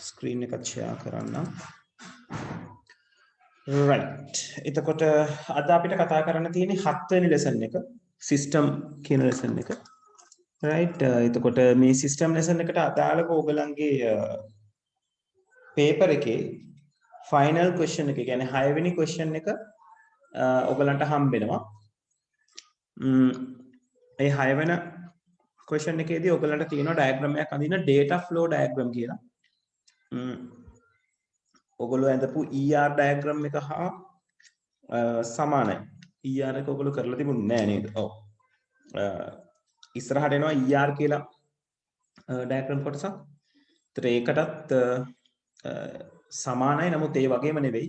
Screen එකත් share කරන්නම්. right. එතකොට අද අපිට කතා කරන්න තියෙන්නේ 7 වෙනි ලෙසන් එක සිස්ටම් කියන ලෙසන් එක. right. එතකොට මේ සිස්ටම් ලෙසන් එකට අදාළව ඕගලන්ගේ පේපර් එකේ ෆයිනල් ක්වෙස්චන් එක කියන්නේ 6 වෙනි ක්වෙස්චන් එක ඔයගලන්ට හම්බෙනවා. ඒ 6 වෙනි ක්වෙස්චන් එකේදී ඔයගලන්ට තියෙනවා ඩයග්‍රෑම් එකක් අඳින්න data flow diagram කියලා. ඔයගොල්ලෝ ඇඳපු ER diagram එක හා සමානයි. ER එක ඔයගොල්ලෝ කරලා තිබුණේ නෑ නේද? ඔව්. ඉස්සරහට එනවා ER කියලා diagram කොටසක්. ඒතර ඒකටත් සමානයි. නමුත් ඒ වගේම නෙවෙයි.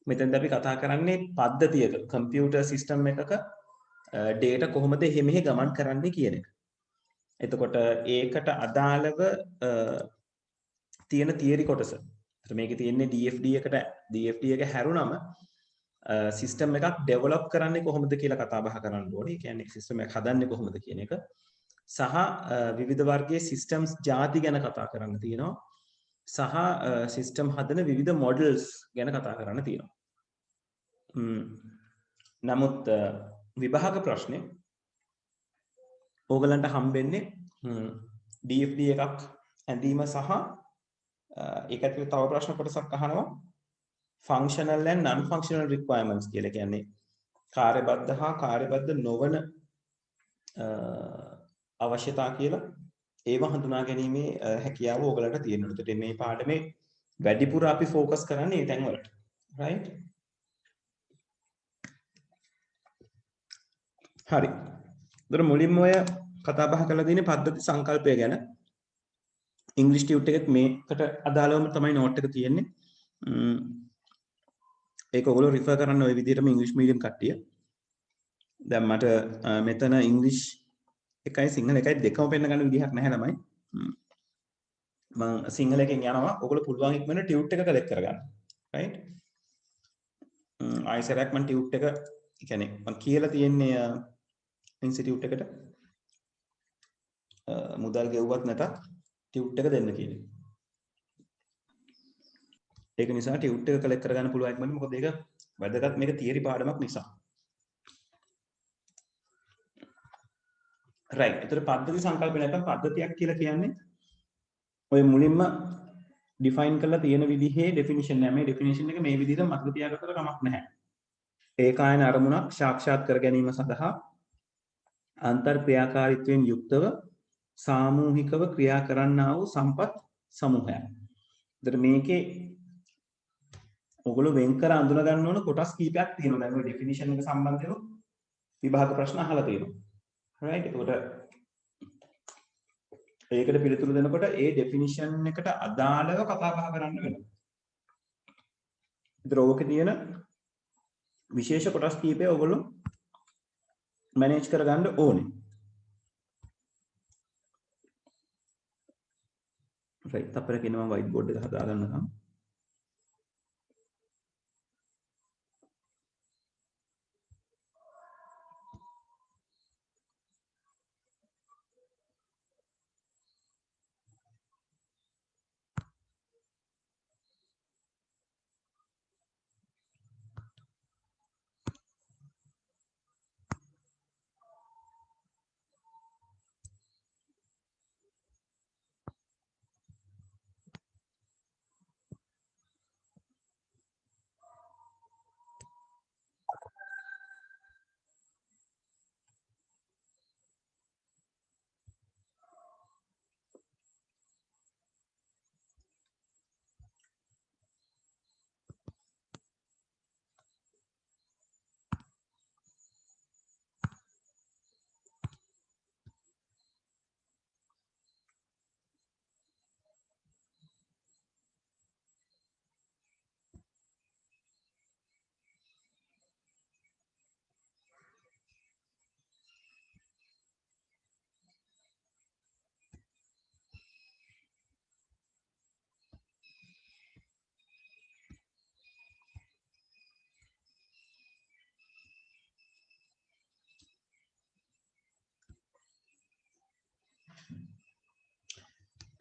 මෙතෙන්ද අපි කතා කරන්නේ පද්ධතියක කම්පියුටර් සිස්ටම් එකක data කොහොමද මෙහෙ ගමන් කරන්නේ කියන එක. එතකොට ඒකට අදාළව තියෙන තියරි කොටස. මේකේ තියෙන්නේ DFD එක හැරුණම සිස්ටම් එකක් ඩෙවලොප් කරන්නේ කොහොමද කියලා කතා බහ කරන්න ඕනේ. ඒ කියන්නේ සිස්ටම් එකක් හදන්නේ කොහොමද කියන එක. සහ විවිධ වර්ගයේ සිස්ටම්ස් ಜಾති ගැන කතා කරන්න තියෙනවා. සහ සිස්ටම් හදන විවිධ මොඩල්ස් ගැන කතා කරන්න තියෙනවා. නමුත් විභාග ප්‍රශ්නේ ඕගලන්ට හම්බෙන්නේ DFD එකක් ඇඳීම සහ ඒකට තව ප්‍රශ්න කොටසක් අහනවා functional and non functional requirements කියලා. කියන්නේ කාර්යබද්ධ හා කාර්යබද්ධ නොවන අවශ්‍යතා කියලා ඒව හඳුනා ගැනීමේ හැකියාව ඕගලන්ට තියෙනවා. ඒකට මේ පාඩමේ වැඩිපුර අපි ફોකස් කරන්නේ මේ තැන් වලට. right? හරි. ඒතර මුලින්ම ඔය කතා බහ කරලා තියෙන්නේ පද්ධති සංකල්පය ගැන. ඉංග්‍රීසි ටියුට් එකෙත් මේකට අදාළවම තමයි නෝට් එක තියෙන්නේ. ඒක ඔයගොල්ලෝ රිෆර් කරන්න ওই විදිහටම ඉංග්‍රීසි මීඩියම් කට්ටිය. දැන් මට මෙතන ඉංග්‍රීසි එකයි සිංහල එකයි දෙකම පෙන්න ගන්න විදිහක් නැහැ ළමයි. මම සිංහල එකෙන් යනවා. ඔයගොල්ලෝ පුළුවන් ඉක්මනට ටියුට් එක කලෙක්ට් කරගන්න. right? ආයිසරයක් මම ටියුට් එක කියන්නේ මම කියලා තියෙන්නේ ඉන්ස්ටිටියුට් එකට මුදල් ගෙවුවත් නැතත් ටියුට් එක දෙන්න කියන්නේ. ඒක නිසා ටියුට් එක කලෙක්ට් කරගන්න පුළුවන් ඉක්මනට. මොකද ඒක වැදගත් මේක තියරි පාඩමක් නිසා. right. ඒතර පද්ධති සංකල්ප නැත්නම් පද්ධතියක් කියලා කියන්නේ ඔය මුලින්ම ඩිෆයින් කරලා තියෙන විදිහේ ඩෙෆිනිෂන් නෑ. මේ ඩෙෆිනිෂන් එක මේ විදිහට මතක තියාගත්තට කමක් නැහැ. ඒකායන අරමුණක් සාක්ෂාත් කර ගැනීම සඳහා අන්තර් ක්‍රියාකාරීත්වයෙන් යුක්තව සාමූහිකව ක්‍රියා කරන්නා වූ සම්පත් සමූහයක්. ඒතර මේකේ ඔයගොල්ලෝ වෙන් කර අඳුන ගන්න ඕන කොටස් කීපයක් තියෙනවා. දැන් ඔය ඩෙෆිනිෂන් එක සම්බන්ධව විභාග ප්‍රශ්න අහලා තියෙනවා. right? ඒකට ඒකට පිළිතුරු දෙනකොට ඒ ඩෙෆිනිෂන් එකට අදාළව කතා බහ කරන්න වෙනවා. ඒතර ඕකේ තියෙන විශේෂ කොටස් කීපය ඔයගොල්ලෝ මැනේජ් කරගන්න ඕනේ. right. තප්පරක ඉන්නවා white board එක හදාගන්නකම්.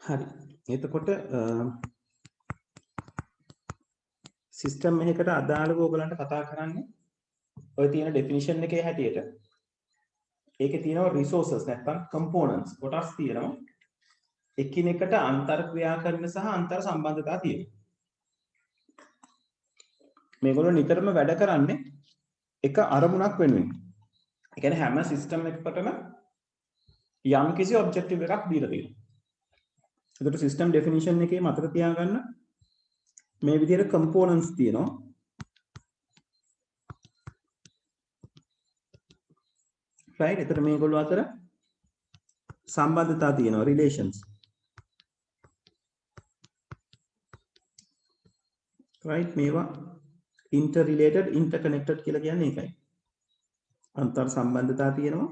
හරි. එතකොට සිස්ටම් එකකට අදාළව ඔයගලන්ට කතා කරන්නේ ඔය තියෙන ඩෙෆිනිෂන් එකේ හැටියට. ඒකේ තියෙනවා රිසෝසස් නැත්නම් කම්පෝනන්ට්ස් කොටස් තියෙනවා. එකිනෙකට අන්තර් ක්‍රියා කරන සහ අන්තර් සම්බන්ධතා තියෙනවා. මේගොල්ලෝ නිතරම වැඩ කරන්නේ එක අරමුණක් වෙනුවෙන්. ඒ කියන්නේ හැම සිස්ටම් එකකටම යම් කිසි ඔබ්ජෙක්ටිව් එකක් දීලා තියෙනවා. ඒකට සිස්ටම් ඩෙෆිනිෂන් එකේ මතක තියාගන්න මේ විදිහට කම්පෝනන්ට්ස් තියෙනවා. right එතකොට මේගොල්ලෝ අතර සම්බන්ධතා තියෙනවා රිලේෂන්ස්. right මේවා interrelated interconnected කියලා කියන්නේ ඒකයි. අන්තර් සම්බන්ධතා තියෙනවා.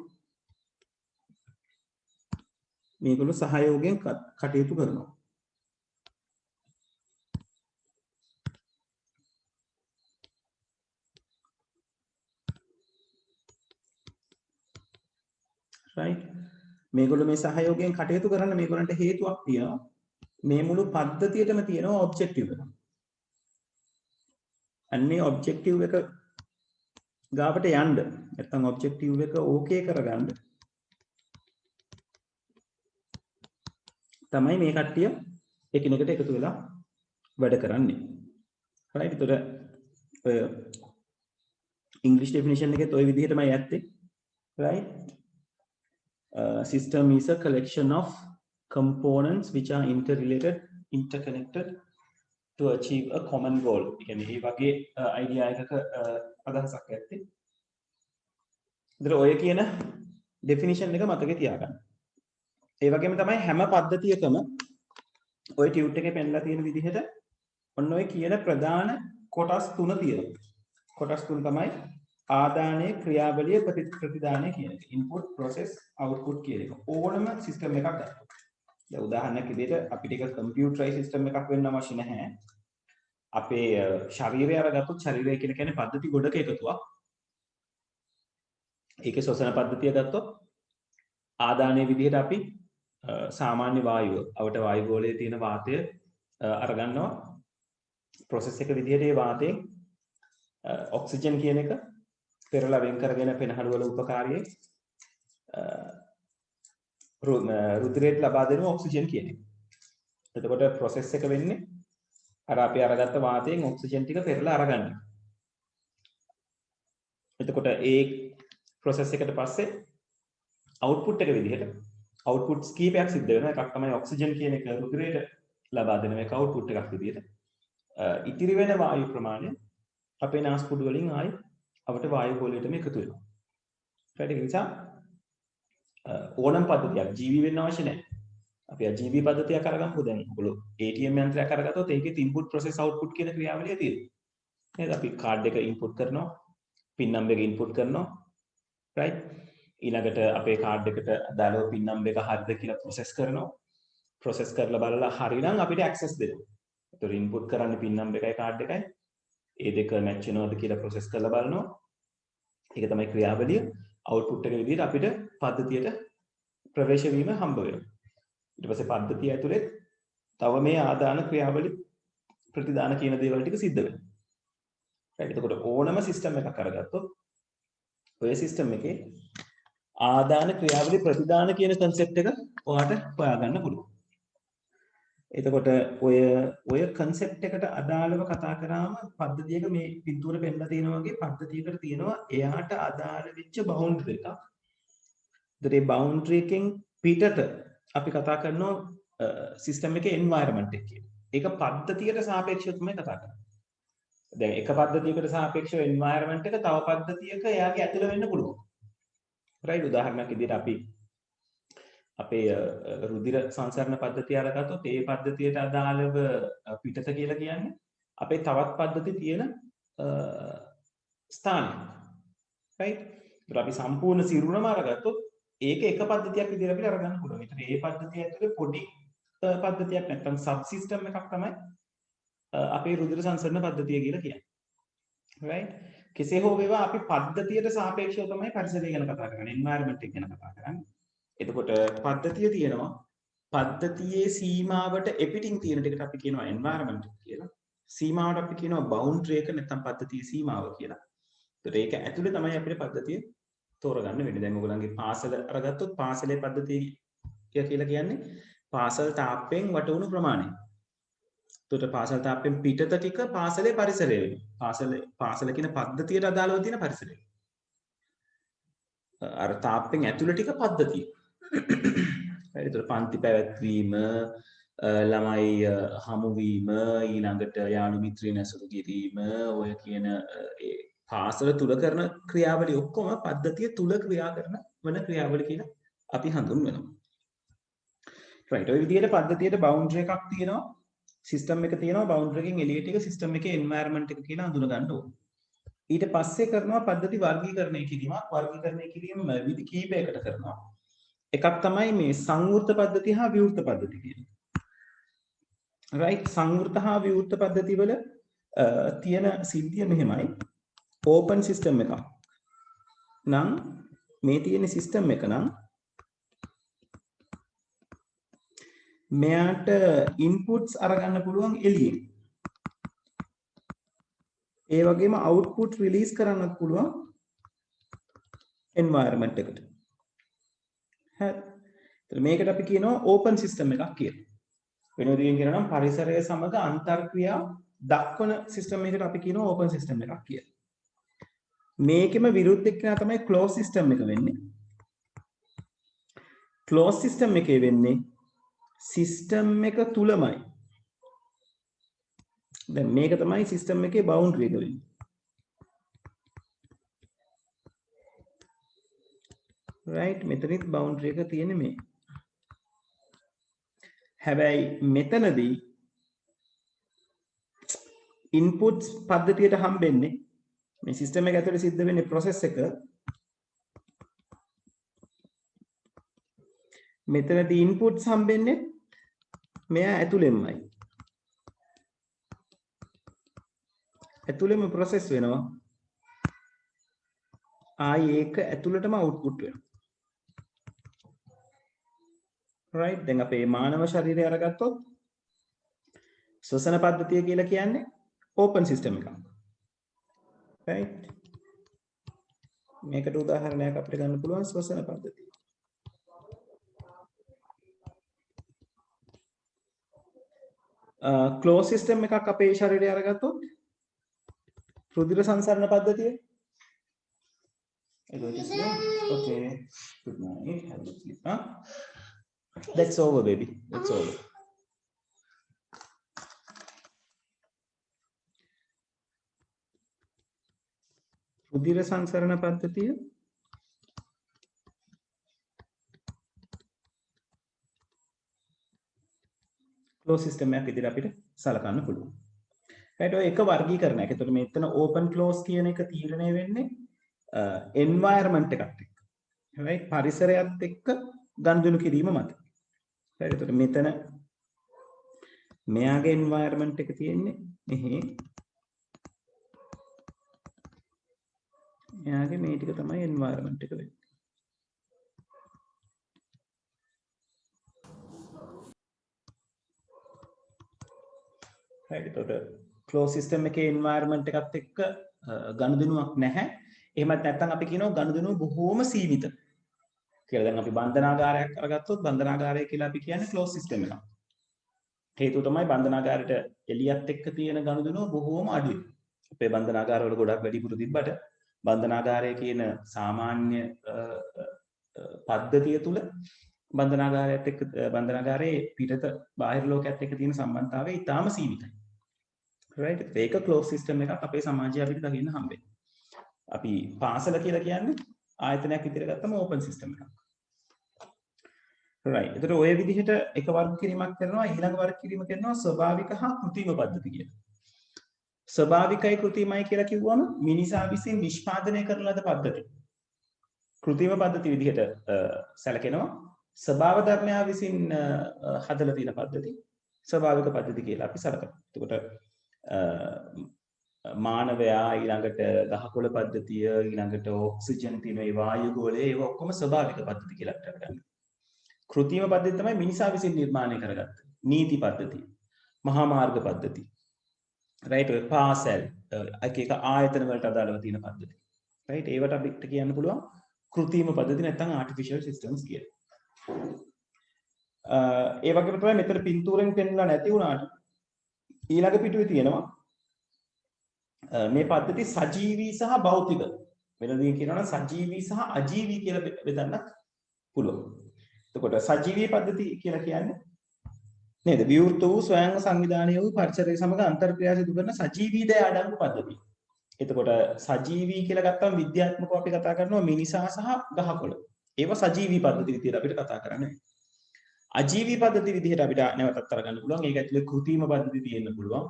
මේගොල්ලෝ සහයෝගයෙන් කටයුතු කරනවා. right මේගොල්ලෝ මේ සහයෝගයෙන් කටයුතු කරන්න මේගොල්ලන්ට හේතුවක් තියෙනවා. මේ මුළු පද්ධතියටම තියෙනවා ඔබ්ජෙක්ටිව් එක. අන්නේ ඔබ්ජෙක්ටිව් එක ගාවට යන්න නැත්නම් ඔබ්ජෙක්ටිව් එක ඕකේ කරගන්න තමයි මේ කට්ටිය එකිනෙකට එකතු වෙලා වැඩ කරන්නේ. right ඒතර ඔය ඉංග්‍රීසි ඩෙෆිනිෂන් එකෙත් ওই විදිහටමයි ඇත්තේ. right system is a collection of components which are interrelated interconnected to achieve a common goal. ඒ කියන්නේ මේ වගේ idea එකක අදහසක් ඇත්තේ. ඒතර ඔය කියන definition එක මතකේ තියාගන්න. ඒ වගේම තමයි හැම පද්ධතියකම ඔය ටියුට් එකේ පෙන්නලා තියෙන විදිහට ඔන්න ඔය කියන ප්‍රධාන කොටස් තුන තියෙනවා. කොටස් තුන තමයි ආදානය, ක්‍රියාවලිය, ප්‍රතිදානය කියන එක. input, process, output කියන එක. ඕනම සිස්ටම් එකක් ගන්න. දැන් උදාහරණයක් විදිහට අපිට එක කම්පියුටරයිස් සිස්ටම් එකක් වෙන්න අවශ්‍ය නැහැ. අපේ ශරීරය අරගත්තොත් ශරීරය කියලා කියන්නේ පද්ධති ගොඩක එකතුවක්. ඒකේ ශ්වසන පද්ධතිය ගත්තොත් ආදානයේ විදිහට අපි සාමාන්‍ය වායුව අවට වායු ගෝලයේ තියෙන වාතය අරගන්නවා. process එක විදිහට ඒ වාතයෙන් ඔක්සිජන් කියන එක පෙරලා වෙන් කරගෙන පෙනහළු වල උපකාරයේ රුධිරයට ලබා දෙන ඔක්සිජන් කියන එක. එතකොට process එක වෙන්නේ අර අපි අරගත්ත වාතයෙන් ඔක්සිජන් ටික පෙරලා අරගන්න. එතකොට ඒ process එකට පස්සේ output එක විදිහට outputs කීපයක් සිද්ධ වෙනවා. එකක් තමයි ඔක්සිජන් කියන එක රුධිරයට ලබා දෙන එක output එකක් විදිහට. ඉතිරි වෙන වායු ප්‍රමාණය අපේ නාස්පුඩු වලින් ආයි අපට වායු ගෝලයටම එකතු වෙනවා. right ඒ නිසා ඕනම පද්ධතියක් ජීවි වෙන්න අවශ්‍ය නැහැ. අපි අජීවි පද්ධතියක් අරගමු. දැන් ඔයගොල්ලෝ ATM යන්ත්‍රයක් අරගත්තොත් ඒකේ input process output කියන ක්‍රියාවලිය තියෙනවා. නේද? අපි කාඩ් එක input කරනවා, pin number එක input කරනවා. right ඊළඟට අපේ කාඩ් එකට අදාළව pin number එක හරිද කියලා process කරනවා. process කරලා බලලා හරිනම් අපිට access දෙනවා. ඒතර input කරන්නේ pin number එකයි කාඩ් එකයි. ඒ දෙක match වෙනවද කියලා process කරලා බලනවා. ඒක තමයි ක්‍රියාවලිය. output එක විදිහට අපිට පද්ධතියට ප්‍රවේශ වීම හම්බ වෙනවා. ඊට පස්සේ පද්ධතිය ඇතුලේ තව මේ ආදාන ක්‍රියාවලි ප්‍රතිදාන කියන දේවල් ටික සිද්ධ වෙනවා. right එතකොට ඕනම සිස්ටම් එකක් අරගත්තොත් ඔය සිස්ටම් එකේ ආදාන ක්‍රියාවලි ප්‍රතිදාන කියන concept එක ඔයාලට හොයාගන්න පුළුවන්. එතකොට ඔය concept එකට අදාළව කතා කරාම පද්ධතියක මේ පිටුවර පෙන්නලා තියෙනවා වගේ පද්ධතියකට තියෙනවා එයාට අදාළ වෙච්ච boundary එකක්. ඒතර ඒ boundary එකෙන් පිටත අපි කතා කරනවා සිස්ටම් එකේ environment එක කියලා. ඒක පද්ධතියට සාපේක්ෂව තමයි කතා කරන්නේ. දැන් එක පද්ධතියකට සාපේක්ෂව environment එක තව පද්ධතියක එයාගේ ඇතුළ වෙන්න පුළුවන්. right උදාහරණයක් විදිහට අපි අපේ රුධිර සංසරණ පද්ධතිය අරගත්තොත් ඒ පද්ධතියට අදාළව පිටත කියලා කියන්නේ අපේ තවත් පද්ධති තියෙන ස්ථානය. right ඒත් අපි සම්පූර්ණ සිරුරම අරගත්තොත් ඒක එක පද්ධතියක් විදිහට අපිට අරගන්න පුළුවන්. ඒතර ඒ පද්ධතිය ඇතුලේ පොඩි පද්ධතියක් නැත්නම් සබ් සිස්ටම් එකක් තමයි අපේ රුධිර සංසරණ පද්ධතිය කියලා කියන්නේ. right කෙසේ හෝ වේවා අපි පද්ධතියට සාපේක්ෂව තමයි පරිසරය ගැන කතා කරන්නේ, environment එක ගැන කතා කරන්නේ. එතකොට පද්ධතිය තියෙනවා. පද්ධතියේ සීමාවට එපිටින් තියෙන ටිකට අපි කියනවා environment කියලා. සීමාවට අපි කියනවා බවුන්ඩරි එක නැත්නම් පද්ධතියේ සීමාව කියලා. ඒතර ඒක ඇතුලේ තමයි අපිට පද්ධතිය තෝරගන්න වෙන්නේ. දැන් ඔයගොල්ලන්ගේ පාසල අරගත්තොත් පාසලේ පද්ධතිය කියලා කියන්නේ පාසල් තාප්පෙන් වටවුණු ප්‍රමාණය. එතකොට පාසල් තාප්පෙන් පිටත ටික පාසලේ පරිසරය වෙනවා. පාසල කියන පද්ධතියට අදාළව තියෙන පරිසරය. අර තාප්පෙන් ඇතුළේ ටික පද්ධතිය. හරි. එතකොට පන්ති පැවැත්වීම, ළමයි හමුවීම, ඊළඟට යාළු මිත්‍රයන් ඇසුරු කිරීම, ඔය කියන ඒ පාසල තුල කරන ක්‍රියාවලිය ඔක්කොම පද්ධතිය තුල ක්‍රියා කරන වෙන ක්‍රියාවලිය කියලා අපි හඳුන්වනවා. right. ඔය විදිහට පද්ධතියට බවුන්ඩරි එකක් තියෙනවා. සිස්ටම් එක තියෙනවා. බවුන්ඩරි එකෙන් එළියට එක සිස්ටම් එකේ එන්වයරන්මන්ට් එක කියලා හඳුන ගන්න ඕනේ. ඊට පස්සේ කරනවා පද්ධති වර්ගීකරණය කිරීමක්. වර්ගීකරණය කිරීම විදි කීපයකට කරනවා. එකක් තමයි මේ සංවෘත පද්ධතිය හා විවෘත පද්ධතිය කියන්නේ. right. සංවෘත හා විවෘත පද්ධති වල තියෙන සිද්ධිය මෙහෙමයි. ඕපන් සිස්ටම් එකක් නම් මේ තියෙන සිස්ටම් එක නම් මෙයාට ඉන්පුට්ස් අරගන්න පුළුවන් එළියෙන්. ඒ වගේම අවුට්පුට් රිලීස් කරන්නත් පුළුවන් එන්වයරන්මන්ට් එකට. හරි. මේකට අපි කියනවා ඕපන් සිස්ටම් එකක් කියලා. වෙන විදිහකින් කියනවා නම් පරිසරය සමග අන්තර්ක්‍රියා දක්වන සිස්ටම් එකකට අපි කියනවා ඕපන් සිස්ටම් එකක් කියලා. මේකෙම විරුද්ධ එක්කෙනා තමයි ක්ලෝස් සිස්ටම් එක වෙන්නේ. ක්ලෝස් සිස්ටම් එකේ වෙන්නේ සිස්ටම් එක තුලමයි. දැන් මේක තමයි සිස්ටම් එකේ බවුන්ඩරි එක වෙන්නේ. right. මෙතනත් බවුන්ඩරි එක තියෙන්නේ මේ. හැබැයි මෙතනදී ඉන්පුට්ස් පද්ධතියට හම්බෙන්නේ මේ සිස්ටම් එක ඇතුලේ සිද්ධ වෙන්නේ process එක. මෙතනදී ඉන්පුට්ස් හම්බෙන්නේ මෙයා ඇතුලෙන්මයි. ඇතුලෙම process වෙනවා. ආයි ඒක ඇතුළටම output වෙනවා. right. දැන් අපේ මානව ශරීරය අරගත්තොත් ශ්වසන පද්ධතිය කියලා කියන්නේ open system එකක්. right. මේකට උදාහරණයක් අපිට ගන්න පුළුවන් ශ්වසන පද්ධතිය. ක්ලෝස් සිස්ටම් එකක් අපේ ශරීරය අරගත්තොත් රුධිර සංසරණ පද්ධතිය. okay. Good night. Have a good sleep. That's over, baby. That's over. රුධිර සංසරණ පද්ධතිය ක්ලෝස් සිස්ටම් එකක් විදිහට අපිට සලකන්න පුළුවන්. right. ඔය එක වර්ගීකරණයක්. ඒතකොට මෙතන ඕපන් ක්ලෝස් කියන එක තීරණය වෙන්නේ එන්වයරන්මන්ට් එකත් එක්ක. right. පරිසරයත් එක්ක ගනුදෙනු කිරීම මත. right. ඒතකොට මෙතන මෙයාගේ එන්වයරන්මන්ට් එක තියෙන්නේ මෙහි. මෙයාගේ මේ ටික තමයි එන්වයරන්මන්ට් එක වෙන්නේ. right. ඒතකොට ක්ලෝස් සිස්ටම් එකේ එන්වයරන්මන්ට් එකත් එක්ක ගනුදෙනුවක් නැහැ. එහෙමත් නැත්නම් අපි කියනවා ගනුදෙනුව බොහෝම සීමිත කියලා. දැන් අපි බන්ධනාගාරයක් අරගත්තොත් බන්ධනාගාරය කියලා අපි කියන්නේ ක්ලෝස් සිස්ටම් එකක්. හේතුව තමයි බන්ධනාගාරයට එළියත් එක්ක තියෙන ගනුදෙනුව බොහෝම අඩුයි. අපේ බන්ධනාගාරවල ගොඩක් වැඩිපුර තිබ්බට බන්ධනාගාරය කියන සාමාන්‍ය පද්ධතිය තුල බන්ධනාගාරයත් එක්ක බන්ධනාගාරයේ පිටත බාහිර ලෝකයේත් එක්ක තියෙන සම්බන්ධතාවය ඉතාම සීමිතයි. right. ඒක ක්ලෝස් සිස්ටම් එකක් අපේ සමාජයේ අපිට දකින්න හම්බෙන්නේ. අපි පාසල කියලා කියන්නේ ආයතනයක් විදිහට ගත්තම ඕපන් සිස්ටම් එකක්. right. ඒතර ඔය විදිහට එක වර්ග කිරීමක් කරනවා. ඊළඟ වර්ග කිරීම කරනවා ස්වභාවික හා කෘත්‍රිම පද්ධති කියලා. ස්වභාවිකයි කෘත්‍රිමයි කියලා කිව්වම මිනිසා විසින් නිෂ්පාදනය කරන ලද පද්ධති. කෘත්‍රිම පද්ධති විදිහට සැලකෙනවා. ස්වභාව ධර්මයා විසින් හදලා තියෙන පද්ධති ස්වභාවික පද්ධති කියලා අපි සලකනවා. එතකොට මානවයා ඊළඟට ගහකොළ පද්ධතිය ඊළඟට ඔක්සිජන් තියෙන ඒ වායු ගෝලය ඒව ඔක්කොම ස්වභාවික පද්ධති කියලා අපිට ගන්නවා. කෘත්‍රිම පද්ධති තමයි මිනිසා විසින් නිර්මාණය කරගත්ත නීති පද්ධති, මහා මාර්ග පද්ධති. right ඔය පාසල් එක එක ආයතන වලට අදාළව තියෙන පද්ධති right ඒවට අපිට කියන්න පුළුවන් කෘත්‍රිම පද්ධති නැත්නම් artificial systems කියලා. ඒ වගේම තමයි මෙතන පින්තූරෙන් පෙන්නලා නැති වුණාට ඊළඟ පිටුවේ තියෙනවා මේ පද්ධති සජීවී සහ භෞතික වෙනදී කියනවා සජීවී සහ අජීවී කියලා බෙදන්න පුළුවන්. එතකොට සජීවී පද්ධති කියලා කියන්නේ නේද? විවෘත වූ ස්වයං සංවිධානය වූ පරිසරය සමග අන්තර්ක්‍රියා සිදු කරන සජීවී දේ අඩංගු පද්ධතිය. එතකොට සජීවී කියලා ගත්තම විද්‍යාත්මකව අපි කතා කරනවා මිනිසා සහ ගහකොළ. ඒවා සජීවී පද්ධති විදිහට අපිට කතා කරන්න. අජීවී පද්ධති විදිහට අපිට නැවතත් අරගන්න පුළුවන්. ඒක ඇතුලේ කෘත්‍රිම පද්ධති තියෙන්න පුළුවන්.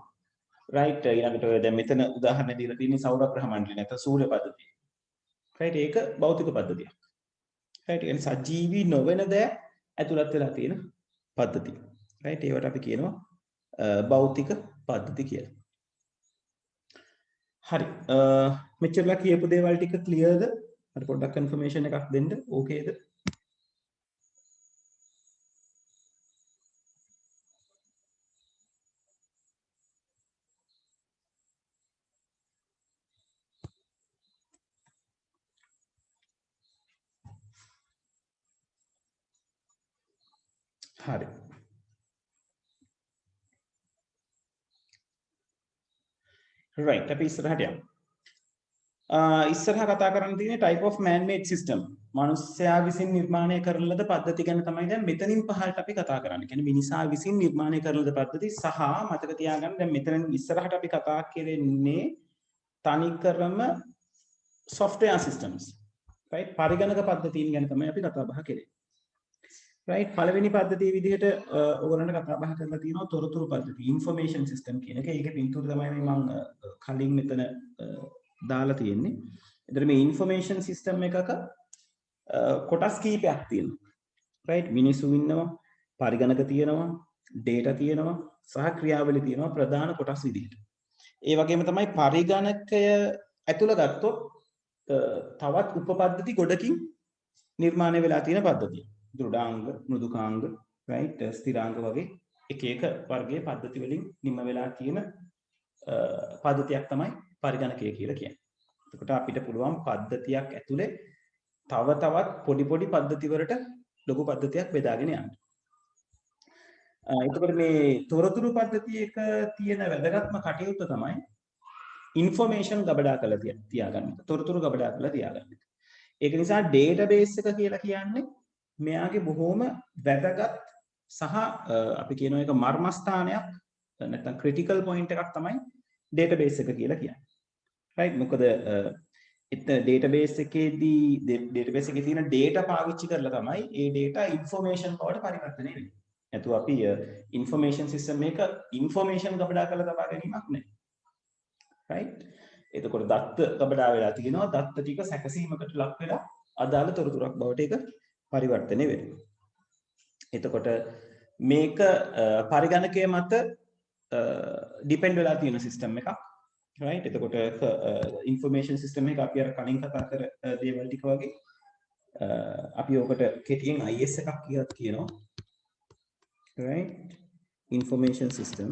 right ඊළඟට ඔය දැන් මෙතන උදාහරණ දීලා තියෙන්නේ සෞර ග්‍රහ මණ්ඩලය නැත්නම් සූර්ය පද්ධතිය. right ඒක භෞතික පද්ධතියක්. right ඒ සජීවී නොවන දේ ඇතුළත් වෙලා තියෙන පද්ධතිය. right ඒවට අපි කියනවා භෞතික පද්ධති කියලා. හරි මෙච්චරලා කියපු දේවල් ටික ක්ලියර්ද? හරි පොඩ්ඩක් කන්ෆර්මේෂන් එකක් දෙන්න. ඕකේද? හරි. right අපි ඉස්සරහට යමු. ඉස්සරහ කතා කරන්න තියෙන්නේ type of man made system. මනුස්සයා විසින් නිර්මාණය කරන ලද පද්ධති ගැන තමයි දැන් මෙතනින් පහළට අපි කතා කරන්නේ. කියන්නේ මිනිසා විසින් නිර්මාණය කරන ලද පද්ධති සහ මතක තියාගන්න දැන් මෙතනින් ඉස්සරහට අපි කතා කරන්නේ තනිකරම software systems. right පරිගණක පද්ධතීන් ගැන තමයි අපි කතා බහ කරන්නේ. right පළවෙනි පද්ධතිය විදිහට ඔයගොල්ලන්ට කතා බහ කරලා තියෙනවා තොරතුරු පද්ධතිය information system කියන එක. ඒකේ පින්තූර තමයි මම කලින් මෙතන දාලා තියෙන්නේ. එතන මේ information system එකක කොටස් කීපයක් තියෙනවා. right මිනිස්සු ඉන්නවා, පරිගණක තියෙනවා, data තියෙනවා, සහ ක්‍රියාවලි තියෙනවා ප්‍රධාන කොටස් විදිහට. ඒ වගේම තමයි පරිගණකය ඇතුළ ගත්තොත් තවත් උපපද්ධති ගොඩකින් නිර්මාණය වෙලා තියෙන පද්ධතිය. දෘඩාංග, මෘදුකාංග, right ස්ථිරාංග වගේ එක එක වර්ගයේ පද්ධති වලින් නිම වෙලා තියෙන පද්ධතියක් තමයි පරිගණකය කියලා කියන්නේ. එතකොට අපිට පුළුවන් පද්ධතියක් ඇතුලේ තව තවත් පොඩි පොඩි පද්ධති වලට ලොකු පද්ධතියක් බෙදාගෙන යන්න. එතකොට මේ තොරතුරු පද්ධතියක තියෙන වැදගත්ම කටයුත්ත තමයි information ගබඩා කරලා තියාගන්න. තොරතුරු ගබඩා කරලා තියාගන්න. ඒක නිසා database එක කියලා කියන්නේ මෙයාගේ බොහොම වැදගත් සහ අපි කියන එක මර්මස්ථානයක් නැත්නම් critical point එකක් තමයි database එක කියලා කියන්නේ. right මොකද database එකේදී database එකේ තියෙන data පාවිච්චි කරලා තමයි ඒ data information බවට පරිවර්තනය වෙන්නේ. නැතුව අපි information system එක information ගබඩා කරලා තබා ගැනීමක් නෙවෙයි. right එතකොට දත්ත ගබඩා වෙලා තියෙනවා. දත්ත ටික සැකසීමකට ලක් වෙලා අදාළ තොරතුරක් බවට ඒක පරිවර්තනය වෙනවා. එතකොට මේක පරිගණකයේ මත ඩිපෙන්ඩ් වෙලා තියෙන සිස්ටම් එකක්. right එතකොට information system එක අපි අර කලින් කතා කර දේවල් ටික වගේ අපි ඔකට කෙටියෙන් IS එකක් කියලා කියනවා. right information system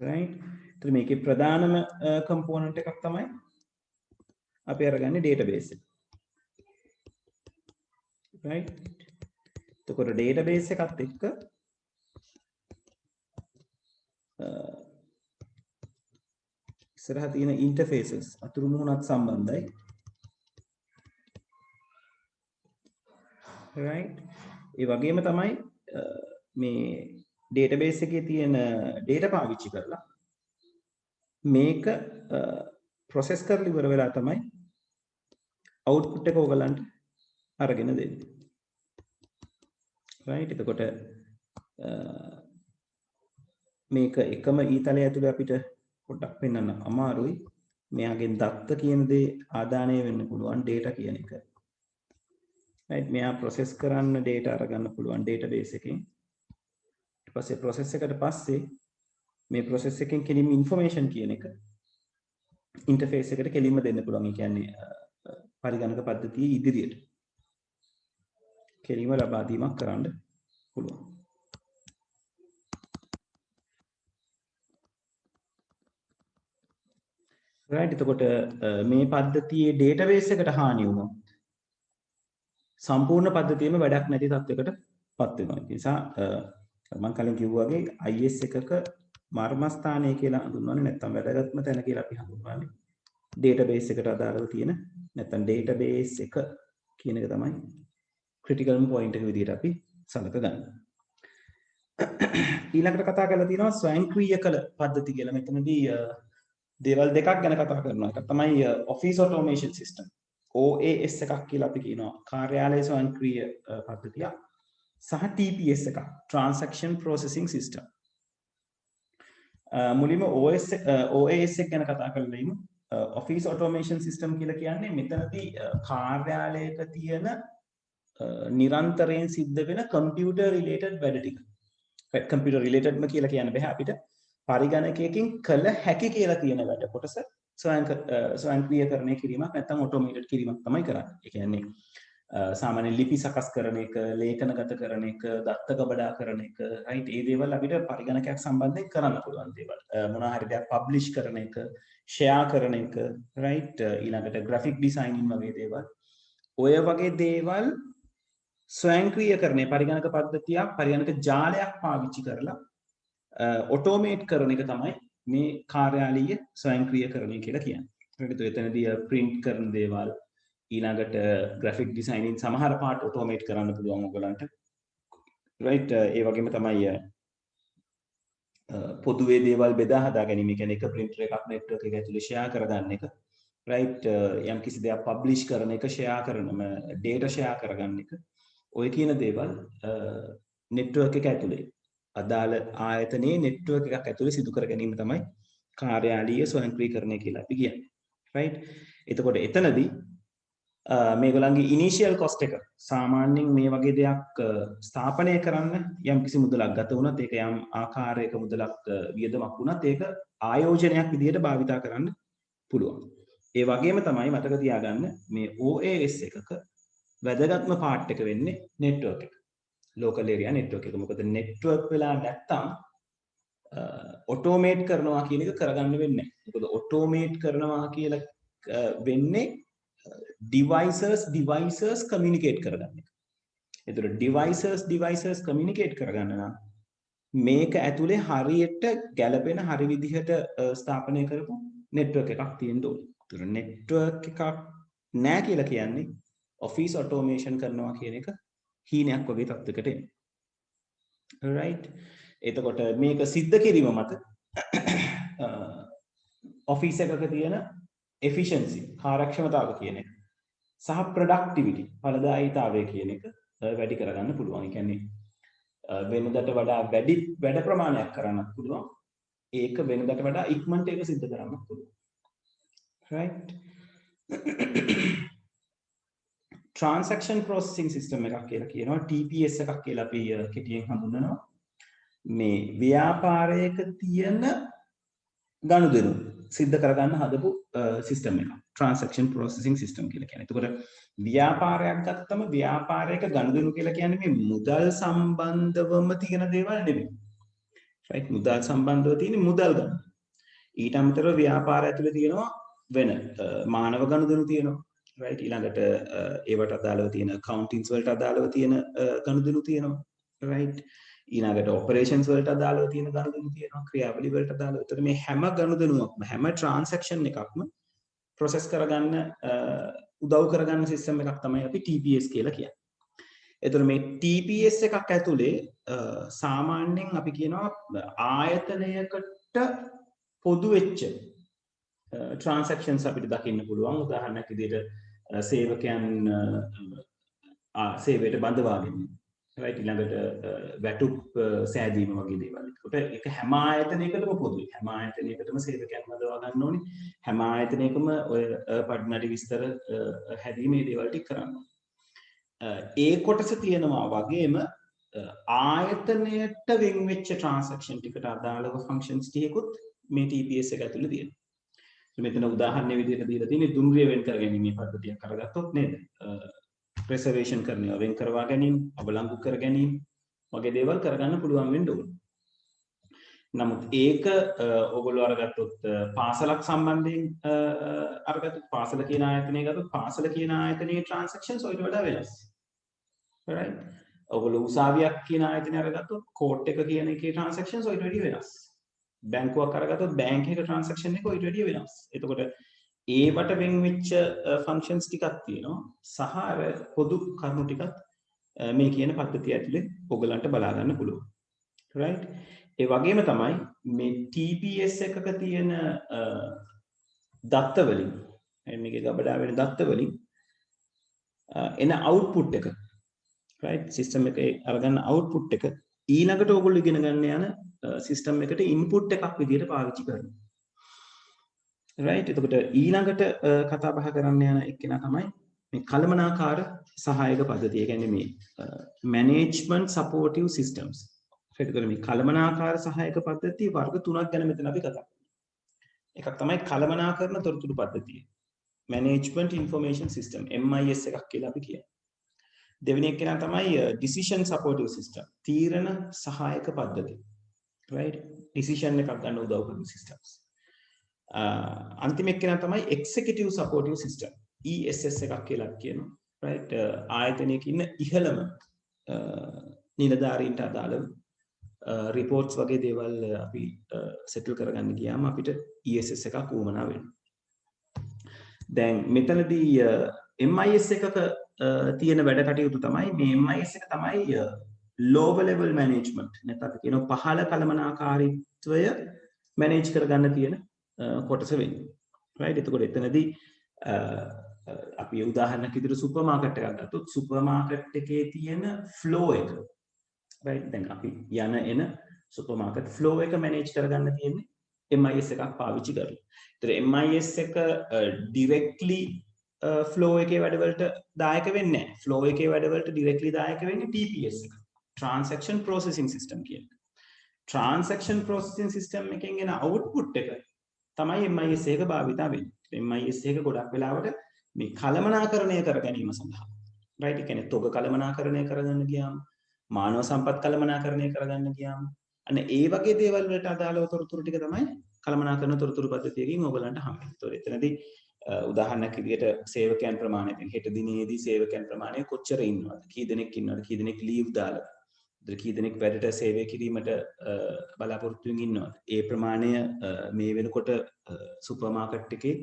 right එතකොට මේකේ ප්‍රධානම component එකක් තමයි අපි අරගන්නේ database එක. right එතකොට database එකත් එක්ක ඉස්සරහ තියෙන interfaces අතුරු මුහුණත් සම්බන්ධයි. right ඒ වගේම තමයි මේ database එකේ තියෙන data පාවිච්චි කරලා මේක process කරලා ඉවර වෙලා තමයි output එක ඔයගලන්ට අරගෙන දෙන්නේ. right එතකොට මේක එකම ඊතලය ඇතුලේ අපිට පොඩ්ඩක් පෙන්වන්න අමාරුයි. මෙයාගෙන් දත්ත කියන දේ ආදානය වෙන්න පුළුවන් data කියන එක. right මෙයා process කරන්න data අරගන්න පුළුවන් database එකෙන්. ඊට පස්සේ process එකට පස්සේ මේ process එකෙන් කෙලින්ම information කියන එක interface එකට කෙලින්ම දෙන්න පුළුවන්. ඒ කියන්නේ පරිගණක පද්ධතිය ඉදිරියට. කෙලින්ම ලබා දීමක් කරන්න පුළුවන්. right එතකොට මේ පද්ධතියේ database එකට හානි වුණොත් සම්පූර්ණ පද්ධතියම වැඩක් නැති තත්යකට පත් වෙනවා. ඒ නිසා මම කලින් කිව්වා වගේ IS එකක මර්මස්ථානය කියලා හඳුන්වන්නේ නැත්නම් වැදගත්ම තැන කියලා අපි හඳුන්වන්නේ database එකට අදාළව තියෙන නැත්නම් database එක කියන එක තමයි critical point එක විදිහට අපි සලකගන්නේ. ඊළඟට කතා කරලා තියෙනවා ස්වයංක්‍රීය කළ පද්ධති කියලා. මෙතනදී දේවල් දෙකක් ගැන කතා කරනවා. එකක් තමයි office automation system. OAS එකක් කියලා අපි කියනවා. කාර්යාලය ස්වයංක්‍රීය පද්ධතිය. සහ TPS එකක්. transaction processing system. මුලින්ම OAS එක ගැන කතා කරලා ඉමු. office automation system කියලා කියන්නේ මෙතනදී කාර්යාලයක තියෙන නිරන්තරයෙන් සිද්ධ වෙන computer related වැඩ ටික. computer related ම කියලා කියන්න බෑ අපිට. පරිගණකයකින් කළ හැකි කියලා තියෙන වැඩ කොටස ස්වයංක්‍රීයකරණය කිරීමක් නැත්නම් ඔටෝමේටඩ් කිරීමක් තමයි කරන්නේ. ඒ කියන්නේ සාමාන්‍ය ලිපි සකස් කරන එක, ලේඛනගත කරන එක, දත්ත ගබඩා කරන එක, right? ඒ දේවල් අපිට පරිගණකයක් සම්බන්ධයෙන් කරන්න පුළුවන් දේවල්. මොනවා හරි දෙයක් පබ්ලිෂ් කරන එක, ෂෙයා කරන එක, right? ඊළඟට graphic designing වගේ දේවල්. ඔය වගේ දේවල් ස්වයංක්‍රීයකරණය පරිගණක පද්ධතියක්, පරිගණක ජාලයක් පාවිච්චි කරලා ඔටෝමේට් කරන එක තමයි මේ කාර්යාලීය ස්වයංක්‍රීයකරණය කියලා කියන්නේ. හරිද? එතනදී print කරන දේවල් ඊළඟට graphic designing සමහර පාර්ට් ඔටෝමේට් කරන්න පුළුවන් ඔයගලන්ට. right? ඒ වගේම තමයි පොදුවේ දේවල් බෙදා හදා ගැනීම. කියන්නේ එක printer එකක් network එක ඇතුලේ share කරගන්න එක. right? යම් කිසි දෙයක් publish කරන එක, share කරනම data share කරගන්න එක. ඔය කියන දේවල් network එක ඇතුලේ අදාළ ආයතනයේ network එකක් ඇතුලේ සිදු කර ගැනීම තමයි කාර්යාලීය ස්වයංක්‍රීයකරණය කියලා අපි කියන්නේ. right? එතකොට එතනදී මේගොල්ලන්ගේ ඉනිෂියල් කොස්ට් එක සාමාන්‍යයෙන් මේ වගේ දෙයක් ස්ථාපනය කරන්න යම් කිසි මුදලක් ගත වුණත් ඒක යම් ආකාරයක මුදලක් වියදමක් වුණත් ඒක ආයෝජනයක් විදිහට භාවිතා කරන්න පුළුවන්. ඒ වගේම තමයි මතක තියාගන්න මේ OAS එකක වැදගත්ම පාර්ට් එක වෙන්නේ network එක. local area network එක. මොකද network වෙලා නැත්තම් automate කරනවා කියන එක කරගන්න වෙන්නේ නැහැ. මොකද automate කරනවා කියලා වෙන්නේ devices communicate කරගන්න එක. ඒතර devices communicate කරගන්න නම් මේක ඇතුලේ හරියට ගැලපෙන හරි විදිහට ස්ථාපනය කරපු network එකක් තියෙන්න ඕනේ. ඒතර network එකක් නැහැ කියලා කියන්නේ office automation කරනවා කියන එක හීනයක් වගේ තත්යකට එන්නේ. right? එතකොට මේක සිද්ධ කිරීම මත office එකක තියෙන efficiency කාර්යක්ෂමතාව කියන එක සහ productivity ඵලදායීතාවය කියන එක වැඩි කරගන්න පුළුවන්. ඒ කියන්නේ වෙනදට වඩා වැඩි වැඩ ප්‍රමාණයක් කරන්නත් පුළුවන්. ඒක වෙනදට වඩා ඉක්මනට ඒක සිද්ධ කරන්නත් පුළුවන්. right? transaction processing system එකක් කියලා කියනවා. TPS එකක් කියලා අපි කෙටියෙන් හඳුන්වනවා. මේ ව්‍යාපාරයක තියෙන ගනුදෙනු සිද්ධ කරගන්න හදපු සිස්ටම් එකක්. transaction processing system කියලා කියන්නේ. එතකොට ව්‍යාපාරයක් ගත්තම ව්‍යාපාරයක ගනුදෙනු කියලා කියන්නේ මේ මුදල් සම්බන්ධවම තියෙන දේවල් නෙමෙයි. right? මුදල් සම්බන්ධව තියෙන මුදල් ගන්න. ඊට අමතරව ව්‍යාපාරය ඇතුලේ තියෙනවා වෙන මානව ගනුදෙනු තියෙනවා. right? ඊළඟට ඒවට අදාළව තියෙන accountings වලට අදාළව තියෙන ගනුදෙනු තියෙනවා. right? ඊළඟට operations වලට අදාළව තියෙන ගනුදෙනු තියෙනවා. ක්‍රියාවලි වලට අදාළව. ඒතර මේ හැම ගනුදෙනුවක්ම හැම transaction එකක්ම process කරගන්න උදව් කරගන්න system එකක් තමයි අපි TPS කියලා කියන්නේ. ඒතර මේ TPS එකක් ඇතුලේ සාමාන්‍යයෙන් අපි කියනවා ආයතනයකට පොදු වෙච්ච transactions අපිට දකින්න පුළුවන්. උදාහරණයක් විදිහට සේවකයන් සේවයට බඳවා ගැනීම. right? ඊළඟට වැටුප් සෑදීම වගේ දේවල්. ඒකට ඒක හැම ආයතනයකටම පොදුයි. හැම ආයතනයකටම සේවකයන් බඳවා ගන්න ඕනේ. හැම ආයතනයකම ඔය පඩිනඩි විස්තර හැදීමේ දේවල් ටික කරන්න. ඒ කොටස තියෙනවා වගේම ආයතනයට වෙන් වෙච්ච transaction ටිකට අදාළව functions ටිකකුත් මේ TPS එක ඇතුලේ තියෙනවා. මෙතන උදාහරණ විදිහට දීලා තියෙන්නේ දුම්රිය වෙන් කර ගැනීමේ පද්ධතියක් කරගත්තොත් නේද? ප්‍රෙසර්වේෂන් කරනවා වෙන් කරවා ගැනීම අවලංගු කර ගැනීම වගේ දේවල් කරගන්න පුළුවන් වෙන්න ඕන. නමුත් ඒක ඔයගොල්ලෝ අරගත්තොත් පාසලක් සම්බන්ධයෙන් අරගත්තොත් පාසල කියන ආයතනය ගත්තොත් පාසල කියන ආයතනයේ ට්‍රාන්සැක්ෂන්ස් ඔයිට වඩා වෙනස්. right? ඔයගොල්ලෝ උසාවියක් කියන ආයතනය අරගත්තොත් කෝට් එක කියන එකේ ට්‍රාන්සැක්ෂන්ස් ඔයිට වැඩිය වෙනස්. බැංකුවක් අරගත්තොත් බැංක් එකේ ට්‍රාන්සැක්ෂන් එක ඔයිට වැඩිය වෙනස්. එතකොට ඒවට වෙන් වෙච්ච ෆන්ක්ෂන්ස් ටිකක් තියෙනවා. සහ අර පොදු කරුණු ටිකක් මේ කියන පද්ධතිය ඇතුලේ ඔයගලන්ට බලා ගන්න පුළුවන්. right? ඒ වගේම තමයි මේ TPS එකක තියෙන දත්ත වලින් මේකේ ගබඩා වෙන දත්ත වලින් එන අවුට්පුට් එක right සිස්ටම් එකේ අරගන්න අවුට්පුට් එක ඊළඟට ඕගොල්ලෝ ඉගෙන ගන්න යන සිස්ටම් එකට ඉන්පුට් එකක් විදිහට පාවිච්චි කරනවා right එතකොට ඊළඟට කතා බහ කරන්න යන එක්කෙනා තමයි මේ කළමනාකාර සහායක පද්ධතිය. ඒ කියන්නේ මේ management supportive systems. එතකොට මේ කළමනාකාර සහායක පද්ධතිය වර්ග තුනක් ගැන මෙතන අපි කතා කරනවා. එකක් තමයි කළමනාකරන තොරතුරු පද්ධතිය. Management Information System MIS එකක් කියලා අපි කියනවා. දෙවෙනි එක තමයි Decision Supportive System. තීරණ සහායක පද්ධතිය. right? Decision එකක් ගන්න උදව් කරන systems. අන්තිම එක තමයි Executive Supportive System. ESS එකක් කියලා කියනවා. right? ආයතනයක ඉන්න ඉහළම නිලධාරීන්ට අදාළව රිපෝට්ස් වගේ දේවල් අපි සෙටල් කරගන්න ගියාම අපිට ESS එකක් උවමනා වෙනවා. දැන් මෙතනදී MIS එකක තියෙන වැඩ කටයුතු තමයි මේ MIS එක තමයි lower level management නැත්නම් අපි කියනවා පහළ කළමනාකාරීත්වය manage කරගන්න තියෙන කොටස වෙන්නේ. right? එතකොට එතනදී අපි උදාහරණයක් විදිහට සුපර් මාකට් එකක් ගත්තොත් සුපර් මාකට් එකේ තියෙන flow එක right දැන් අපි යන එන සුපර් මාකට් flow එක manage කරගන්න තියෙන්නේ MIS එකක් පාවිච්චි කරලා. ඒතර MIS එක directly flow එකේ වැඩවලට දායක වෙන්නේ නැහැ. flow එකේ වැඩවලට directly දායක වෙන්නේ TPS එක. Transaction Processing System කියන්නේ. Transaction Processing System එකෙන් එන output එක තමයි MIS එක භාවිතා වෙන්නේ. MIS එක ගොඩක් වෙලාවට මේ කළමනාකරණය කර ගැනීම සඳහා right ඒ කියන්නේ තොග කළමනාකරණය කරගන්න ගියාම මානව සම්පත් කළමනාකරණය කරගන්න ගියාම අන්න ඒ වගේ දේවල් වලට අදාළව තොරතුරු ටික තමයි කළමනාකරන තොරතුරු පද්ධතියකින් ඔයගලන්ට හම්බ වෙන්නේ. ඒතකොට එතනදී උදාහරණයක් විදිහට සේවකයන් ප්‍රමාණය දැන් හෙට දිනේදී සේවකයන් ප්‍රමාණය කොච්චර ඉන්නවද? කී දෙනෙක් ඉන්නවද? කී දෙනෙක් ලීව් දාලා? කී දෙනෙක් වැඩට සේවය කිරීමට බලාපොරොත්තු වෙමින් ඉන්නවද? ඒ ප්‍රමාණය මේ වෙනකොට සුපර් මාකට් එකේ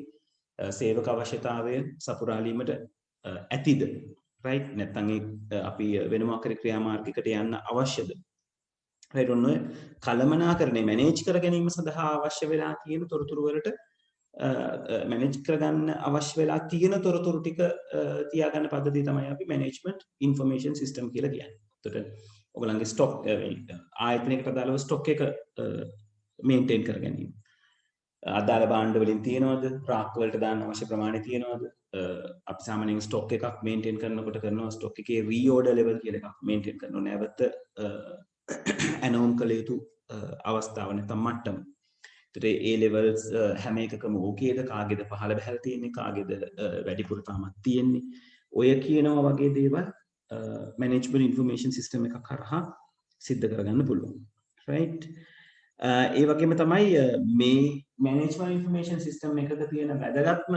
සේවක අවශ්‍යතාවය සපුරාලීමට ඇතිද? right නැත්නම් අපි වෙන මොකක් හරි ක්‍රියාමාර්ගයකට යන්න අවශ්‍යද? right ඔන්න ඔය කළමනාකරණය මැනේජ් කර ගැනීම සඳහා අවශ්‍ය වෙලා තියෙන තොරතුරු වලට මැනේජ් කරගන්න අවශ්‍ය වෙලා තියෙන තොරතුරු ටික තියාගන්න පද්ධතිය තමයි අපි management information system කියලා කියන්නේ. එතකොට ඔයගලන්ගේ ස්ටොක් ආයතනයකට අදාළව ස්ටොක් එක මේන්ටේන් කර ගැනීම. අදාළ භාණ්ඩ වලින් තියෙනවද? රාක් වලට දාන්න අවශ්‍ය ප්‍රමාණය තියෙනවද? අපි සාමාන්‍යයෙන් ස්ටොක් එකක් මේන්ටේන් කරනකොට කරනවා ස්ටොක් එකේ රීഓඩර් ලෙවල් කියලා එකක් මේන්ටේන් කරනවා. නැවත ඇනෝම් කළ යුතු අවස්ථාව නැත්නම් මට්ටම. ඒතර ඒ ලෙවල්ස් හැම එකකම ඕකේද කාගේද පහළ බහැලා තියෙන්නේ කාගේද වැඩිපුර තාමත් තියෙන්නේ. ඔය කියනවා වගේ දේවල් management information system එකක් කරහා සිද්ධ කරගන්න පුළුවන්. right? ඒ වගේම තමයි මේ management information system එකක තියෙන වැදගත්ම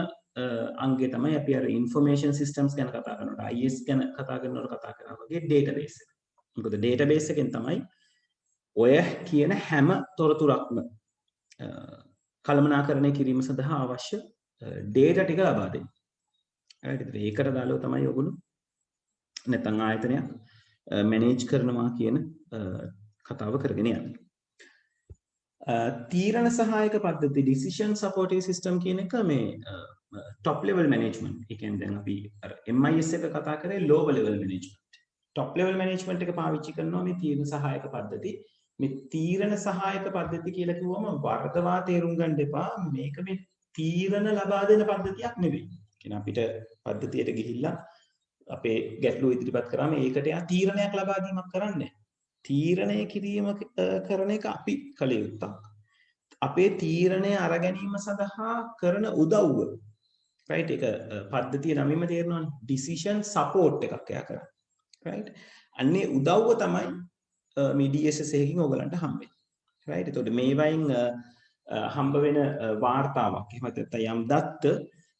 අංගය තමයි අපි අර information systems ගැන කතා කරනකොට IS ගැන කතා කරනකොට කතා කරනවා වගේ database එක. මොකද database එකෙන් තමයි ඔය කියන හැම තොරතුරක්ම කළමනාකරණය කිරීම සඳහා අවශ්‍ය data ටික ලබා දෙන්නේ. ඒකට දාලව තමයි ඔයගොල්ලෝ නැත්නම් ආයතනයක් මැනේජ් කරනවා කියන කතාව කරගෙන යන්නේ. තීරණ සහායක පද්ධති decision supportive system කියන එක මේ top level management. ඒ කියන්නේ දැන් අපි අර MIS එක කතා කරේ lower level management. top level management එක පාවිච්චි කරනවා මේ තීරණ සහායක පද්ධති. මේ තීරණ සහායක පද්ධති කියලා කිව්වම වර්ධවා තේරුම් ගන්න එපා. මේක මේ තීරණ ලබා දෙන පද්ධතියක් නෙවෙයි. කියන අපිට පද්ධතියට ගිහිල්ලා අපේ ගැටලු ඉදිරිපත් කරාම ඒකට යා තීරණයක් ලබා දීමක් කරන්නේ. තීරණය කිරීම කරන එක අපි කළ යුත්තක්. අපේ තීරණය අරගැනීම සඳහා කරන උදව්ව right ඒක පද්ධතිය නමින්ම තේරෙනවනේ decision support එකක් එයා කරන්නේ right අන්නේ උදව්ව තමයි මේ DSS එකකින් ඔයගලන්ට හම්බෙන්නේ right එතකොට මේ වයින් හම්බ වෙන වාර්තාවක් එහෙම නැත්නම් යම් දත්ත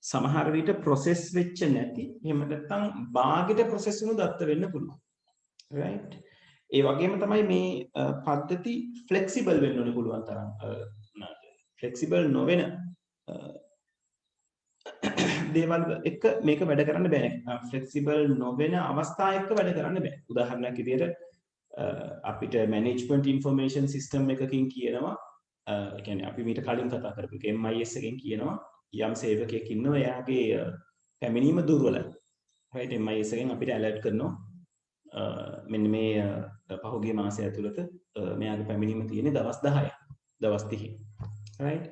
සමහර විට process වෙච්ච නැති එහෙම නැත්නම් භාගයට process වුණු දත්ත වෙන්න පුළුවන් right ඒ වගේම තමයි මේ පද්ධති flexible වෙන්න ඕනේ පුළුවන් තරම් flexible නොවන දේවල් එක මේක වැඩ කරන්න බෑ flexible නොවන අවස්ථා එක්ක වැඩ කරන්න බෑ උදාහරණයක් විදිහට අපිට management information system එකකින් කියනවා ඒ කියන්නේ අපි මීට කලින් කතා කරපු MIS එකෙන් කියනවා යම් සේවකයෙක් ඉන්නවා එයාගේ පැමිණීම දුර්වලයි right MIS එකෙන් අපිට alert කරනවා මෙන්න මේ පහුගිය මාසය ඇතුළත මෙයාගේ පැමිණීම තියෙන්නේ දවස් 10ක් දවස් 30 right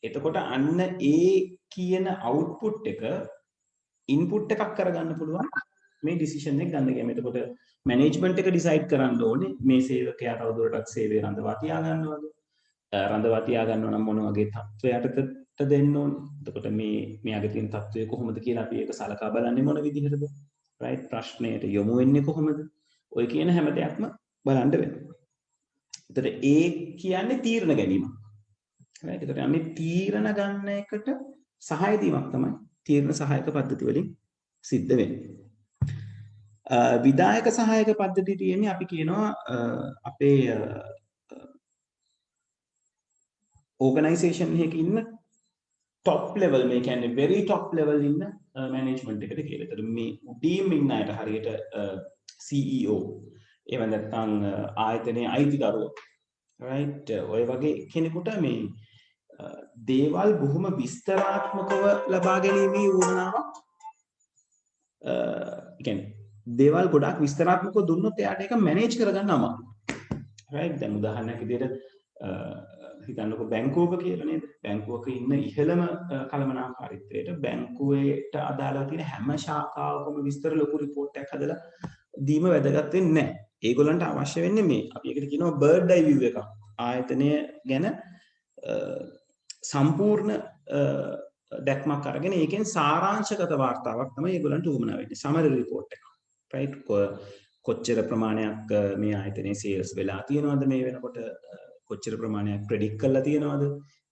එතකොට අන්න ඒ කියන output එක input එකක් කරගන්න පුළුවන් මේ decision එක ගන්න ගියාම එතකොට management එක decide කරන්න ඕනේ මේ සේවකයා තවදුරටත් සේවය රඳවා තියා ගන්නවද රඳවා තියා ගන්නව නම් මොන වගේ තත්ත්වයකටද දෙන්න ඕනේ එතකොට මෙයාගේ තියෙන තත්ත්වය කොහොමද කියලා අපි ඒක සලකා බලන්නේ මොන විදිහටද right ප්‍රශ්නයට යොමු වෙන්නේ කොහොමද ඔය කියන හැම දෙයක්ම බලන්න වෙනවා එතකොට ඒ කියන්නේ තීරණ ගැනීම right එතකොට අපි තීරණ ගන්න එකට සහාය දීමක් තමයි තීරණ සහායක පද්ධති වලින් සිද්ධ වෙන්නේ විධායක සහායක පද්ධති තියෙන්නේ අපි කියනවා අපේ ඕගනයිසේෂන් එකක ඉන්න top level මේ කියන්නේ very top level ඉන්න management එකට කියලා. ඒතර මේ ටීම් ඉන්න අයට හරියට CEO එහෙම නැත්නම් ආයතනයේ අයිතිකරුවෝ right ඔය වගේ කෙනෙකුට මේ දේවල් බොහොම විස්තරාත්මකව ලබා ගැනීමේ උවමනාවක් කියන්නේ දේවල් ගොඩාක් විස්තරාත්මකව දුන්නොත් එයාට ඒක මැනේජ් කරගන්න අමාරුයි. right දැන් උදාහරණයක් විදිහට හිතන්නකො බැංකුවක කියලා නේද? බැංකුවක ඉන්න ඉහළම කළමනාකාරීත්වයට බැංකුවේට අදාළව තියෙන හැම ශාඛාවකම විස්තර ලොකු report එකක් හදලා දීම වැදගත් වෙන්නේ නැහැ. ඒගොල්ලන්ට අවශ්‍ය වෙන්නේ මේ අපි ඒකට කියනවා bird eye view එකක්. ආයතනය ගැන සම්පූර්ණ දැක්මක් අරගෙන ඒකෙන් සාරාංශගත වාර්තාවක් තමයි ඒගොල්ලන්ට උවමනා වෙන්නේ. summary report එක. right කොච්චර ප්‍රමාණයක් මේ ආයතනයේ sales වෙලා තියෙනවද මේ වෙනකොට කොච්චර ප්‍රමාණයක් ප්‍රෙඩික්ට් කරලා තියෙනවද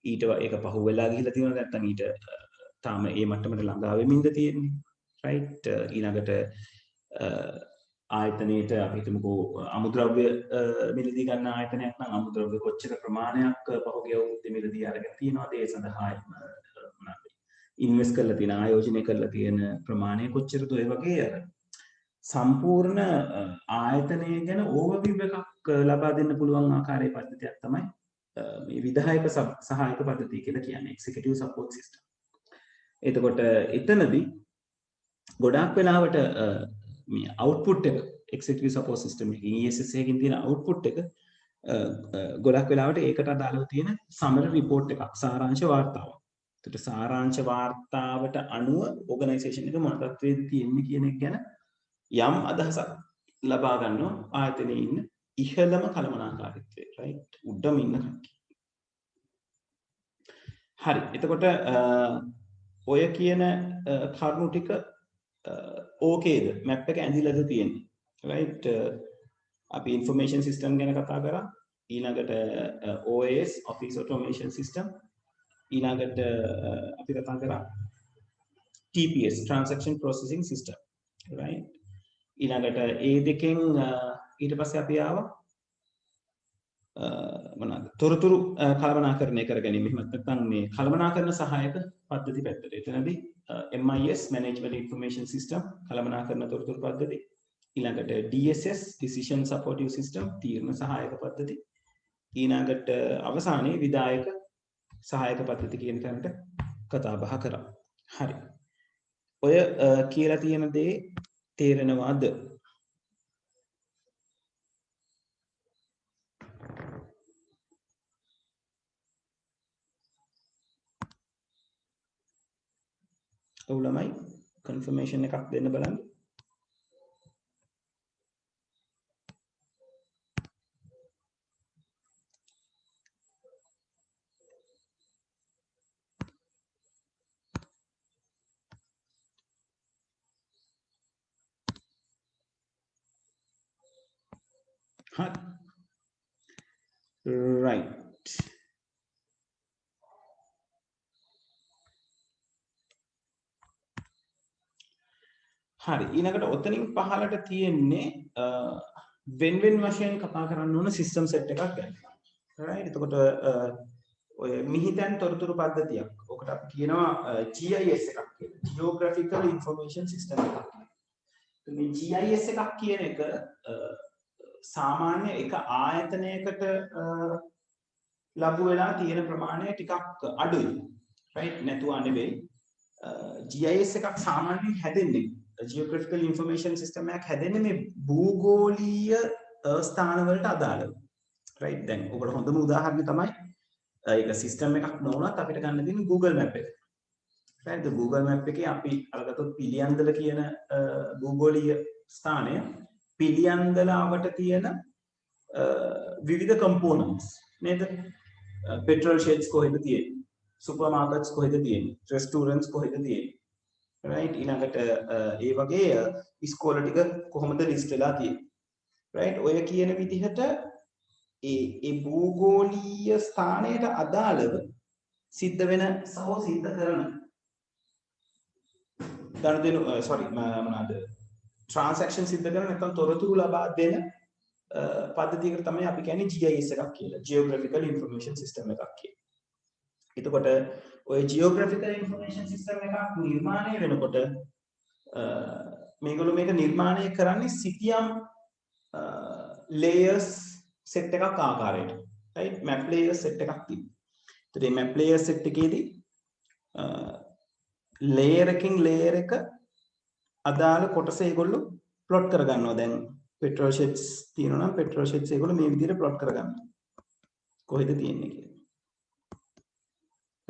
ඊට ඒක පහු වෙලා ගිහිල්ලා තියෙනවද නැත්නම් ඊට තාම ඒ මට්ටමට ළඟා වෙමින්ද තියෙන්නේ right ඊළඟට ආයතනයේට අපි හිතමුකෝ අමුද්‍රව්‍ය මිලදී ගන්න ආයතනයක් නම් අමුද්‍රව්‍ය කොච්චර ප්‍රමාණයක් පහුගිය අවුරුද්දේ මිලදී අරගෙන තියෙනවද ඒ සඳහා ඉන්වෙස්ට් කරලා තියෙන ආයෝජනය කරලා තියෙන ප්‍රමාණය කොච්චරද ඔය වගේ සම්පූර්ණ ආයතනය ගැන ඕවර්විව් එකක් ලබා දෙන්න පුළුවන් ආකාරයේ පද්ධතියක් තමයි මේ විධායක සහායක පද්ධතිය කියලා කියන්නේ executive support system. එතකොට එතනදී ගොඩාක් වෙලාවට මේ output එක executive support system එකකින් ESS එකකින් තියෙන output එක ගොඩක් වෙලාවට ඒකට අදාළව තියෙන summary report එකක් සාරාංශ වාර්තාවක්. එතකොට සාරාංශ වාර්තාවට අනුව organisation එක මොන තත්ත්වයේද තියෙන්නේ කියන එක ගැන යම් අදහසක් ලබා ගන්නවා ආයතනයේ ඉන්න ඉහළම කළමනාකාරීත්වය right උඩම ඉන්න කට්ටිය. හරි. එතකොට ඔය කියන කරුණු ටික ඕකේද මැප් එක ඇඳිලාද තියෙන්නේ right අපි information system ගැන කතා කරා ඊළඟට OAS office automation system ඊළඟට අපි කතා කරා TPS transaction processing system right ඊළඟට ඒ දෙකෙන් ඊට පස්සේ අපි ආවා මොනවාද තොරතුරු කළමනාකරණය කර ගැනීම එහෙම නැත්නම් මේ කළමනාකරණ සහායක පද්ධති පැත්තට. එතනදී MIS management information system කළමනාකරණ තොරතුරු පද්ධති. ඊළඟට DSS decision supportive system තීරණ සහායක පද්ධති. ඊළඟට අවසානයේ විධායක සහායක පද්ධති කියන තැනට කතා බහ කරා. හරි. ඔය කියලා තියෙන දේ තේරෙනවද? ඔව් ළමයි confirmation එකක් දෙන්න බලන්න. right. හරි ඊළඟට ඔතනින් පහලට තියෙන්නේ වෙන් වශයෙන් කතා කරන්න ඕන සිස්ටම් සෙට් එකක් ගැන. right එතකොට ඔය මිහිතන් තොරතුරු පද්ධතියක්. ඔකට අපි කියනවා GIS එකක් කියලා. Geographical Information System එකක්. මේ GIS එකක් කියන එක සාමාන්‍ය එක ආයතනයකට ලැබු වෙලා තියෙන ප්‍රමාණය ටිකක් අඩුයි. right නැතුව නෙවෙයි. GIS එකක් සාමාන්‍යයෙන් හැදෙන්නේ Geographical Information System එකක් හැදෙන්නේ මේ භූගෝලීය ස්ථාන වලට අදාළව. right දැන් ඔබට හොඳම උදාහරණය තමයි ඒක සිස්ටම් එකක් නොවුනත් අපිට ගන්න තියෙන Google Map එක. right Google Map එකේ අපි අරගත්තොත් පිළියන්දල කියන භූගෝලීය ස්ථානය පිළියන්දලාවට තියෙන විවිධ components නේද? petrol sheds කොහෙද තියෙන්නේ? supermarkets කොහෙද තියෙන්නේ? restaurants කොහෙද තියෙන්නේ? right ඊළඟට ඒ වගේ ඉස්කෝල ටික කොහොමද ලිස්ට් වෙලා තියෙන්නේ? right ඔය කියන විදිහට ඒ භූගෝලීය ස්ථානයට අදාළව සිද්ධ වෙන සහ සිද්ධ කරන ගනුදෙනු මොනවාද transaction සිද්ධ කරන නැත්නම් තොරතුරු ලබා දෙන පද්ධතියකට තමයි අපි කියන්නේ GIS එකක් කියලා. Geographical Information System එකක් කියලා. එතකොට ඔය Geographical Information System එකක් නිර්මාණය වෙනකොට මේගොල්ලෝ මේක නිර්මාණය කරන්නේ සිතියම් layers set එකක් ආකාරයට. right map layer set එකක් තියෙනවා. ඒතර මේ map layer set එකේදී layer එකකින් layer එක අදාළ කොටස ඒගොල්ලෝ plot කරගන්නවා. දැන් petrol sheds තියෙනවා නම් petrol sheds ඒගොල්ලෝ මේ විදිහට plot කරගන්නවා. කොහෙද තියෙන්නේ කියලා.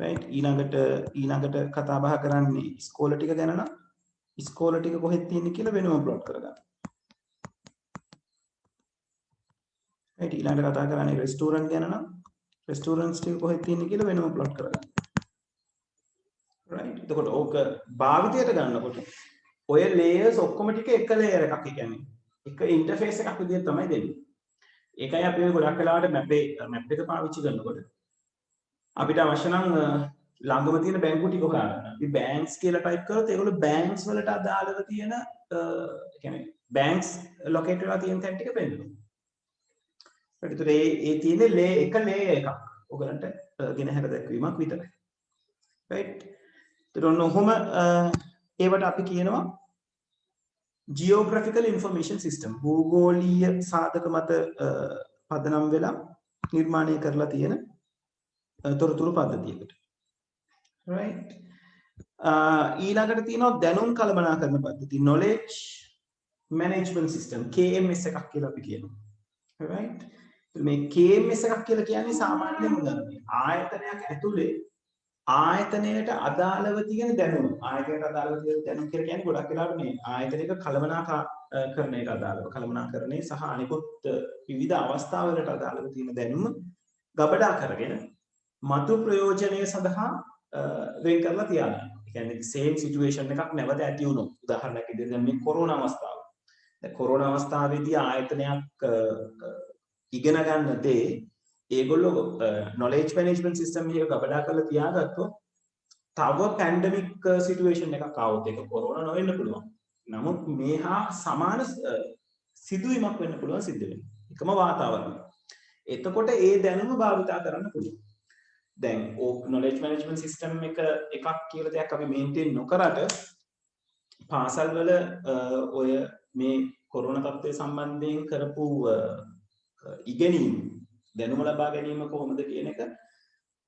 right ඊළඟට කතා බහ කරන්නේ ඉස්කෝල ටික ගැන නම් ඉස්කෝල ටික කොහෙද තියෙන්නේ කියලා වෙනම plot කරගන්නවා. right ඊළඟට කතා කරන්නේ restaurant ගැන නම් restaurants ටික කොහෙද තියෙන්නේ කියලා වෙනම plot කරගන්නවා. right එතකොට ඕක භාවිතයට ගන්නකොට ඔය layers ඔක්කොම ටික එක layer එකක් කියන්නේ එක interface එකක් විදිහට තමයි දෙන්නේ. ඒකයි අපි ඔය ගොඩක් වෙලාවට map එක පාවිච්චි කරනකොට අපිට අවශ්‍ය නම් ළඟම තියෙන බැංකු ටික හොයාගන්න. අපි banks කියලා type කරොත් ඒගොල්ලෝ banks වලට අදාළව තියෙන කියන්නේ banks locate වෙලා තියෙන තැන් ටික පෙන්නනවා. ඊට පස්සේ ඒ තියෙන්නේ එක layer එකක්. ඔයගලන්ට ගෙනහැර දැක්වීමක් විතරයි. right ඒතර ඔහොම ඒවට අපි කියනවා Geographical Information System. භූගෝලීය සාධක මත පදනම් වෙලා නිර්මාණය කරලා තියෙන තොරතුරු පද්ධතියකට. right ඊළඟට තියෙනවා දැනුම් කළමනාකරණ පද්ධතිය. knowledge management system KMS එකක් කියලා අපි කියනවා. right මේ KMS එකක් කියලා කියන්නේ සාමාන්‍යයෙන් ආයතනයක් ඇතුලේ ආයතනයට අදාළව තියෙන දැනුම. ආයතනයට අදාළව තියෙන දැනුම කියලා කියන්නේ ගොඩක් වෙලාවට මේ ආයතනික කළමනාකරණයට අදාළව කළමනාකරණය සහ අනිකුත් විවිධ අවස්ථාවලට අදාළව තියෙන දැනුම ගබඩා කරගෙන මතු ප්‍රයෝජනය සඳහා වෙන් කරලා තියාගන්න. ඒ කියන්නේ same situation එකක් නැවත ඇති වුණොත් උදාහරණයක් විදිහට දැන් මේ කොරෝනා අවස්ථාව. දැන් කොරෝනා අවස්ථාවේදී ආයතනයක් ඉගෙන ගන්න දේ ඒගොල්ලෝ knowledge management system එක ගබඩා කරලා තියාගත්තොත් තව pandemic situation එකක් ආවොත් ඒක කොරෝනා නොවෙන්න පුළුවන්. නමුත් මේහා සමාන සිදුවීමක් වෙන්න පුළුවන් සිද්ධ වෙන්නේ. එකම වාතාවරණය. එතකොට ඒ දැනුම භාවිතා කරන්න පුළුවන්. දැන් knowledge management system එකක් කියලා දෙයක් අපි maintain නොකරට පාසල් වල ඔය මේ කොරෝනා තත්ත්වය සම්බන්ධයෙන් කරපු ඉගෙනීම් දැනුම ලබා ගැනීම කොහොමද කියන එක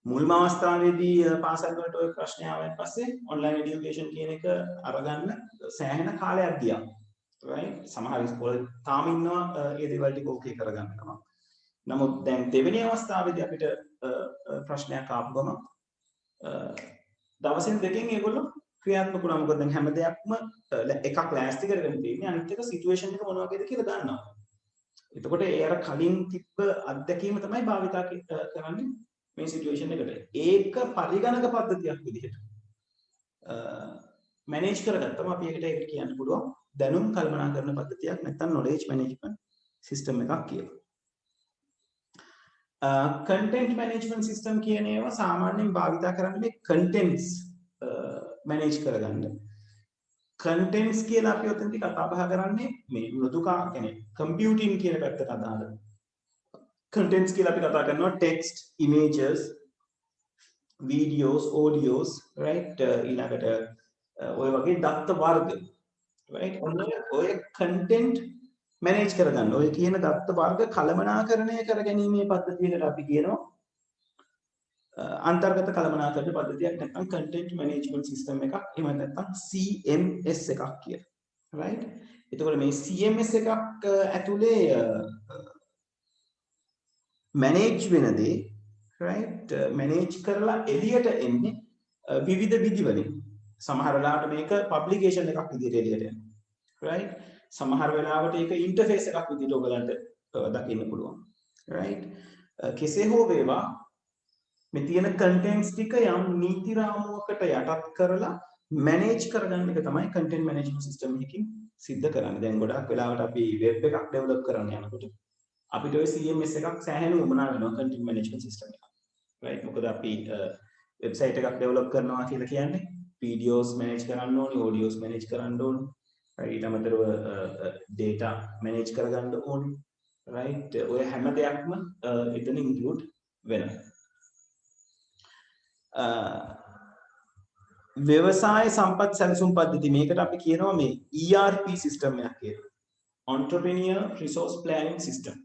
මුල්ම අවස්ථාවේදී පාසල් වලට ඔය ප්‍රශ්න ආවන් පස්සේ online education කියන එක අරගන්න සෑහෙන කාලයක් ගියා. right සමහර ඉස්කෝල තාම ඉන්නවා ඒ දේවල් ටික ඕකේ කරගන්න තමයි. නමුත් දැන් දෙවෙනි අවස්ථාවේදී අපිට ප්‍රශ්නයක් ආපුවම දවසින් දෙකකින් ඒගොල්ලෝ ක්‍රියාත්මක වුණා. මොකද දැන් හැම දෙයක්ම එකක් ලෑස්ති කරගෙන තියෙන්නේ අනිත් එක සිටුේෂන් එක මොන වගේද කියලා දන්නවා. එතකොට ඒ අර කලින් තිබ්බ අත්දැකීම තමයි භාවිතා කරන්නේ මේ සිටුේෂන් එකට. ඒක පරිගණක පද්ධතියක් විදිහට මැනේජ් කරගත්තම අපි ඒකට කියන්න පුළුවන් දැනුම් කල්පනා කරන පද්ධතියක් නැත්නම් knowledge management system එකක් කියලා. content management system කියන ඒවා සාමාන්‍යයෙන් භාවිත කරන්නේ contents manage කරගන්න. contents කියලා අපි ඔතනදී කතා බහ කරන්නේ මේ මෘදුකා කියන්නේ computing කියන පැත්තට අදාළ. contents කියලා අපි කතා කරනවා text, images, videos, audios, right? ඊළඟට ඔය වගේ දත්ත වර්ග, right? ඔය content manage කරගන්න. ඔය කියන දත්ත වර්ග කළමනාකරණය කර ගැනීමේ පද්ධතියකට අපි කියනවා අන්තර්ගත කළමනාකරණ පද්ධතියක් නැත්නම් content management system එකක්. එහෙම නැත්නම් CMS එකක් කියලා. right? එතකොට මේ CMS එකක් ඇතුලේ manage වෙන දේ right manage කරලා එළියට එන්නේ විවිධ විදි වලින්. සමහර වෙලාවට මේක publication එකක් විදිහට එළියට එනවා. right? සමහර වෙලාවට ඒක interface එකක් විදිහට ඔයගලන්ට දකින්න පුළුවන්. right? කෙසේ හෝ වේවා මේ තියෙන contents ටික යම් නීති රාමුවකට යටත් කරලා manage කරගන්න එක තමයි content management system එකකින් සිද්ධ කරන්නේ. දැන් ගොඩක් වෙලාවට අපි web එකක් develop කරන්න යනකොට අපිට ඔය CMS එකක් සෑහෙන උමනා වෙනවා content management system එකක්. right? මොකද අපි website එකක් develop කරනවා කියලා කියන්නේ videos manage කරන්න ඕනේ, audios manage කරන්න ඕනේ. ඊට අමතරව data manage කරගන්න ඕනේ. right? ඔය හැම දෙයක්ම එතන include වෙනවා. व्यवसाय संपत् සැලසුම් පද්ධති මේකට අපි කියනවා මේ ERP system එකක් කියලා. Entrepreneur Resource Planning System.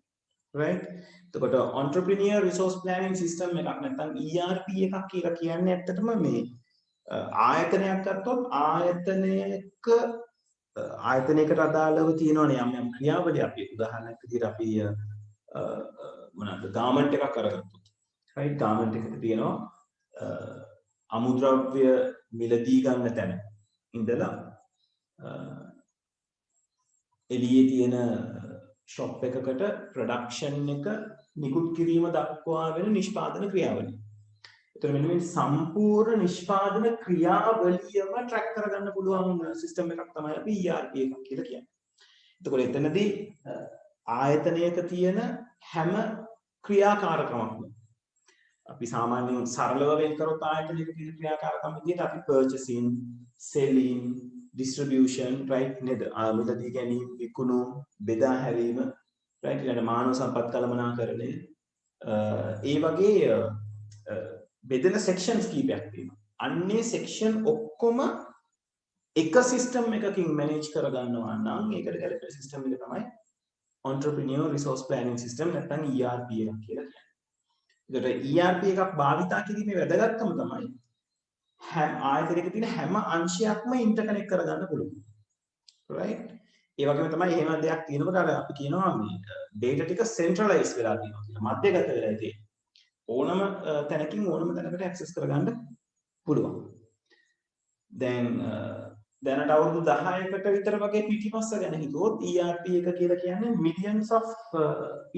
right? එතකොට Entrepreneur Resource Planning System එකක් නැත්නම් ERP එකක් කියලා කියන්නේ ඇත්තටම මේ ආයතනයක් ගත්තොත් ආයතනයකට අදාළව තියෙනවනේ යම් ක්‍රියාවලිය. අපි උදාහරණයක් විදිහට අපි මොනවාද ගාමන්ට් එකක් අරගත්තොත් right? ගාමන්ට් එකක තියෙනවා අමුද්‍රව්‍ය මිලදී ගන්න තැන ඉඳලා එළියේ තියෙන ෂොප් එකකට ප්‍රොඩක්ෂන් එක නිකුත් කිරීම දක්වා වෙන නිෂ්පාදන ක්‍රියාවලිය. ඒතර මෙන්න මේ සම්පූර්ණ නිෂ්පාදන ක්‍රියාවලියම ට්‍රැක් කරගන්න පුළුවන් සිස්ටම් එකක් තමයි අපි ERP එකක් කියලා කියන්නේ. එතකොට එතනදී ආයතනයක තියෙන හැම ක්‍රියාකාරකමක්ම අපි සාමාන්‍යයෙන් සරලව වෙන් කරොත් ආයතනයක තියෙන ක්‍රියාකාරකම් විදිහට අපි purchasing, selling, distribution, right? නේද? මිලදී ගැනීම, විකුණුම්, බෙදා හැරීම, right? ඊළඟ මානව සම්පත් කළමනාකරණය, ඒ වගේ බෙදෙන sections කීපයක් තියෙනවා. අන්නේ section ඔක්කොම එක system එකකින් manage කරගන්නවා නම් ඒකට ගැලපෙන system එක තමයි Entrepreneur Resource Planning System නැත්නම් ERP එක කියලා කියන්නේ. ඒකට ERP එකක් භාවිතා කිරීමේ වැදගත්කම තමයි හැම ආයතනයක තියෙන හැම අංශයක්ම ඉන්ටර්කනෙක්ට් කරගන්න පුළුවන්. right? ඒ වගේම තමයි එහෙම දෙයක් තියෙනකොට අර අපි කියනවා මේ data ටික centralize වෙලා තියෙනවා කියලා. මධ්‍යගත වෙලා තියෙනවා. ඕනම තැනකින් ඕනම තැනකට access කරගන්න පුළුවන්. දැන් දැනට අවුරුදු 10කට විතර වගේ පිටිපස්ස ගැන හිතුවොත් ERP එක කියලා කියන්නේ millions of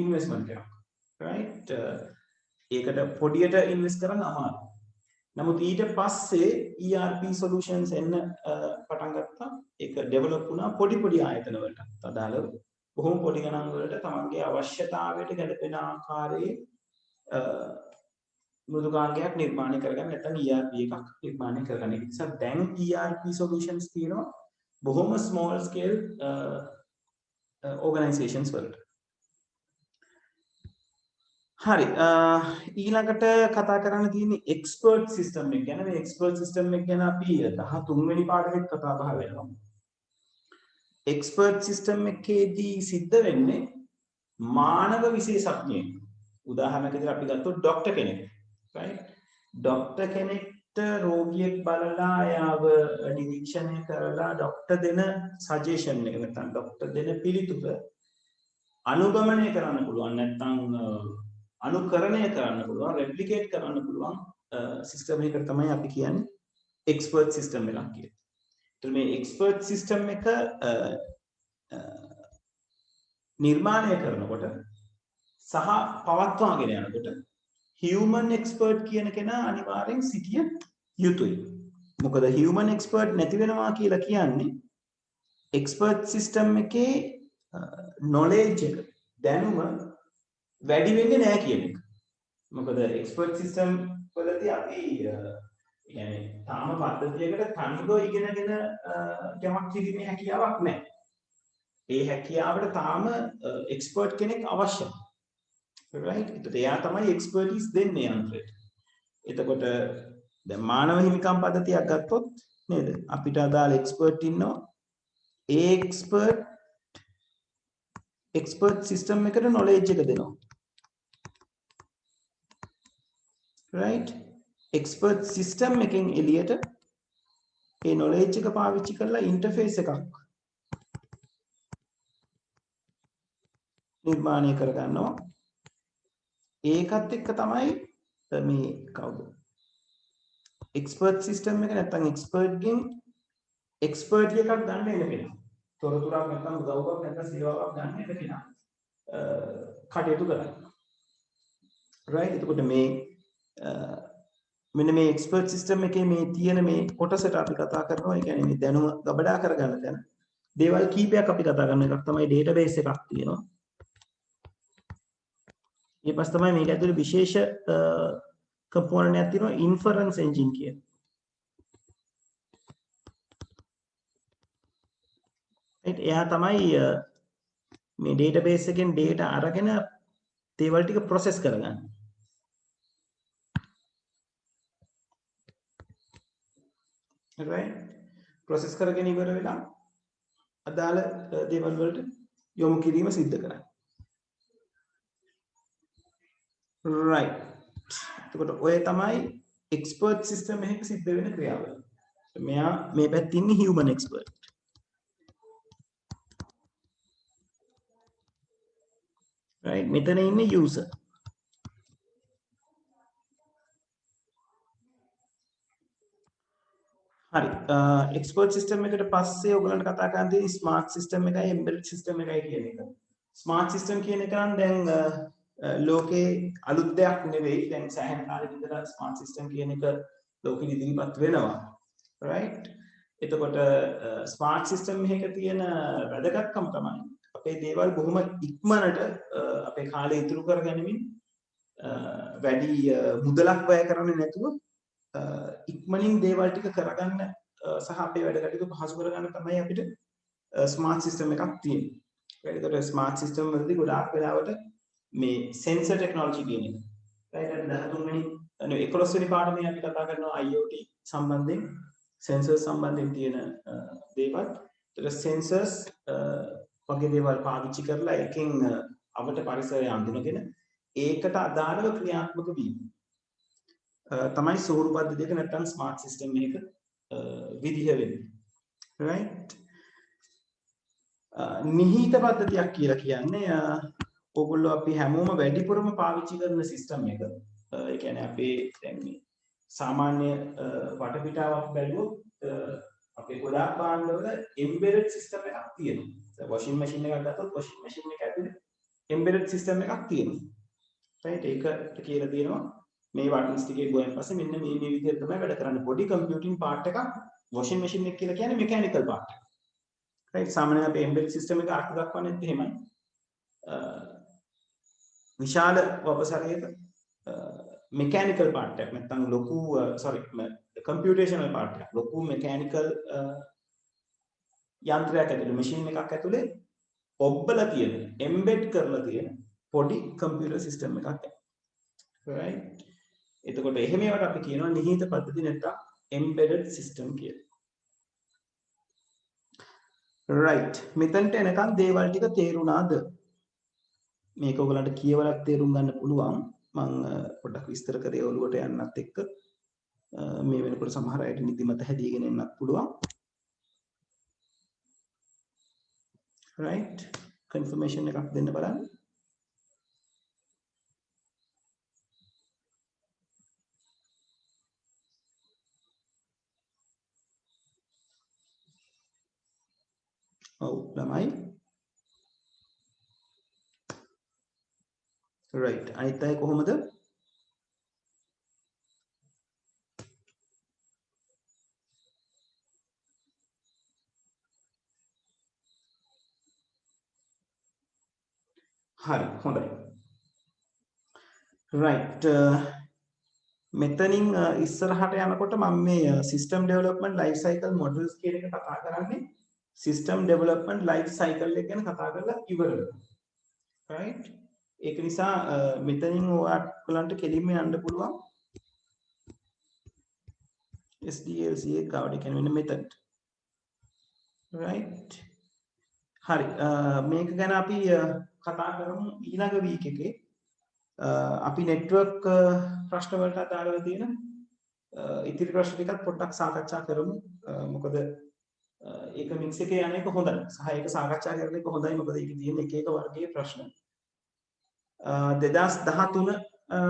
investment එකක්. right? ඒකට පොඩියට ඉන්වෙස්ට් කරන්න අමාරුයි. නමුත් ඊට පස්සේ ERP solutions එන්න පටන් ගත්තා. ඒක ඩෙවලොප් වුණා පොඩි ආයතන වලට. අදාළව බොහොම පොඩි ගණන් වලට තමන්ගේ අවශ්‍යතාවයට ගැලපෙන ආකාරයේ මෘදුකාංගයක් නිර්මාණය කරගන්න නැත්නම් ERP එකක් නිර්මාණය කරගන්න. ඒ නිසා දැන් ERP solutions තියෙනවා බොහොම small scale organizations වලට. හරි ඊළඟට කතා කරන්න තියෙන්නේ expert system එක ගැන. මේ expert system එක ගැන අපි 13 වෙනි පාඩමෙත් කතා බහ වෙනවා. expert system එකේදී සිද්ධ වෙන්නේ මානව විශේෂඥයෙක්. උදාහරණයක් විදිහට අපි ගත්තොත් ડોක්ටර් කෙනෙක්. right? ડોක්ටර් කෙනෙක්ට රෝගියෙක් බලලා එයාව නිරීක්ෂණය කරලා ડોක්ටර් දෙන සජෙෂන් එක නැත්නම් ડોක්ටර් දෙන පිළිතුර අනුගමනය කරන්න පුළුවන් නැත්නම් අනුකරණය කරන්න පුළුවන් replicate කරන්න පුළුවන් system එකකට තමයි අපි කියන්නේ expert system එකක් කියලා. ඒතර මේ expert system එක නිර්මාණය කරනකොට සහ පවත්වාගෙන යනකොට human expert කියන කෙනා අනිවාර්යෙන් සිටිය යුතුයි. මොකද human expert නැති වෙනවා කියලා කියන්නේ expert system එකේ knowledge එක දැනුම වැඩි වෙන්නේ නැහැ කියන එක. මොකද එක්ස්පර්ට් සිස්ටම් වලදී අපි يعني තාම පද්ධතියකට තනිව ඉගෙනගෙන යමක් කිරීමේ හැකියාවක් නැහැ. ඒ හැකියාවට තාම එක්ස්පර්ට් කෙනෙක් අවශ්‍යයි. right? ඒත් එයා තමයි එක්ස්පර්ටිස් දෙන්නේ යන්ත්‍රයට. එතකොට දැන් මානව හිමිකම් පද්ධතියක් ගත්තොත් නේද? අපිට අදාළ එක්ස්පර්ට් ඉන්නවා. ඒ එක්ස්පර්ට් සිස්ටම් එකට නොලෙජ් එක දෙනවා. right? එක්ස්පර්ට් සිස්ටම් එකෙන් එළියට ඒ නොලෙජ් එක පාවිච්චි කරලා ඉන්ටර්ෆේස් එකක් නිර්මාණය කරගන්නවා. ඒකත් එක්ක තමයි මේ කවුද? එක්ස්පර්ට් සිස්ටම් එක නැත්තම් එක්ස්පර්ට්ගෙන් එක්ස්පර්ට් එකක් ගන්න එන කෙනා. තොරතුරක් නැත්තම් උදව්වක් නැත්තම් සේවාවක් ගන්න එන කෙනා. කටයුතු කරන්නේ. right? එතකොට මේ මෙන්න මේ එක්ස්පර්ට් සිස්ටම් එකේ මේ තියෙන මේ කොටසට අපි කතා කරනවා. ඒ කියන්නේ මේ දැනුම ගබඩා කරගන්න තැන. දේවල් කීපයක් අපි කතා කරන එකක් තමයි ඩේටාබේස් එකක් තියෙනවා. ඊට පස්සේ තමයි මේක ඇතුලේ විශේෂ කම්පොනන්ට් එකක් තියෙනවා ඉන්ෆරන්ස් එන්ජින් කියන. right? එයා තමයි මේ ඩේටාබේස් එකෙන් data අරගෙන දේවල් ටික process කරගන්නේ. right? process කරගෙන ඉවර වෙලා අදාළ දේවල් වලට යොමු කිරීම සිද්ධ කරන්නේ. right? එතකොට ඔය තමයි එක්ස්පර්ට් සිස්ටම් එකක සිද්ධ වෙන ක්‍රියාවලිය. මෙයා මේ පැත්තේ ඉන්නේ human expert. right? මෙතන ඉන්නේ user. හරි. එක්ස්පර්ට් සිස්ටම් එකට පස්සේ ඔයගලන්ට කතා කරන්න තියෙන්නේ ස්මාර්ට් සිස්ටම් එකයි එම්බෙඩඩ් සිස්ටම් එකයි කියන එක. ස්මාර්ට් සිස්ටම් කියන එක නම් දැන් ලෝකේ අලුත් දෙයක් නෙවෙයි. දැන් සෑහෙන කාලෙක ඉඳලා ස්මාර්ට් සිස්ටම් කියන එක ලෝකෙ ඉදිරිපත් වෙනවා. right? එතකොට ස්මාර්ට් සිස්ටම් එකක තියෙන වැදගත්කම තමයි අපේ දේවල් බොහොම ඉක්මනට අපේ කාලය ඉතුරු කරගනිමින් වැඩි මුදලක් වැය කරන්නේ නැතුව ඉක්මනින් දේවල් ටික කරගන්න සහ අපේ වැඩ කටයුතු පහසු කරගන්න තමයි අපිට ස්මාර්ට් සිස්ටම් එකක් තියෙන්නේ. ඒකට ස්මාර්ට් සිස්ටම් වලදී ගොඩාක් වෙලාවට මේ සෙන්සර් ටෙක්නොලොජි කියන එක. right? 13 වෙනි 11 වෙනි පාඩමේ අපි කතා කරනවා IoT සම්බන්ධයෙන් sensors සම්බන්ධයෙන් තියෙන දේවල්. ඒතර sensors වගේ දේවල් පාවිච්චි කරලා එකෙන් අපට පරිසරය අඳුනගෙන ඒකට අදාළව ක්‍රියාත්මක වීම. තමයි සෝරු පද්ධතියක නැත්නම් ස්මාර්ට් සිස්ටම් එකක විදිහ වෙන්නේ. right? නිහිත පද්ධතියක් කියලා කියන්නේ ඕගොල්ලෝ අපි හැමෝම වැඩිපුරම පාවිච්චි කරන සිස්ටම් එක. ඒ කියන්නේ අපේ දැන් මේ සාමාන්‍ය වටපිටාවක් බැලුවොත් අපේ ගොඩාක් භාණ්ඩවල එම්බෙඩඩ් සිස්ටම් එකක් තියෙනවා. වොෂින් මැෂින් එකක් ගත්තොත් වොෂින් මැෂින් එක ඇතුලේ එම්බෙඩඩ් සිස්ටම් එකක් තියෙනවා. right? ඒකට කියලා තියෙනවා මේ බටන්ස් ටිකේ ගොයන් පස්සේ මෙන්න මේ විදිහට තමයි වැඩ කරන්නේ. පොඩි කම්පියුටින් පාර්ට් එකක් වොෂින් මැෂින් එක කියලා කියන්නේ මෙකැනිකල් පාර්ට් එක. right? සාමාන්‍යයෙන් අපේ එම්බෙඩඩ් සිස්ටම් එක අර්ථ දක්වන්නේත් එහෙමයි. විශාල වපසරයක මෙකැනිකල් පාර්ට් එකක් නැත්නම් ලොකු කම්පියුටේෂනල් පාර්ට් එකක්. ලොකු මෙකැනිකල් යන්ත්‍රයක් ඇතුලේ මැෂින් එකක් ඇතුලේ ඔබ්බලා තියෙන එම්බෙඩ් කරලා තියෙන පොඩි කම්පියුටර් සිස්ටම් එකක්. right? එතකොට එහෙම ඒවාට අපි කියනවා නිහිත පද්ධති නැත්නම් embedded system කියලා. right? මෙතනට එනකන් දේවල් ටික තේරුණාද? මේක ඔයගලන්ට කියවලක් තේරුම් ගන්න පුළුවන්. මම පොඩ්ඩක් විස්තර කරේ ඔළුවට යන්නත් එක්ක මේ වෙනකොට සමහර අයට නිදිමත හැදීගෙන එන්නත් පුළුවන්. right? confirmation එකක් දෙන්න බලන්න. ඔව් ළමයි. right? අනිත් අය කොහොමද? හරි හොඳයි. right මෙතනින් ඉස්සරහට යනකොට මම මේ system development life cycle models කියන එක කතා කරන්නේ system development life cycle එක ගැන කතා කරලා ඉවර වෙනවා right ඒක නිසා මෙතනින් ඔයාලට කෙලින්ම යන්න පුළුවන් SDLC එක ගාවට කියන වෙන method right හරි මේක ගැන අපි කතා කරමු ඊළඟ week එකේ අපි network ප්‍රශ්න වලට අදාළව තියෙන ඉතිරි ප්‍රශ්න ටිකත් පොඩ්ඩක් සාකච්ඡා කරමු මොකද ඒක මික්ස් එකේ යන්නේ කොහොමද සහ ඒක සාකච්ඡා කරන එක හොඳයි මොකද ඒකේ තියෙන එක එක වර්ගයේ ප්‍රශ්න 2013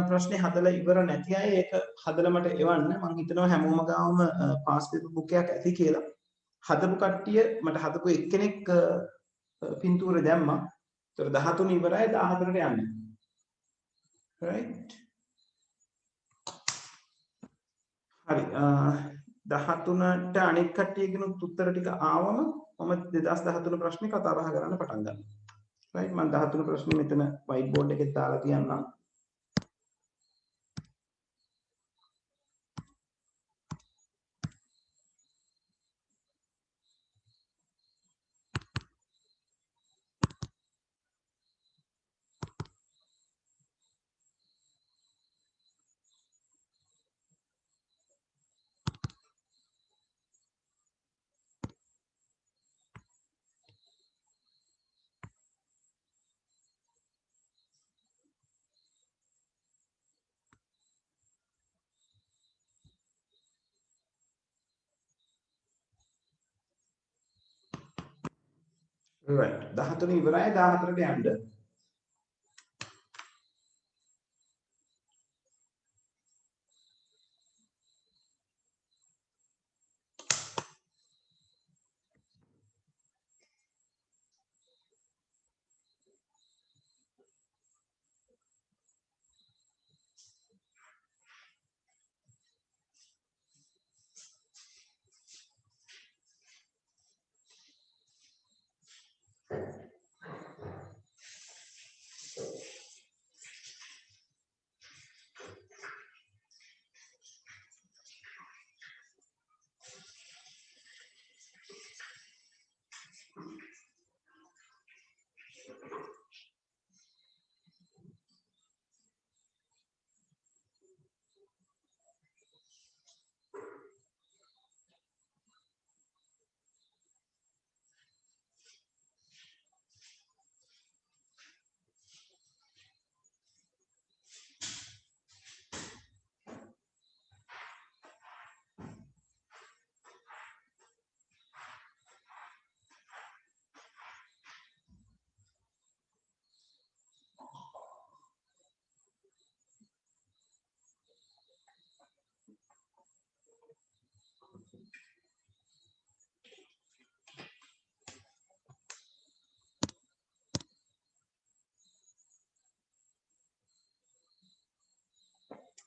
ප්‍රශ්නේ හදලා ඉවර නැති අය ඒක හදලා මට එවන්න මම හිතනවා හැමෝම ගාවම පාස් පේපර් බුක් එකක් ඇති කියලා හදපු කට්ටිය මට හදපු එක්කෙනෙක් පින්තූර දැම්මා ඒතර 13 ඉවරයි 14ට යන්නේ right හරි 13ට අනෙක් කට්ටියගෙනුත් උත්තර ටික ආවම මම 2013 ප්‍රශ්නේ කතා බහ කරන්න පටන් ගන්නවා right මම 13 ප්‍රශ්නේ මෙතන white board එකේ දාලා තියන්නම් right 13 ඉවරයි 14ට යන්න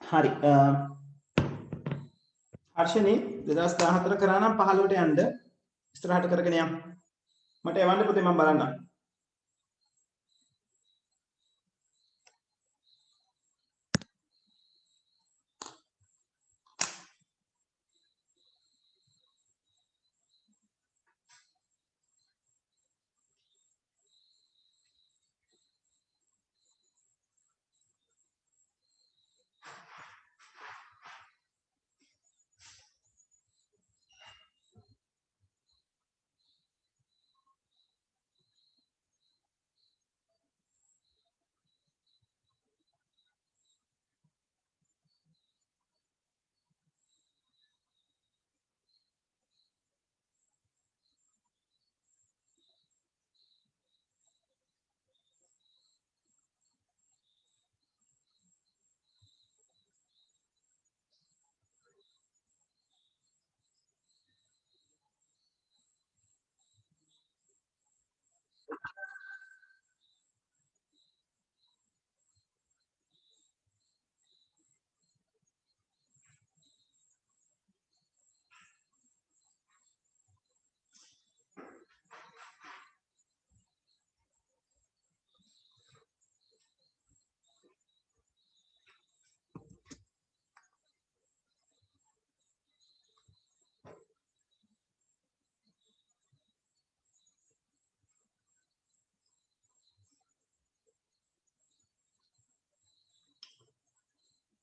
හරි හර්ෂණී 2014 කරා නම් 15ට යන්න ඉස්සරහට කරගෙන යන්න මට එවන්න පුතේ මම බලන්නම්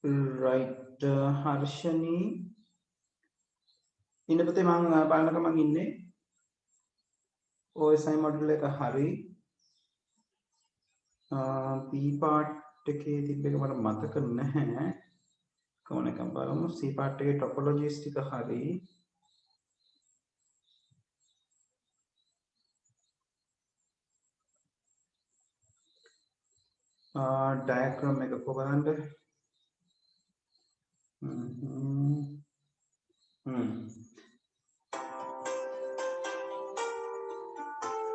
right හර්ෂණී ඉන්න පුතේ මම බලනකම් මම ඉන්නේ OSI මොඩියුල් එක හරි P part එකේ තිබ්බ එක මට මතක නැහැ කොහොම එකක් බලමු C part එකේ topologies ටික හරි diagram එක කොහොමද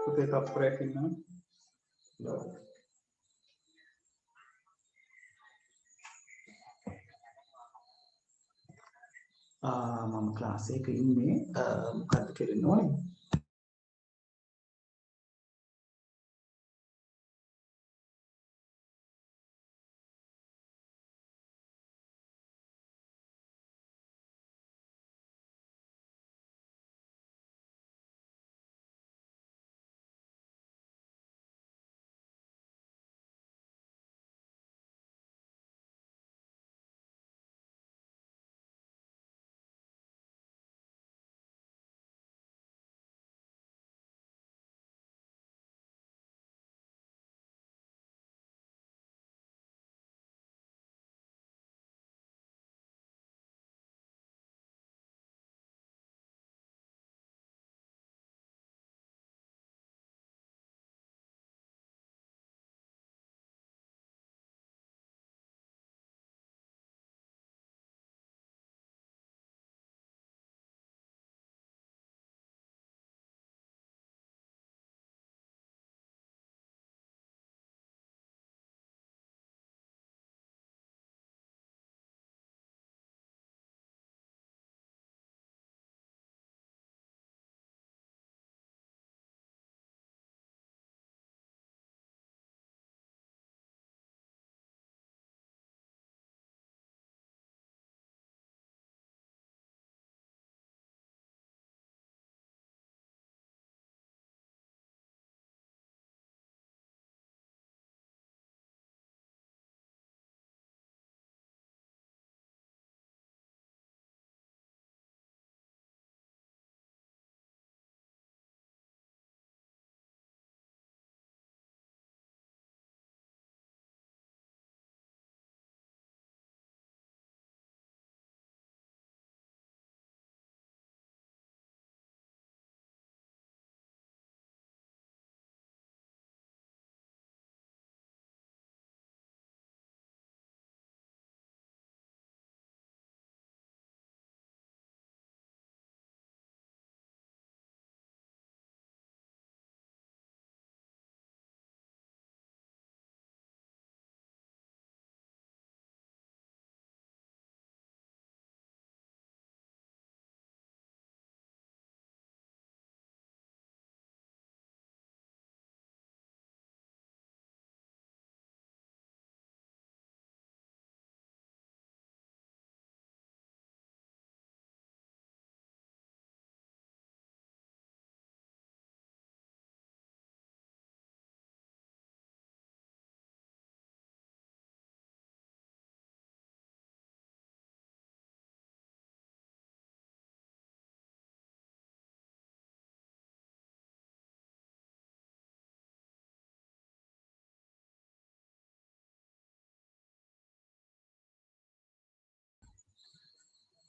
පුතේ තප්පරයක් ඉන්නවා මම ක්ලාස් එකක ඉන්නේ මොකක්ද කරන්න ඕනේ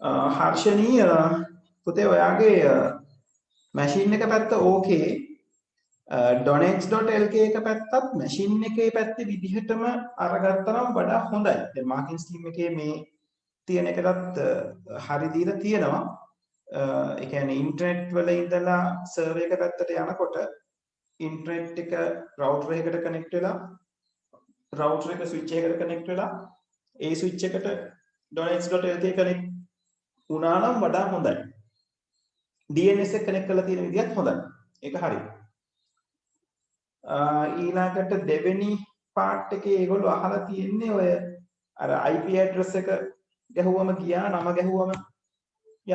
හර්ෂණී පුතේ ඔයාගේ මැෂින් එක පැත්ත ඕකේ donex.lk එක පැත්තත් මැෂින් එකේ පැත්තේ විදිහටම අරගත්තා නම් වඩා හොඳයි. දැන් මාකින් ස්කීම් එකේ මේ තියෙන එකටත් හරි දීලා තියෙනවා. ඒ කියන්නේ ඉන්ටර්නෙට් වල ඉඳලා සර්වර් එක පැත්තට යනකොට ඉන්ටර්නෙට් එක රවුටර් එකකට කනෙක්ට් වෙලා රවුටර් එක ස්විච් එකකට කනෙක්ට් වෙලා ඒ ස්විච් එකට donex.lk කනෙක්ට් වුණා නම් වඩා හොඳයි. DNS එක කනෙක්ට් කරලා තියෙන විදිහත් හොඳයි. ඒක හරි. ඊළඟට දෙවෙනි පාර්ට් එකේ ඒගොල්ලෝ අහලා තියෙන්නේ ඔය අර IP address එක ගැහුවම ගියා නම ගැහුවම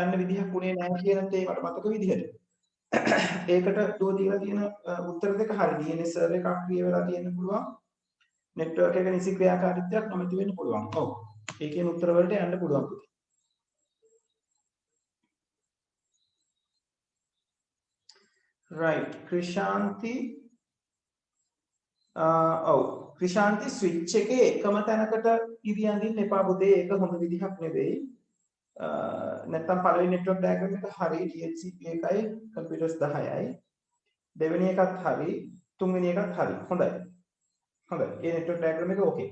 යන්න විදිහක් උනේ නැහැ කියන දේ මට මතක විදිහට. ඒකට දුව දීලා තියෙන උත්තර දෙක හරි. DNS සර්වර් එකක් ක්‍රියා වෙලා තියෙන්න පුළුවන්. network එක නිසි ක්‍රියාකාරීත්වයක් නොමැති වෙන්න පුළුවන්. ඔව්. ඒ කියන උත්තර වලට යන්න පුළුවන් පුතේ. right ක්‍රිෂාන්ති ඔව් ක්‍රිෂාන්ති ස්විච් එකේ එකම තැනකට ඉදි අඳින්න එපා පුතේ. ඒක හොඳ විදිහක් නෙවෙයි. නැත්තම් පළවෙනි නෙට්වර්ක් ඩයග්‍රෑම් එක හරි DHCP එකයි කම්පියුටර්ස් 10යි. දෙවෙනි එකත් හරි තුන්වෙනි එකත් හරි. හොඳයි. හොඳයි. ඒ නෙට්වර්ක් ඩයග්‍රෑම් එක ඕකේ.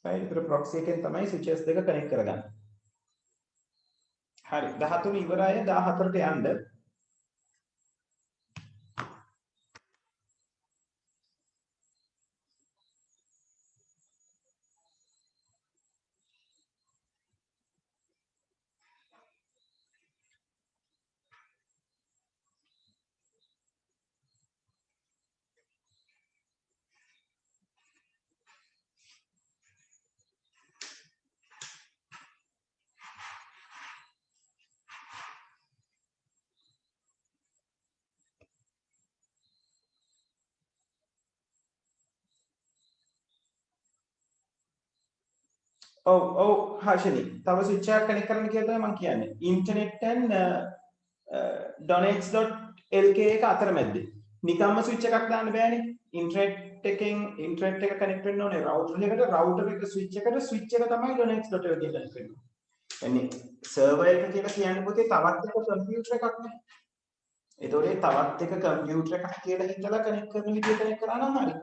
right ඒතර ප්‍රොක්සි එකෙන් තමයි ස්විචස් දෙක කනෙක්ට් කරගන්නේ. හරි 13 ඉවරයි 14ට යන්න. ඔව් හර්ෂනි තව ස්විච් එකක් කනෙක්ට් කරන්න කියලා තමයි මම කියන්නේ. ඉන්ටර්නෙට් and donates.lk එක අතරමැද්දේ. නිකම්ම ස්විච් එකක් දාන්න බෑනේ. ඉන්ටර්නෙට් එක කනෙක්ට් වෙන්න ඕනේ රවුටර් එකට. රවුටර් එක ස්විච් එකට. ස්විච් එක තමයි donates.lk කනෙක්ට් වෙන්නේ. එන්නේ සර්වර් එක කියලා කියන්නේ පුතේ තවත් එක කම්පියුටර් එකක් නේ. ඒතකොට තවත් එක කම්පියුටර් එකක් කියලා හිතලා කනෙක්ට් කරන විදිය කනෙක්ට් කරා නම් හරි.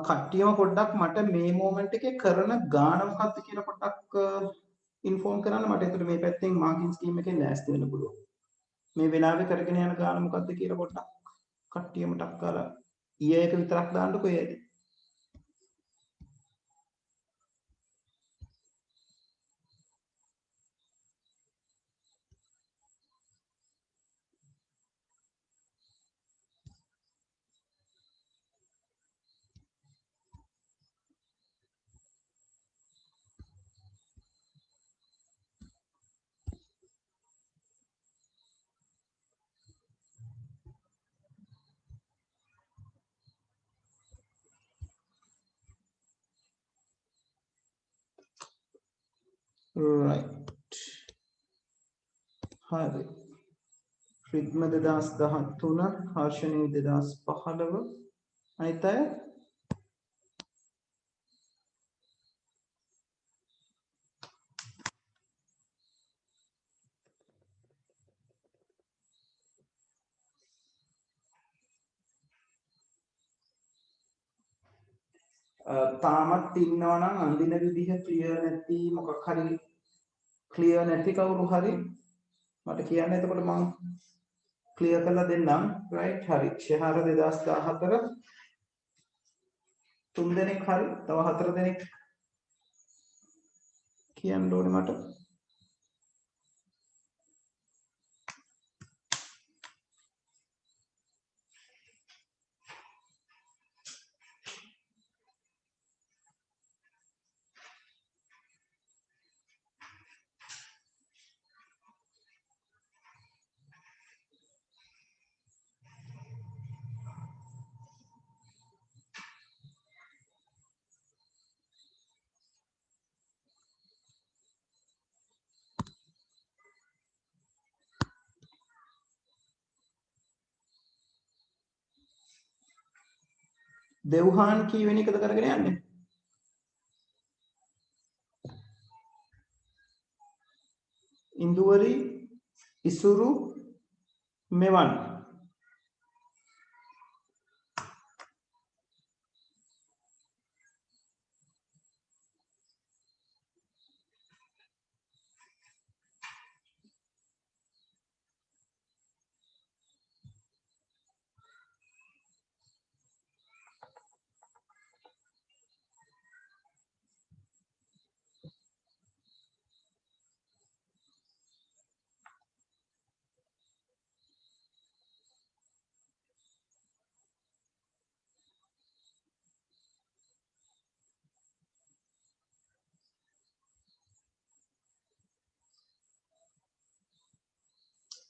කට්ටියම පොඩ්ඩක් මට මේ මොමන්ට් එකේ කරන ගාන මොකක්ද කියලා පොඩ්ඩක් ඉන්ෆෝම් කරන්න. මට ඒතර මේ පැත්තෙන් මාකින් ස්කීම් එකෙන් ලෑස්ති වෙන්න පුළුවන්. මේ වෙලාවේ කරගෙන යන ගාන මොකක්ද කියලා පොඩ්ඩක් කට්ටියම ටක් කරලා ඊයේ එක විතරක් දාන්නකෝ එයද. right හරි. රිද්ම 2013 හර්ෂණී 2015 අනිත් අය තාමත් ඉන්නවා නම් අඳින විදිහ ක්ලියර් නැති මොකක් හරි ක්ලියර් නැති කවුරු හරි මට කියන්න. එතකොට මම ක්ලියර් කරලා දෙන්නම්. රයිට් හරි. ෂෙහාර 2014 3 දෙනෙක් හරි තව 4 දෙනෙක් කියන්න ඕනේ මට. දෙව්හාන් කීවෙනි එකද කරගෙන යන්නේ? ඉන්දුවරි ඉසුරු මෙවන්.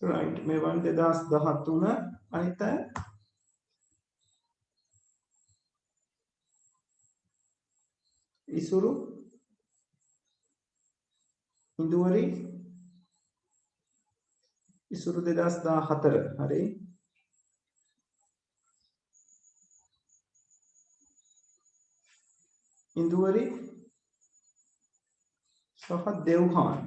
right මෙවන් 2013 අනිත් අය ඉසුරු ඉන්දුවරි ඉසුරු 2014 හරි. ඉන්දුවරි සහ දෙව්හාන්.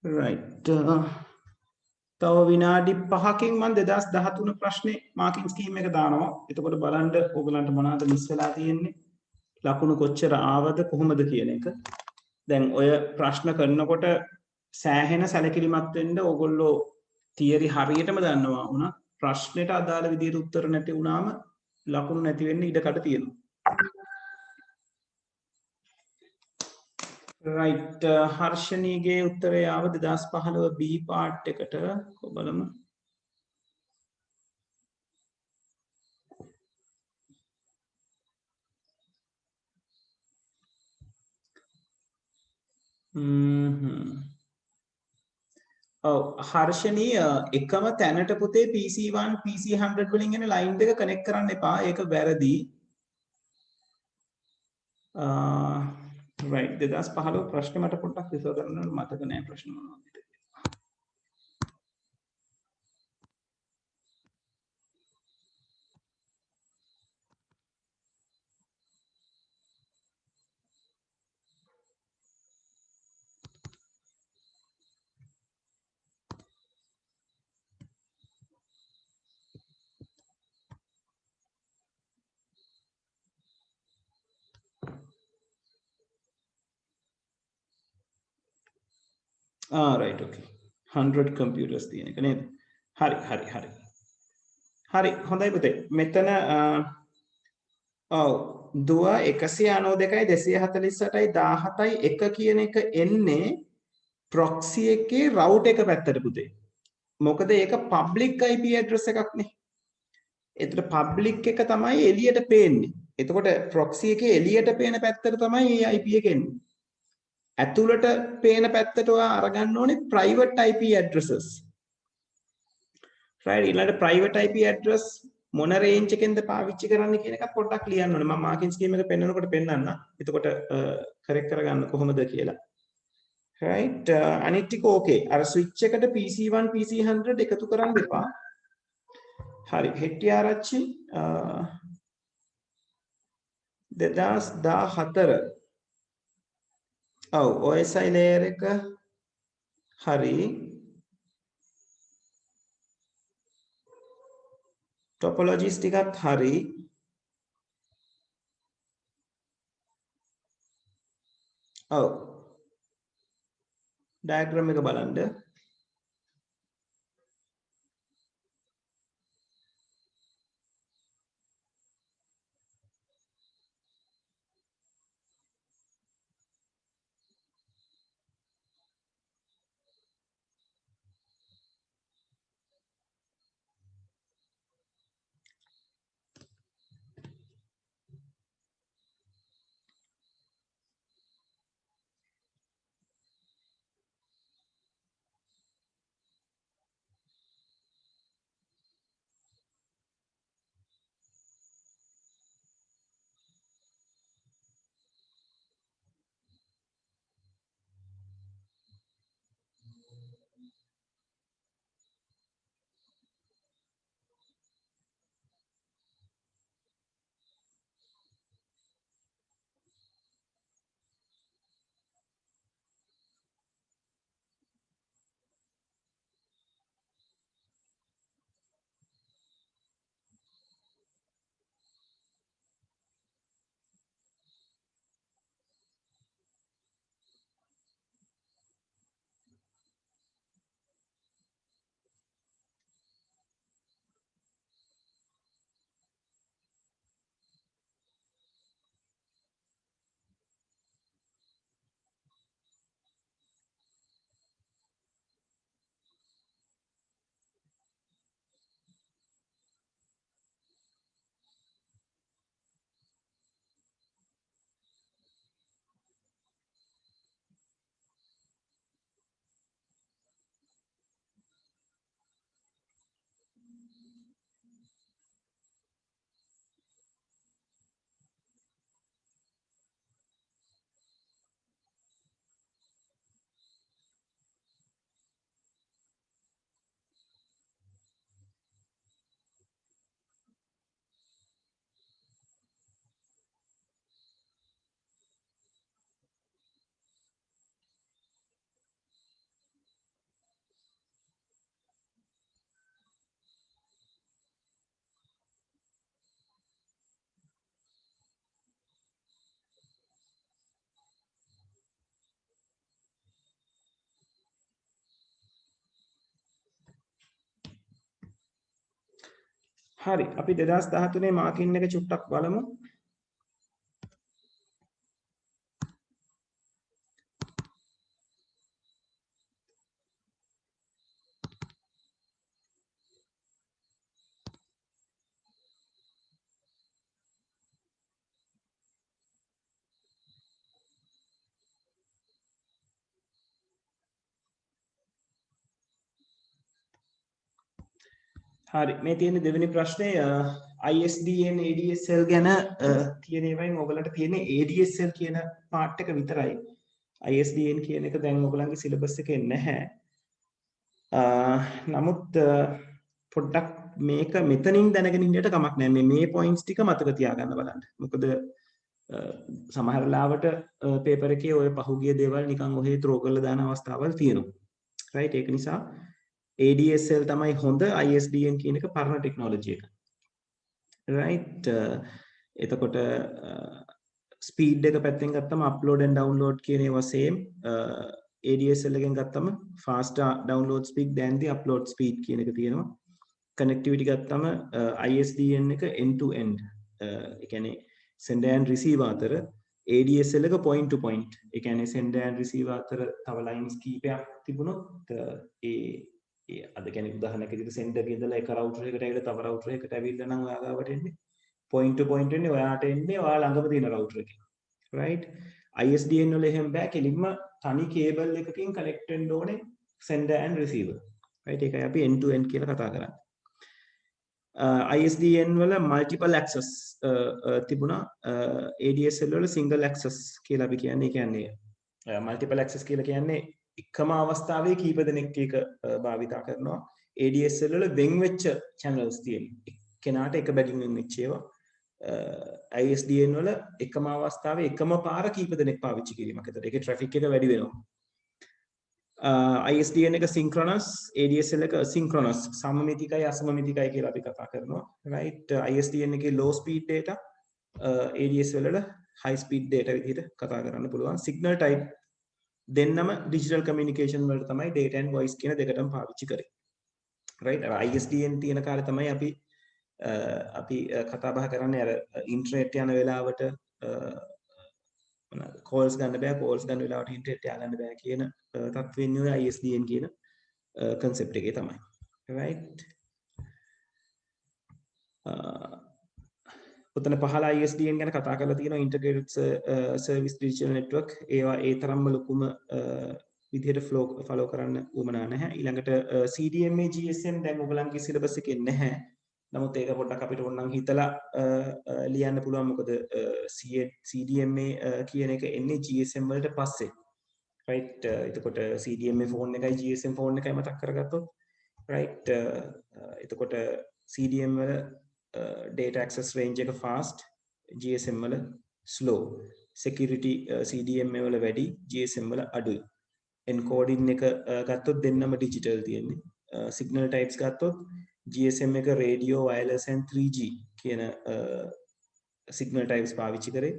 right තව විනාඩි 5කින් මම 2013 ප්‍රශ්නේ මාකින් ස්කීම් එක දානවා. එතකොට බලන්න ඕගලන්ට මොනවද මිස් වෙලා තියෙන්නේ, ලකුණු කොච්චර ආවද කොහොමද කියන එක. දැන් ඔය ප්‍රශ්න කරනකොට සෑහෙන සැලකිලිමත් වෙන්න. ඕගොල්ලෝ තියරි හරියටම දන්නවා වුණා ප්‍රශ්නෙට අදාළ විදිහට උත්තර නැති වුණාම ලකුණු නැති වෙන්න ඉඩකඩ තියෙනවා. right හර්ෂණීගේ උත්තරය ආව 2015 B පාර්ට් එකට. බලමු. ඔව් හර්ෂණී එකම තැනට පුතේ PC1 PC100 වලින් එන ලයින් දෙක කනෙක්ට් කරන්න එපා. ඒක වැරදි. right 2015 ප්‍රශ්නේ මට පොඩ්ඩක් විසඳ ගන්න මතක නෑ ප්‍රශ්න මොනවද. right okay 100 computers තියෙන එක නේද? හරි හරි හරි. හරි හොඳයි පුතේ. මෙතන ඔව් දුව 192යි 248යි 17යි 1 කියන එක එන්නේ proxy එකේ route එක පැත්තට පුතේ. මොකද ඒක public IP address එකක් නේ. එතකොට public එක තමයි එළියට පේන්නේ. එතකොට proxy එකේ එළියට පේන පැත්තට තමයි මේ IP එක එන්නේ. ඇතුළට පේන පැත්තට ඔයා අරගන්න ඕනේ private IP addresses. right ඊළඟට private IP address මොන range එකෙන්ද පාවිච්චි කරන්න කියන එකත් පොඩ්ඩක් ලියන්න ඕනේ. මම marking scheme එක පෙන්නනකොට පෙන්නන්න. එතකොට correct කරගන්න කොහොමද කියලා. right අනිත් ටික okay. අර switch එකට PC1 PC100 එකතු කරන්න එපා. හරි හෙට්ටිආරච්චි 2014 ඔව් OSI layer එක හරි topologies ටිකත් හරි ඔව් diagram එක බලන්න හරි අපි 2013 මාකින් එක චුට්ටක් බලමු. හරි මේ තියෙන දෙවෙනි ප්‍රශ්නේ ISDN ADSL ගැන තියෙන ඒවායින් ඔයගලට තියෙන ADSL කියන පාර්ට් එක විතරයි. ISDN කියන එක දැන් ඔයගලන්ගේ සිලබස් එකේ නැහැ. නමුත් පොඩ්ඩක් මේක මෙතනින් දැනගෙන ඉන්නට කමක් නැහැ. මේ පොයින්ට්ස් ටික මතක තියාගන්න බලන්න. මොකද සමහර ලාවට පේපර් එකේ ඔය පහුගිය දේවල් නිකන් ඔහේ ත්‍රෝ කරලා දාන අවස්ථාවල් තියෙනවා. රයිට් ඒක නිසා ADSL තමයි හොඳ ISDN කියන එක පරණ ටෙක්නොලොජි එක. රයිට් එතකොට ස්පීඩ් එක පැත්තෙන් ගත්තම අප්ලෝඩ් and download කියන ඒවා same ADSL එකෙන් ගත්තම faster download speed than the upload speed කියන එක තියෙනවා. connectivity ගත්තම ISDN එක end to end ඒ කියන්නේ sender and receiver අතර ADSL එක point to point ඒ කියන්නේ sender and receiver අතර තව lines කීපයක් තිබුණොත් අද කියන්නේ උදාහරණයක් විදිහට sender එකේ ඉඳලා එක router එකකට ඇවිල්ලා තව router එකකට ඇවිල්ලා නම් ඔයා ගාවට එන්නේ point to point වෙන්නේ ඔයාට එන්නේ ඔයා ළඟම තියෙන router එකේ right ISDN වල එහෙම බෑ කෙලින්ම තනි cable එකකින් connect වෙන්න ඕනේ sender and receiver right ඒකයි අපි end to end කියලා කතා කරන්නේ ISDN වල multiple access තිබුණා ADSL වල single access කියලා අපි කියන්නේ ඒ කියන්නේ multiple access කියලා කියන්නේ එකම අවස්ථාවේ කීප දෙනෙක් එක භාවිතා කරනවා ADSL වල වෙන් වෙච්ච channels තියෙනවා කෙනාට එක බැගින් වෙන් වෙච්ච ඒවා ISDN වල එකම අවස්ථාවේ එකම පාර කීප දෙනෙක් පාවිච්චි කිරීමක්. ඒතර ඒකේ traffic එක වැඩි වෙනවා. ISDN එක synchronous ADSL එක asynchronous සමමිතිකයි අසමමිතිකයි කියලා අපි කතා කරනවා. right ISDN එකේ low speed data ADSL වල high speed data විදිහට කතා කරන්න පුළුවන්. signal type දෙන්නම digital communication වලට තමයි data and voice කියන දෙකටම පාවිච්චි කරේ. right ISDN තියෙන කාලේ තමයි අපි කතා බහ කරන්නේ අර ඉන්ටර්නෙට් යන වෙලාවට calls ගන්න බෑ calls ගන්න වෙලාවට ඉන්ටර්නෙට් යන්න බෑ කියන තත්ත්වෙන් ඔය ISDN කියන concept එකේ තමයි. right ඔතන පහළ ISDN ගැන කතා කරලා තියෙනවා integrated service digital network ඒවා ඒ තරම්ම ලොකුම විදිහට follow කරන්න උවමනා නැහැ. ඊළඟට CDMA GSM දැන් ඔයගලන්ගේ syllabus එකේ නැහැ. නමුත් ඒක පොඩ්ඩක් අපිට ඕනනම් හිතලා ලියන්න පුළුවන් මොකද CDMA කියන එක එන්නේ GSM වලට පස්සේ. right එතකොට CDMA phone එකයි GSM phone එකයි මතක් කරගත්තොත් right එතකොට CDM වල data access range එක fast GSM වල slow security CDMA වල වැඩි GSM වල අඩුයි encoding එක ගත්තොත් දෙන්නම digital තියෙන්නේ signal types ගත්තොත් GSM එක radio wireless and 3G කියන signal types පාවිච්චි කරේ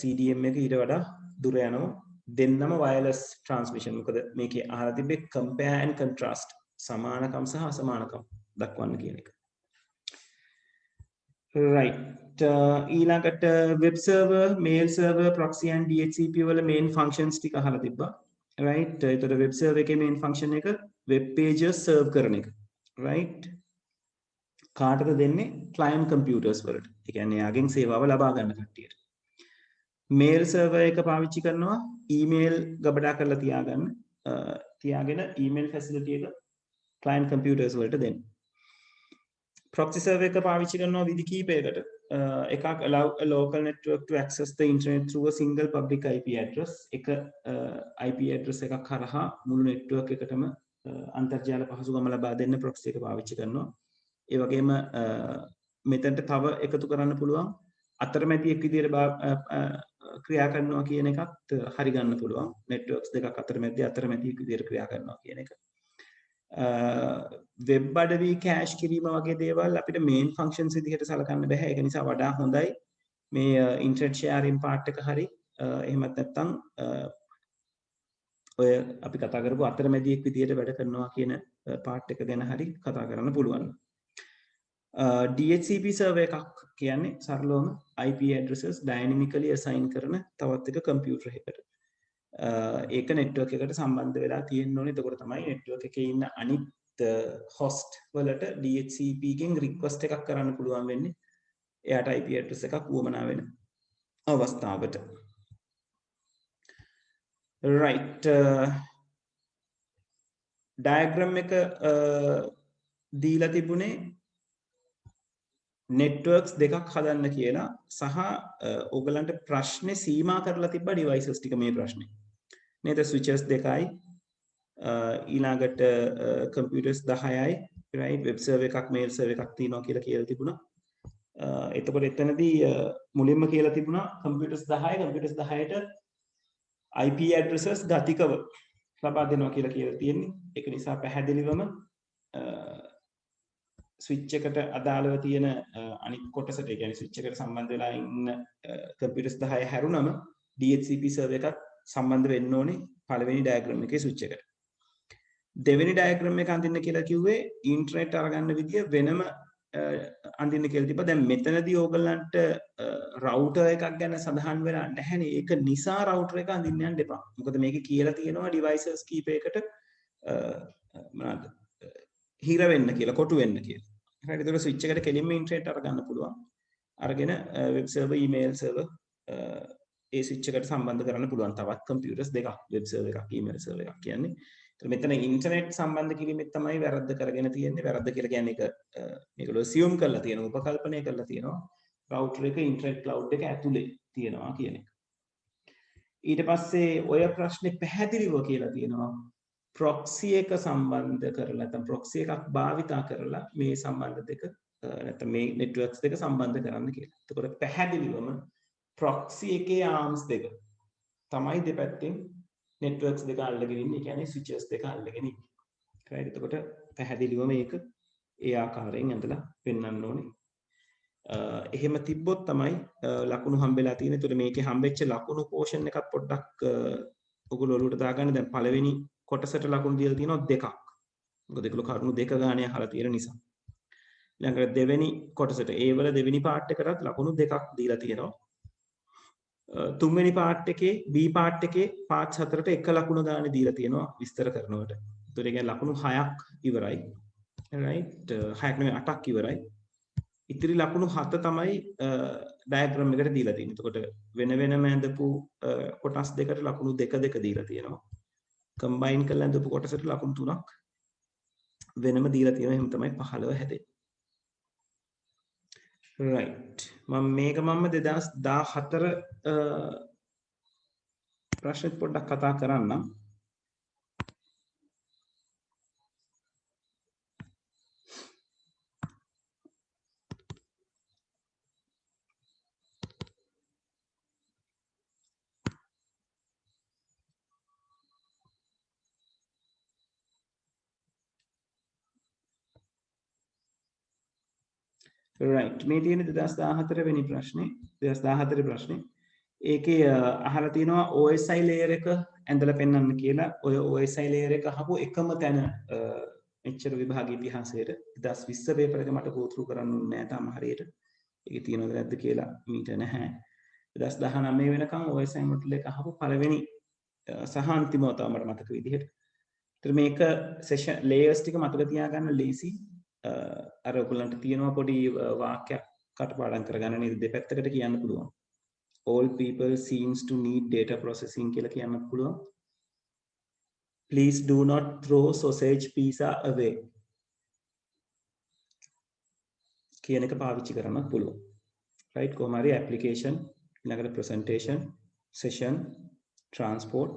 CDM එක ඊට වඩා දුර යනවා දෙන්නම wireless transmission මොකද මේකේ අහලා තිබ්බේ compare and contrast සමානකම් සහ අසමානකම් දක්වන්න කියන එක right ඊළඟට web server mail server proxy and DHCP වල main functions ටික අහලා තිබ්බා right ඒතර web server එකේ main function එක web pages serve කරන එක right කාටද දෙන්නේ client computers වලට ඒ කියන්නේ යාගෙන් සේවාව ලබා ගන්න කට්ටියට mail server එක පාවිච්චි කරනවා email ගබඩා කරලා තියාගෙන email facility එක client computers වලට දෙන්න proxy server එක පාවිච්චි කරනවා විදි කීපයකට එකක් allow a local network to access the internet through a single public IP address එක IP address එකක් හරහා මුළු network එකටම අන්තර්ජාල පහසුකම ලබා දෙන්න proxy එක පාවිච්චි කරනවා ඒ වගේම මෙතනට තව එකතු කරන්න පුළුවන් අතරමැදියෙක් විදියට ක්‍රියා කරනවා කියන එකත් හරි ගන්න පුළුවන් networks දෙකක් අතරමැදියෙක් විදියට ක්‍රියා කරනවා කියන එක web අඩවි cache කිරීම වගේ දේවල් අපිට main functions විදිහට සලකන්න බෑ ඒක නිසා වඩා හොඳයි මේ internet sharing part එක හරි එහෙමත් නැත්නම් ඔය අපි කතා කරපු අතරමැදියෙක් විදියට වැඩ කරනවා කියන part එක ගැන හරි කතා කරන්න පුළුවන් DHCP server එකක් කියන්නේ සරලවම IP addresses dynamically assign කරන තවත් එක computer එකකට ඒක network එකට සම්බන්ධ වෙලා තියෙන්න ඕනේ එතකොට තමයි network එකේ ඉන්න අනිත් host වලට DHCP ගෙන් request එකක් කරන්න පුළුවන් වෙන්නේ එයාට IP address එකක් වුවමනා වෙන අවස්ථාවට right diagram එක දීලා තිබුණේ networks දෙකක් හදන්න කියලා සහ ඕගලන්ට ප්‍රශ්නේ සීමා කරලා තිබ්බ devices ටික මේ ප්‍රශ්නේ. නේද? switches දෙකයි ඊළඟට computers 10යි right web server එකක් mail server එකක් තියෙනවා කියලා තිබුණා. එතකොට එතනදී මුලින්ම කියලා තිබුණා computers 10ට IP addresses ගතිකව ලබා දෙනවා කියලා තියෙන්නේ. ඒක නිසා පැහැදිලිවම ස්විච් එකට අදාළව තියෙන අනිත් කොටසට ඒ කියන්නේ ස්විච් එකට සම්බන්ධ වෙලා ඉන්න computers 10 හැරුණම DHCP server එකත් සම්බන්ධ වෙන්න ඕනේ පළවෙනි ඩයග්‍රෑම් එකේ ස්විච් එකට. දෙවෙනි ඩයග්‍රෑම් එක අඳින්න කියලා කිව්වේ ඉන්ටර්නෙට් අරගන්න විදිය වෙනම අඳින්න කියලා තිබ්බා. දැන් මෙතනදී ඕගලන්ට රවුටර් එකක් ගැන සඳහන් වෙලා නැහැනේ. ඒක නිසා රවුටර් එක අඳින්න යන්න එපා. මොකද මේකේ කියලා තියෙනවා devices කීපයකට මොනවාද හිර වෙන්න කියලා, කොටු වෙන්න කියලා. හරිද? ඒතකොට ස්විච් එකට කෙලින්ම ඉන්ටර්නෙට් අරගන්න පුළුවන්. අරගෙන වෙබ් සර්වර්, ඊමේල් සර්වර් ඒ ස්විච් එකට සම්බන්ධ කරන්න පුළුවන්. තවත් කම්පියුටර්ස් දෙකක්, වෙබ් සර්වර් එකක්, ඊමේල් සර්වර් එකක් කියන්නේ. ඒතර මෙතන ඉන්ටර්නෙට් සම්බන්ධ කිරීමෙත් තමයි වැරද්ද කරගෙන තියෙන්නේ. වැරද්ද කියලා කියන්නේ ඒක මේගොල්ලෝ assume කරලා තියෙනවා, උපකල්පනය කරලා තියෙනවා. රවුටර් එක ඉන්ටර්නෙට් ක්ලවුඩ් එක ඇතුලේ තියෙනවා කියන එක. ඊට පස්සේ ඔය ප්‍රශ්නේ පැහැදිලිව කියලා තියෙනවා. proxy එක සම්බන්ධ කරලා නැත්නම් proxy එකක් භාවිතා කරලා මේ සම්බන්ධ දෙක නැත්නම් මේ networks දෙක සම්බන්ධ කරන්න කියලා. එතකොට පැහැදිලිවම proxy එකේ arms දෙක තමයි දෙපැත්තෙන් networks දෙක අල්ලගෙන ඉන්නේ. ඒ කියන්නේ switches දෙක අල්ලගෙන ඉන්නේ. right? එතකොට පැහැදිලිවම මේක ඒ ආකාරයෙන් ඇඳලා පෙන්වන්න ඕනේ. එහෙම තිබ්බොත් තමයි ලකුණු හම්බෙලා තියෙන්නේ. එතකොට මේකේ හම්බෙච්ච ලකුණු portion එකක් පොඩ්ඩක් ඔයගොල්ලෝ ඔලුවට දාගන්න. දැන් පළවෙනි කොටසට ලකුණු දීලා තියෙනවා 2ක්. මොකද ඒගොල්ලෝ කරුණු 2 ගානේ අහලා තියෙන නිසා. ඊළඟට දෙවෙනි කොටසට ඒ වල දෙවෙනි පාර්ට් එකටත් ලකුණු 2ක් දීලා තියෙනවා. තුන්වෙනි පාර්ට් එකේ B පාර්ට් එකේ පාර්ට්ස් 4ට එක ලකුණ ගානේ දීලා තියෙනවා විස්තර කරනකොට. ඒතකොට ඒ කියන්නේ ලකුණු 6ක් ඉවරයි. right 6ක් නෙමෙයි 8ක් ඉවරයි. ඉතිරි ලකුණු 7 තමයි ඩයග්‍රෑම් එකට දීලා තියෙන්නේ. එතකොට වෙන වෙනම ඇඳපු කොටස් දෙකට ලකුණු 2 දීලා තියෙනවා. කම්බයින් කරලා ඇඳපු කොටසට ලකුණු 3ක් වෙනම දීලා තියෙනවා. එහෙනම් තමයි 15 හැදෙන්නේ. right මම 2014 ප්‍රශ්නෙත් පොඩ්ඩක් කතා කරන්නම්. right මේ තියෙන 2014 වෙනි ප්‍රශ්නේ 2014 ප්‍රශ්නේ ඒකේ අහලා තියෙනවා OSI layer එක ඇඳලා පෙන්වන්න කියලා. ඔය OSI layer එක අහපු එකම තැන මෙච්චර විභාග ඉතිහාසයේ 2020 පේපර් එක මට go through කරන්න ඕනේ නැහැ තාම හරියට. ඒකේ තියෙනවද නැද්ද කියලා මීට නැහැ. 2019 වෙනකන් OSI model එක අහපු පළවෙනි සහ අන්තිමව තමයි මට මතක විදිහට. ඒතර මේක session layers ටික මතක තියාගන්න ලේසි. අර ඔයගොල්ලන්ට තියෙනවා පොඩි වාක්‍යයක් කටපාඩම් කරගන්න නේද? දෙපැත්තකට කියන්න පුළුවන්. All people seems to need data processing කියලා කියන්න පුළුවන්. Please do not throw sausage pizza away කියන එක පාවිච්චි කරන්න පුළුවන්. right කොහොම හරි application ඊළඟට presentation session transport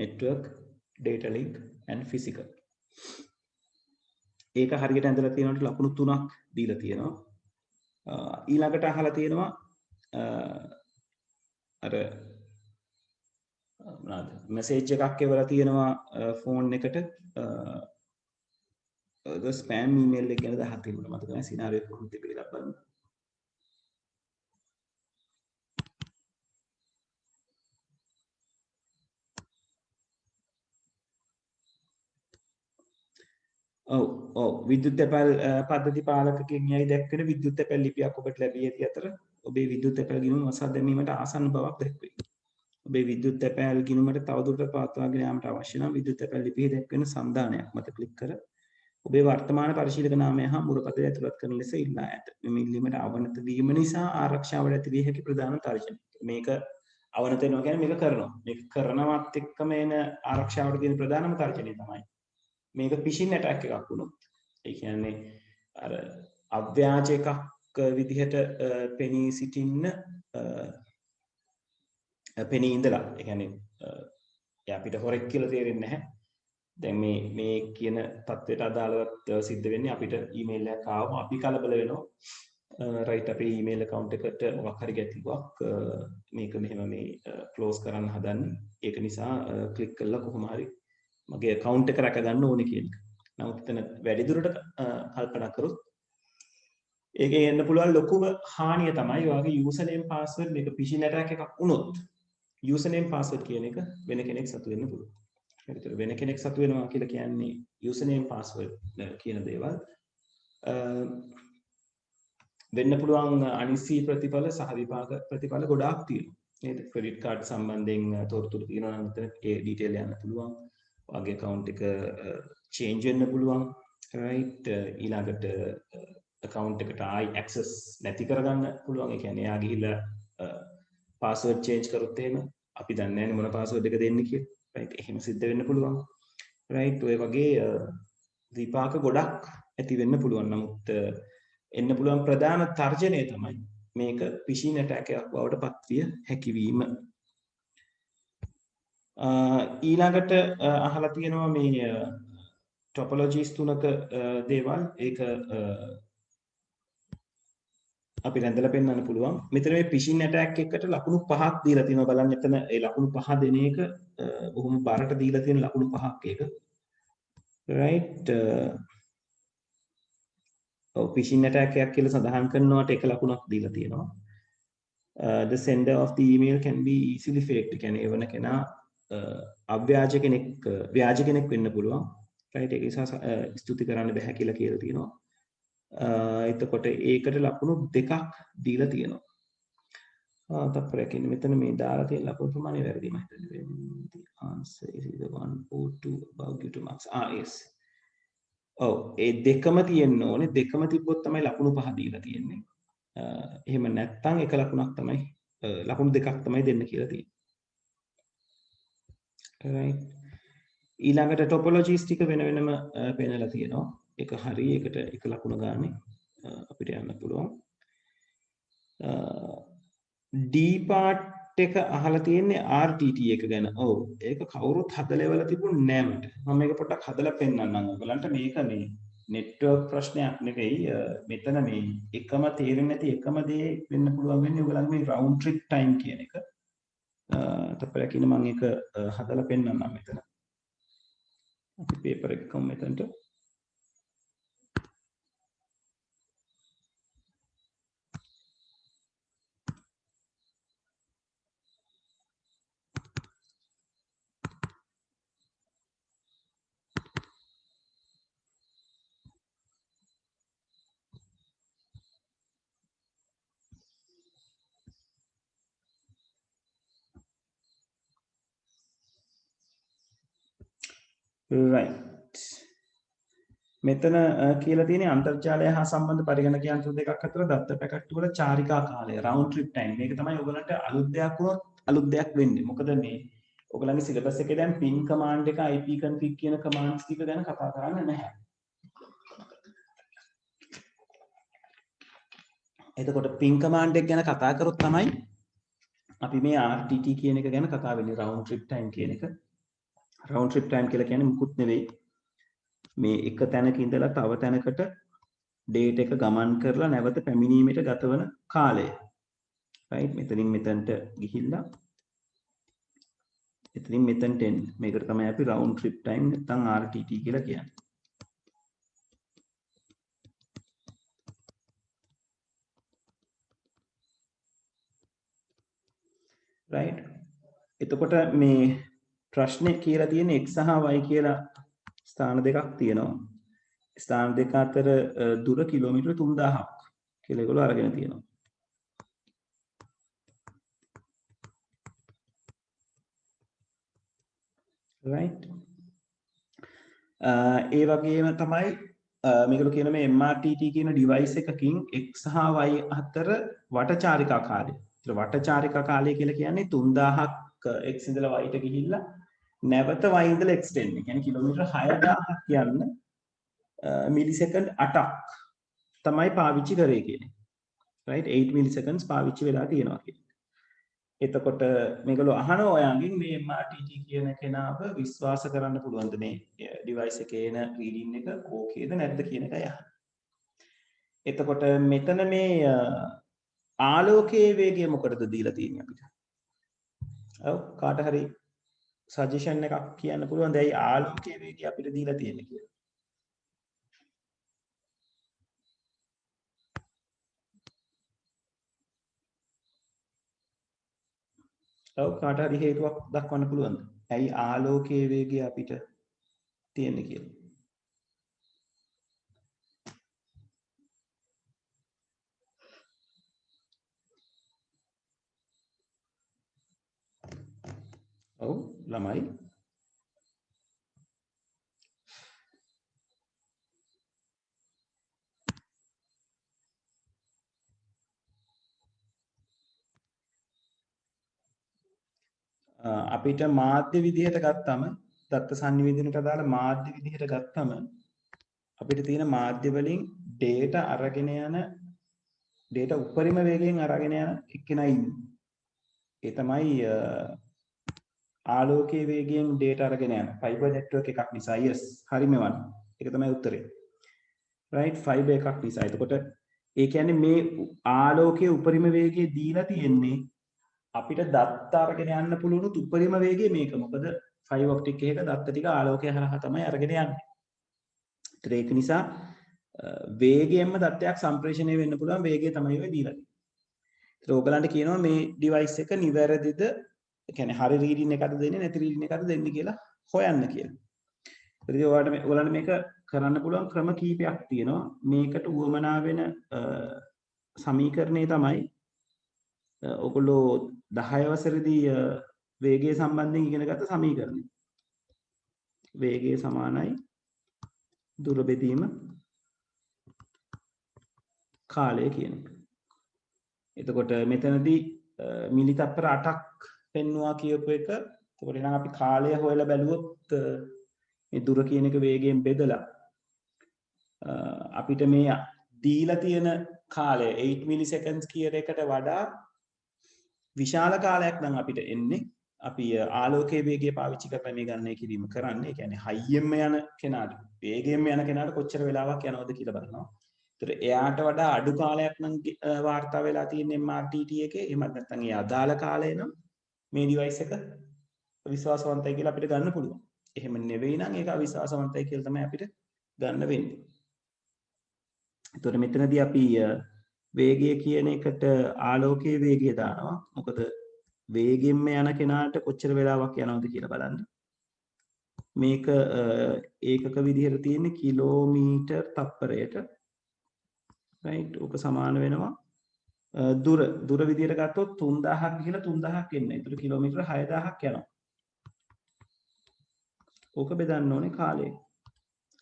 network data link and physical ඒක හරියට ඇඳලා තියෙනවට ලකුණු 3ක් දීලා තියෙනවා. ඊළඟට අහලා තියෙනවා අර මොනවාද මැසේජ් එකක් එවලා තියෙනවා ෆෝන් එකට ස්පෑම් ඊමේල් එක ගැන 10 තිබුණා මතක නැහැ සිනාරියෝ කොහොමද තිබෙලා බලන්න. ඔව් විද්‍යුත් තැපැල් පද්ධති පාලකකින් යයි දැක්වෙන විද්‍යුත් තැපැල් ලිපියක් ඔබට ලැබී ඇති අතර ඔබේ විද්‍යුත් තැපැල් ගිණුම වසා දැමීමට ආසන්න බවක් දැක්වේ. ඔබේ විද්‍යුත් තැපැල් ගිණුමට තවදුරටත් පවත්වාගෙන යාමට අවශ්‍ය නම් විද්‍යුත් තැපැල් ලිපියේ දැක්වෙන සංධානයක් මත ක්ලික් කර ඔබේ වර්තමාන පරිශීලක නාමය හා මුරපතේ ඇතුළත් කරන ලෙස ඉල්ලා ඇත. මෙම ඉල්ලීමට අවනත වීම නිසා ආරක්ෂාවට ඇති විය හැකි ප්‍රධාන තර්ජනය. මේක අවනත වෙනවා කියන්නේ මේක කරනවා. මේක කරනවත් එක්කම එන ආරක්ෂාවට තියෙන ප්‍රධානම තර්ජනය තමයි මේක ෆිෂින් ඇටැක් එකක් වුණොත් ඒ කියන්නේ අර අව්‍යාජ එකක් විදිහට පෙනී සිටින්න පෙනී ඉඳලා ඒ කියන්නේ අපිට හොරෙක් කියලා තේරෙන්නේ නැහැ. දැන් මේ කියන தത്വයට අදාළව සිද්ධ වෙන්නේ අපිට ඊමේල් එකක් ආවම අපි කලබල වෙනවා. රයිට් අපේ ඊමේල් account එකට මොකක් හරි ගැටලුවක් මේක මෙහෙම මේ ක්ලෝස් කරන්න හදන්නේ. ඒක නිසා ක්ලික් කරලා කොහොම හරි මගේ account එක රැක ගන්න ඕනේ කියන එක. නමුත් එතන වැඩි දුරට කල්පනා කරොත් ඒකේ එන්න පුළුවන් ලොකුම හානිය තමයි ඔයාගේ username password මේක phishing attack එකක් වුණොත් username password කියන එක වෙන කෙනෙක් සතු වෙන්න පුළුවන්. හරිද? වෙන කෙනෙක් සතු වෙනවා කියලා කියන්නේ username password කියන දේවල් වෙන්න පුළුවන් අනිසි ප්‍රතිඵල සහ විපාක ප්‍රතිඵල ගොඩාක් තියෙනවා. නේද? ක්‍රෙඩිට් කාඩ් සම්බන්ධයෙන් තොරතුරු තියෙනවා නම් මෙතන ඒ ඩීටේල් යන්න පුළුවන්. ඔයාගේ account එක change වෙන්න පුළුවන්. right? ඊළඟට account එකට ආයි access නැති කරගන්න පුළුවන්. ඒ කියන්නේ එයා ගිහිල්ලා password change කරොත් එහෙම අපි දන්නේ නැහැ මොන password එක දෙන්නේ කියලා. right? එහෙම සිද්ධ වෙන්න පුළුවන්. right? ඔය වගේ විපාක ගොඩක් ඇති වෙන්න පුළුවන්. නමුත් එන්න පුළුවන් ප්‍රධාන තර්ජනය තමයි මේක phishing attack එකක් බවට පත්විය හැකිවීම. ඊළඟට අහලා තියෙනවා මේ topologies තුනක දේවල් ඒක අපි රැඳලා පෙන්වන්න පුළුවන්. මෙතන මේ phishing attack එකකට ලකුණු 5ක් දීලා තියෙනවා. බලන්න එතන ඒ ලකුණු 5 දෙන එක බොහොම බරට දීලා තියෙන ලකුණු 5ක් ඒක. right? phishing attack එකක් කියලා සඳහන් කරනවට එක ලකුණක් දීලා තියෙනවා. The sender of the email can be easily faked. කියන්නේ එවන කෙනා අව්‍යාජ කෙනෙක් ව්‍යාජ කෙනෙක් වෙන්න පුළුවන්. right? ඒක නිසා ස්තුති කරන්න බෑ කියලා තියෙනවා. එතකොට ඒකට ලකුණු දෙකක් දීලා තියෙනවා. තත්පරයක් ඉන්නේ මෙතන මේ දාලා තියෙන ලකුණු ප්‍රමාණය වැරදි මම හිතන්නේ. The answer is either 1 or 2 above due to marks. yes. ඔව් ඒ දෙකම තියෙන්න ඕනේ. දෙකම තිබ්බොත් තමයි ලකුණු 5 දීලා තියෙන්නේ. එහෙම නැත්නම් එක ලකුණක් තමයි ලකුණු දෙකක් තමයි දෙන්න කියලා තියෙන්නේ. right. ඊළඟට topologies ටික වෙන වෙනම පෙන්නලා තියෙනවා. එක හරි එකට එක ලකුණ ගානේ අපිට යන්න පුළුවන්. D part එක අහලා තියෙන්නේ RTT එක ගැන. ඔව් ඒක කවුරුත් හදලා ඉවලා තිබුණ නෑ මට. මම මේක පොඩ්ඩක් හදලා පෙන්නන්නම් ඔයගලන්ට. මේක මේ network ප්‍රශ්නයක් නෙවෙයි. මෙතන මේ එකම තේරෙන්නේ නැති එකම දේ වෙන්න පුළුවන් වෙන්නේ ඔයගලන්ගේ මේ round trip time කියන එක. තත්පරයක් ඉන්න මම ඒක හදලා පෙන්නන්නම් මෙතන. අපි paper එක කොම් මෙතනට. right. මෙතන කියලා තියෙන්නේ අන්තර්ජාලය හා සම්බන්ධ පරිගණක යන්ත්‍ර දෙකක් අතර දත්ත පැකට්ටු වල චාරිකා කාලය round trip time. මේක තමයි ඔයගලන්ට අලුත් දෙයක් වුණොත් අලුත් දෙයක් වෙන්නේ. මොකද මේ ඔයගලන්ගේ සිලබස් එකේ දැන් pin command එක ip config කියන commands ටික ගැන කතා කරන්නේ නැහැ. එතකොට pin command එක ගැන කතා කරොත් තමයි අපි මේ RTT කියන එක ගැන කතා වෙන්නේ round trip time කියන එක. round trip time කියලා කියන්නේ මුකුත් නෙවෙයි. මේ එක තැනක ඉඳලා තව තැනකට data එක ගමන් කරලා නැවත පැමිණීමට ගතවන කාලය. right? මෙතනින් මෙතනට ගිහිල්ලා එතනින් මෙතනට එන්න. මේකට තමයි අපි round trip time නැත්නම් RTT කියලා කියන්නේ. right? එතකොට මේ ප්‍රශ්නේ කියලා තියෙන්නේ x සහ y කියලා ස්ථාන දෙකක් තියෙනවා. ස්ථාන දෙක අතර දුර කිලෝමීටර 3000ක් කියලා ඒගොල්ලෝ අරගෙන තියෙනවා. right. ඒ වගේම තමයි මේගොල්ලෝ කියන මේ MRTT කියන device එකකින් x සහ y අතර වටචාරිකා කාලය. ඒතර වටචාරිකා කාලය කියලා කියන්නේ 3000ක් x ඉඳලා y ට ගිහිල්ලා නැවත y ඉඳලා x දෙන්න. කියන්නේ කිලෝමීටර 6000ක් යන්න මිලිසෙකන්ඩ් 8ක් තමයි පාවිච්චි කරේ කියන්නේ. right 8 milliseconds පාවිච්චි වෙලා තියෙනවා කියන්නේ. එතකොට මේගොල්ලෝ අහනවා ඔයගෙන් මේ MRTT කියන කෙනාව විශ්වාස කරන්න පුළුවන්ද මේ ඩිවයිස් එකේ එන රීඩින් එක ඕකේද නැද්ද කියන එකයි අහන්නේ. එතකොට මෙතන මේ ආලෝකයේ වේගය මොකටද දීලා තියෙන්නේ අපිට? ඔව් කාට හරි සජෙෂන් එකක් කියන්න පුළුවන්ද? ඇයි ආලෝකයේ වේගය අපිට දීලා තියෙන්නේ කියලා? ඔව් කාට හරි හේතුවක් දක්වන්න පුළුවන්ද? ඇයි ආලෝකයේ වේගය අපිට තියෙන්නේ කියලා? ඔව් ළමයි අපිට මාධ්‍ය විදිහට ගත්තම දත්ත සංනිවේදනයට අදාළ මාධ්‍ය විදිහට ගත්තම අපිට තියෙන මාධ්‍ය වලින් data අරගෙන යන data උපරිම වේගයෙන් අරගෙන යන එක්කෙනා ඉන්නේ. ඒ තමයි ආලෝකයේ වේගයෙන් data අරගෙන යන fiber network එකක් නිසා. yes හරිම වань. ඒක තමයි උත්තරේ. right fiber එකක් නිසා. එතකොට ඒ කියන්නේ මේ ආලෝකයේ උපරිම වේගය දීලා තියෙන්නේ අපිට දත්ත අරගෙන යන්න පුළුවන් උපරිම වේගය මේක. මොකද ෆයිබර් ඔප්ටික් එකක දත්ත ටික ආලෝකය හරහා තමයි අරගෙන යන්නේ. ඒත් ඒක නිසා වේගයෙන්ම දත්තයක් සම්ප්‍රේෂණය වෙන්න පුළුවන් වේගය තමයි ඔය දීලා තියෙන්නේ. ඒත් ඕගලන්ට කියනවා මේ ඩිවයිස් එක නිවැරදිද? ඒ කියන්නේ හරි රීඩින් එකක්ද දෙන්නේ නැති රීඩින් එකක්ද දෙන්නේ කියලා හොයන්න කියලා. ඉතින් ඔයාලට මේක කරන්න පුළුවන් ක්‍රම කීපයක් තියෙනවා. මේකට උවමනා වෙන සමීකරණය තමයි ඔයගොල්ලෝ 10 වසරේදී වේගය සම්බන්ධයෙන් ඉගෙන ගත්ත සමීකරණය. වේගය සමානයි දුර බෙදීම කාලය කියන එක. එතකොට මෙතනදී මිලි තප්පර 8ක් පෙන්නවා කියපු එක. එතකොට එහෙනම් අපි කාලය හොයලා බැලුවොත් මේ දුර කියන එක වේගයෙන් බෙදලා අපිට මේ දීලා තියෙන කාලය 8 milliseconds කියන එකට වඩා විශාල කාලයක් නම් අපිට එන්නේ අපි ආලෝකයේ වේගය පාවිච්චි කරලා මේ ගණනය කිරීම කරන්නේ. ඒ කියන්නේ හයියෙන්ම යන කෙනාට වේගයෙන්ම යන කෙනාට කොච්චර වෙලාවක් යනවද කියලා බලනවා. ඒතර එයාට වඩා අඩු කාලයක් නම් වාර්තා වෙලා තියෙන MRTT එකේ. එහෙමත් නැත්නම් ඒ අදාළ කාලය නම් මේ ඩිවයිස් එක විශ්වාසවන්තයි කියලා අපිට ගන්න පුළුවන්. එහෙම නෙවෙයි නම් ඒක අවිශ්වාසවන්තයි කියලා තමයි අපිට ගන්න වෙන්නේ. ඒතර මෙතනදී අපි වේගය කියන එකට ආලෝකයේ වේගය දානවා. මොකද වේගෙන්ම යන කෙනාට කොච්චර වෙලාවක් යනවද කියලා බලන්න. මේක ඒකක විදිහට තියෙන්නේ කිලෝමීටර් තප්පරයට. right ඔක සමාන වෙනවා දුර විදිහට ගත්තොත් 3000ක් ගිහලා 3000ක් එන්නේ. ඒතර කිලෝමීටර 6000ක් යනවා. ඕක බෙදන්න ඕනේ කාලය.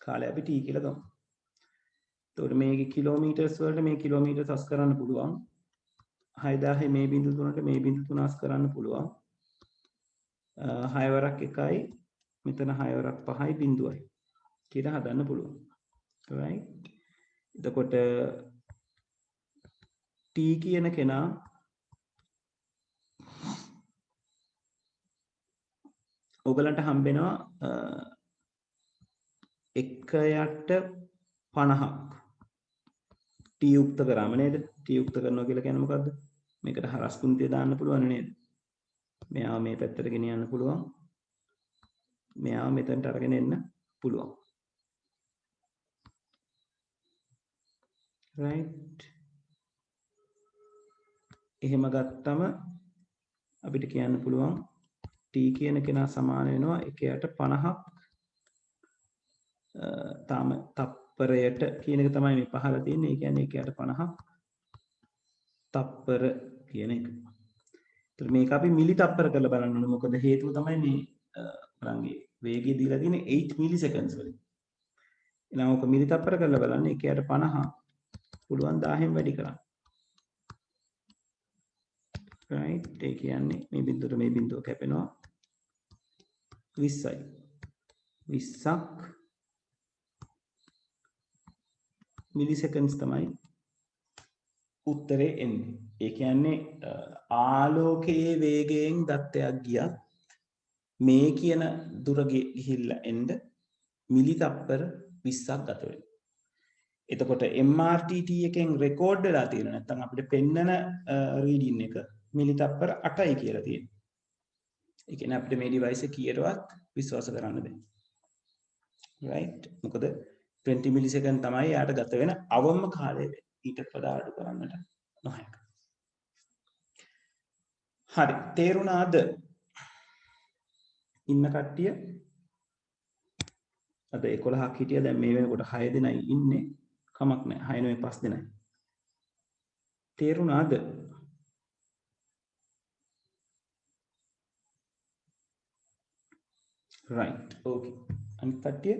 කාලය අපි t කියලා ගමු. එතකොට මේකේ කිලෝමීටර්ස් වලට මේ කිලෝමීටර් සස් කරන්න පුළුවන්. 6000 මේ බිංදු 3ට මේ බිංදු 3 අස් කරන්න පුළුවන්. 6 වරක් 1යි මෙතන 6 වරක් 5යි බිංදුවයි කියලා හදන්න පුළුවන්. right එතකොට t කියන කෙනා ඔයගලන්ට හම්බෙනවා 1/50ක් t යුක්ත කරාම නේද? t යුක්ත කරනවා කියලා කියන්නේ මොකද්ද? මේකට හරස් කුණිතය දාන්න පුළුවන් නේද? මෙයාව මේ පැත්තට ගෙනියන්න පුළුවන්. මෙයාව මෙතනට අරගෙන එන්න පුළුවන්. right එහෙම ගත්තම අපිට කියන්න පුළුවන් t කියන කෙනා සමාන වෙනවා 1/50ක් තාම තප්පරයට කියන එක තමයි මේ පහළ තියෙන්නේ. ඒ කියන්නේ 1/50ක් තප්පර කියන එක. ඒතර මේක අපි මිලි තප්පර කරලා බලන්න ඕනේ. මොකද හේතුව තමයි මේ රංගේ වේගය දීලා තියෙන්නේ 8 milliseconds වලින්. එහෙනම් ඔක මිලි තප්පර කරලා බලන්න 1/50 පුළුවන් 1000න් වැඩි කරන්න. right ඒ කියන්නේ මේ බිඳුවට මේ බිඳුව කැපෙනවා 20යි. 20ක් මිලිසෙකන්ඩ්ස් තමයි උත්තරේ එන්නේ. ඒ කියන්නේ ආලෝකයේ වේගයෙන් දත්තයක් ගියත් මේ කියන දුර ගිහිල්ලා එන්න මිලි තප්පර 20ක් ගත වෙනවා. එතකොට MRTT එකෙන් රෙකෝඩ් වෙලා තියෙන නැත්නම් අපිට පෙන්නන රීඩින් එක මිලි තප්පර 8යි කියලා තියෙනවා. ඒ කියන්නේ අපිට මේ ඩිවයිස් එක කීයටවත් විශ්වාස කරන්න බෑ. right? මොකද 20 මිලිසෙකන්ඩ් තමයි යාට ගත වෙන අවම කාලය. ඊට වඩා අඩු කරන්නට නොහැක. හරි තේරුණාද? ඉන්න කට්ටිය අද 11ක් හිටියා දැන් මේ වෙනකොට 6 දෙනයි ඉන්නේ. කමක් නැහැ 6 නෙවෙයි 5 දෙනයි. තේරුණාද? right okay අනිත් කට්ටිය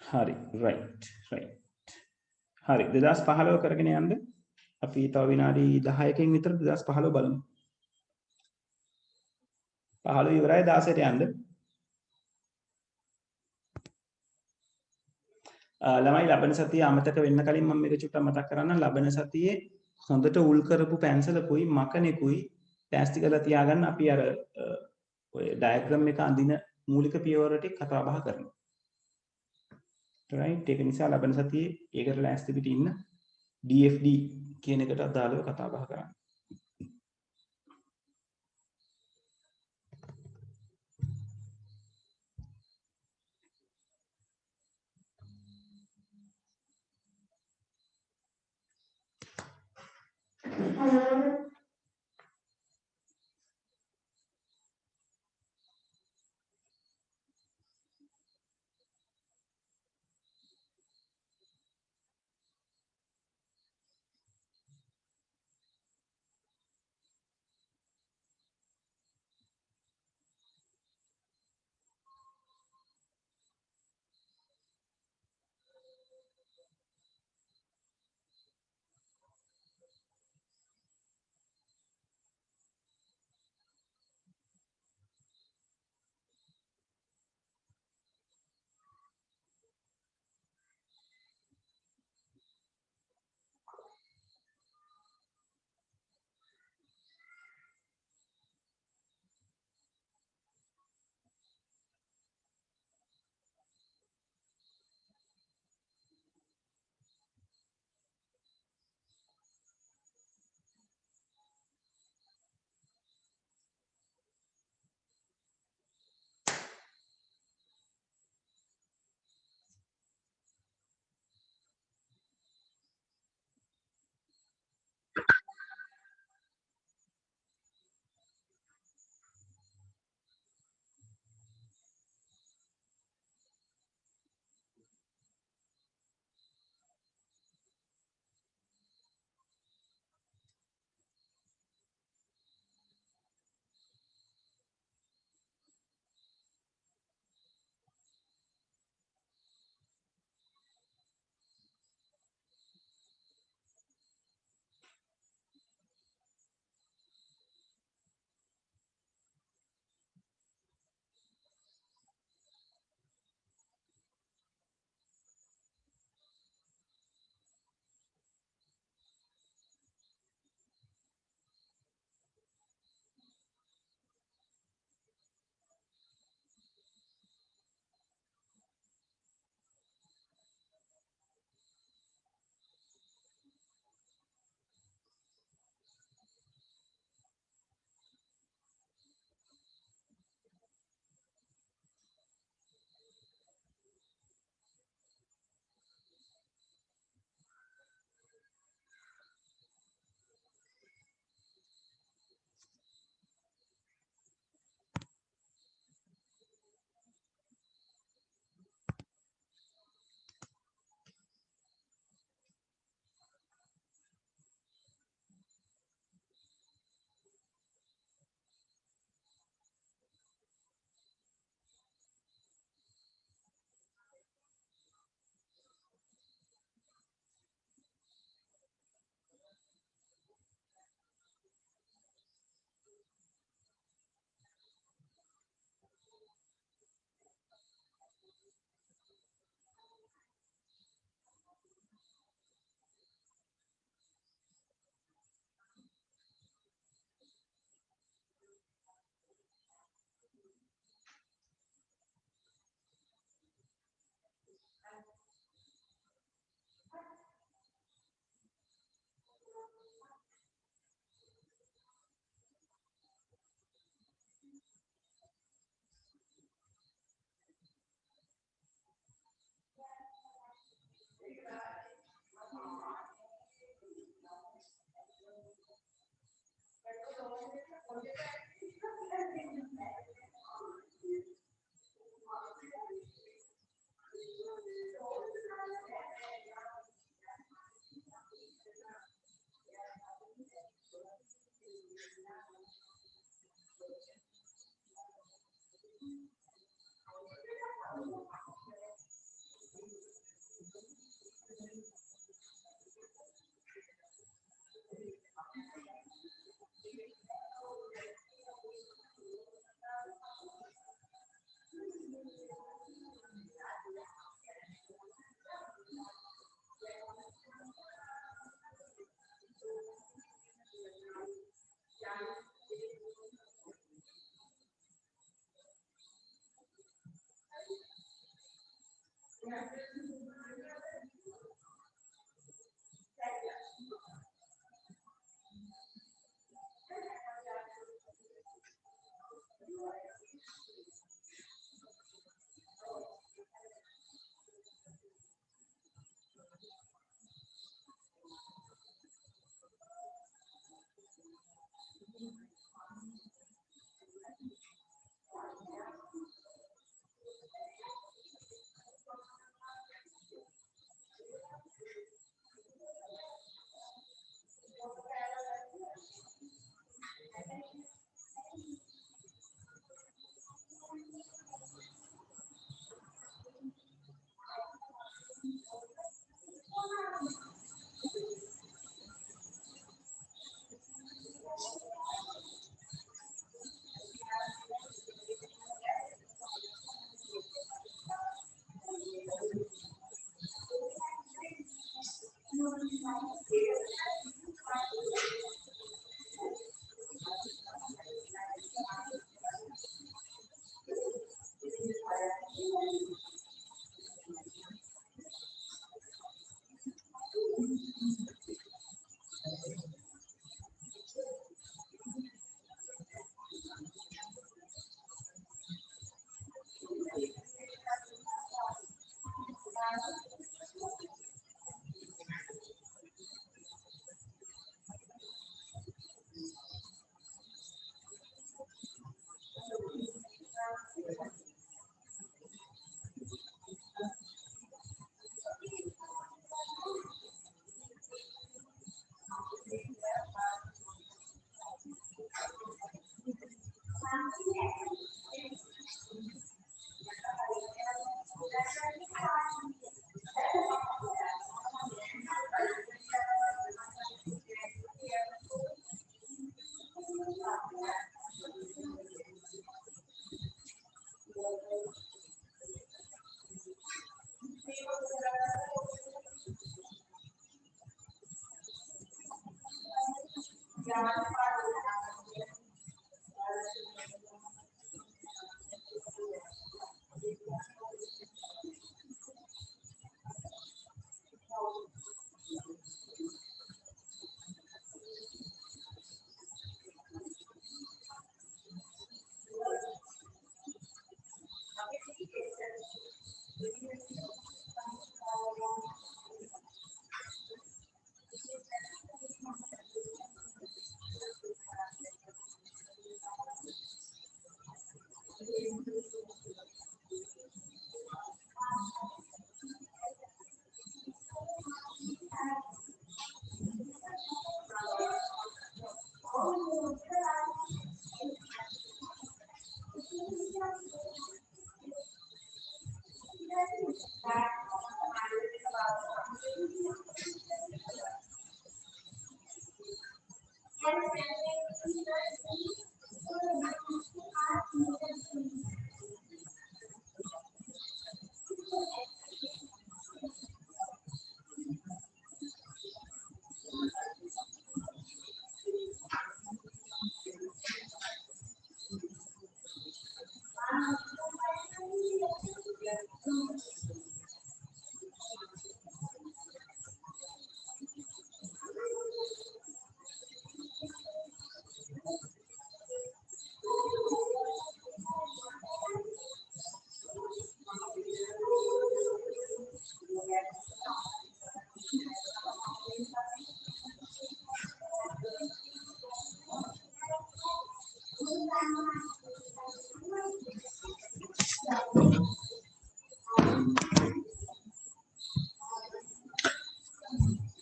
හරි right හරි 2015 කරගෙන යන්න අපි තව විනාඩි 10කින් විතර 2015 බලමු 15 ඉවරයි 16ට යන්න ළමයි ලබන සතියේ අමතක වෙන්න කලින් මම මේක චුට්ටක් මතක් කරන්න ලබන සතියේ හොඳට උල් කරපු පැන්සලකුයි මකනෙකුයි ටැස්ටි කරලා තියාගන්න අපි අර ඔය ඩයග්‍රෑම් එක අඳින මූලික පියවර ටික කතා බහ කරනවා right ඒක නිසා ලබන සතියේ ඒකට ලෑස්ති පිට ඉන්න DFD කියන එකට අදාළව කතා බහ කරන්න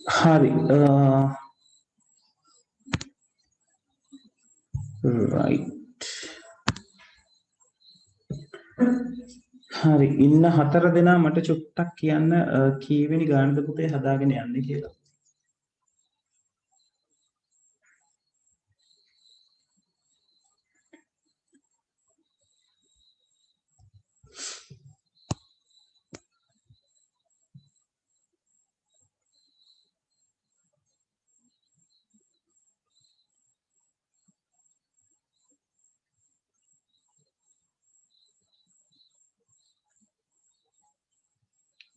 හරි right. හරි ඉන්න 4 දෙනා මට චුට්ටක් කියන්න කීවෙනි ගානද පුතේ හදාගෙන යන්නේ කියලා.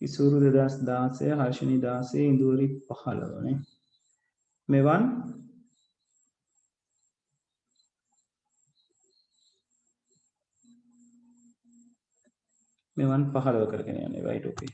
ඉසුරු 2016 හර්ෂණී 16 ඉඳුවරි 15 නේ. මෙවන් මෙවන් 15 කරගෙන යන්නේ right okay.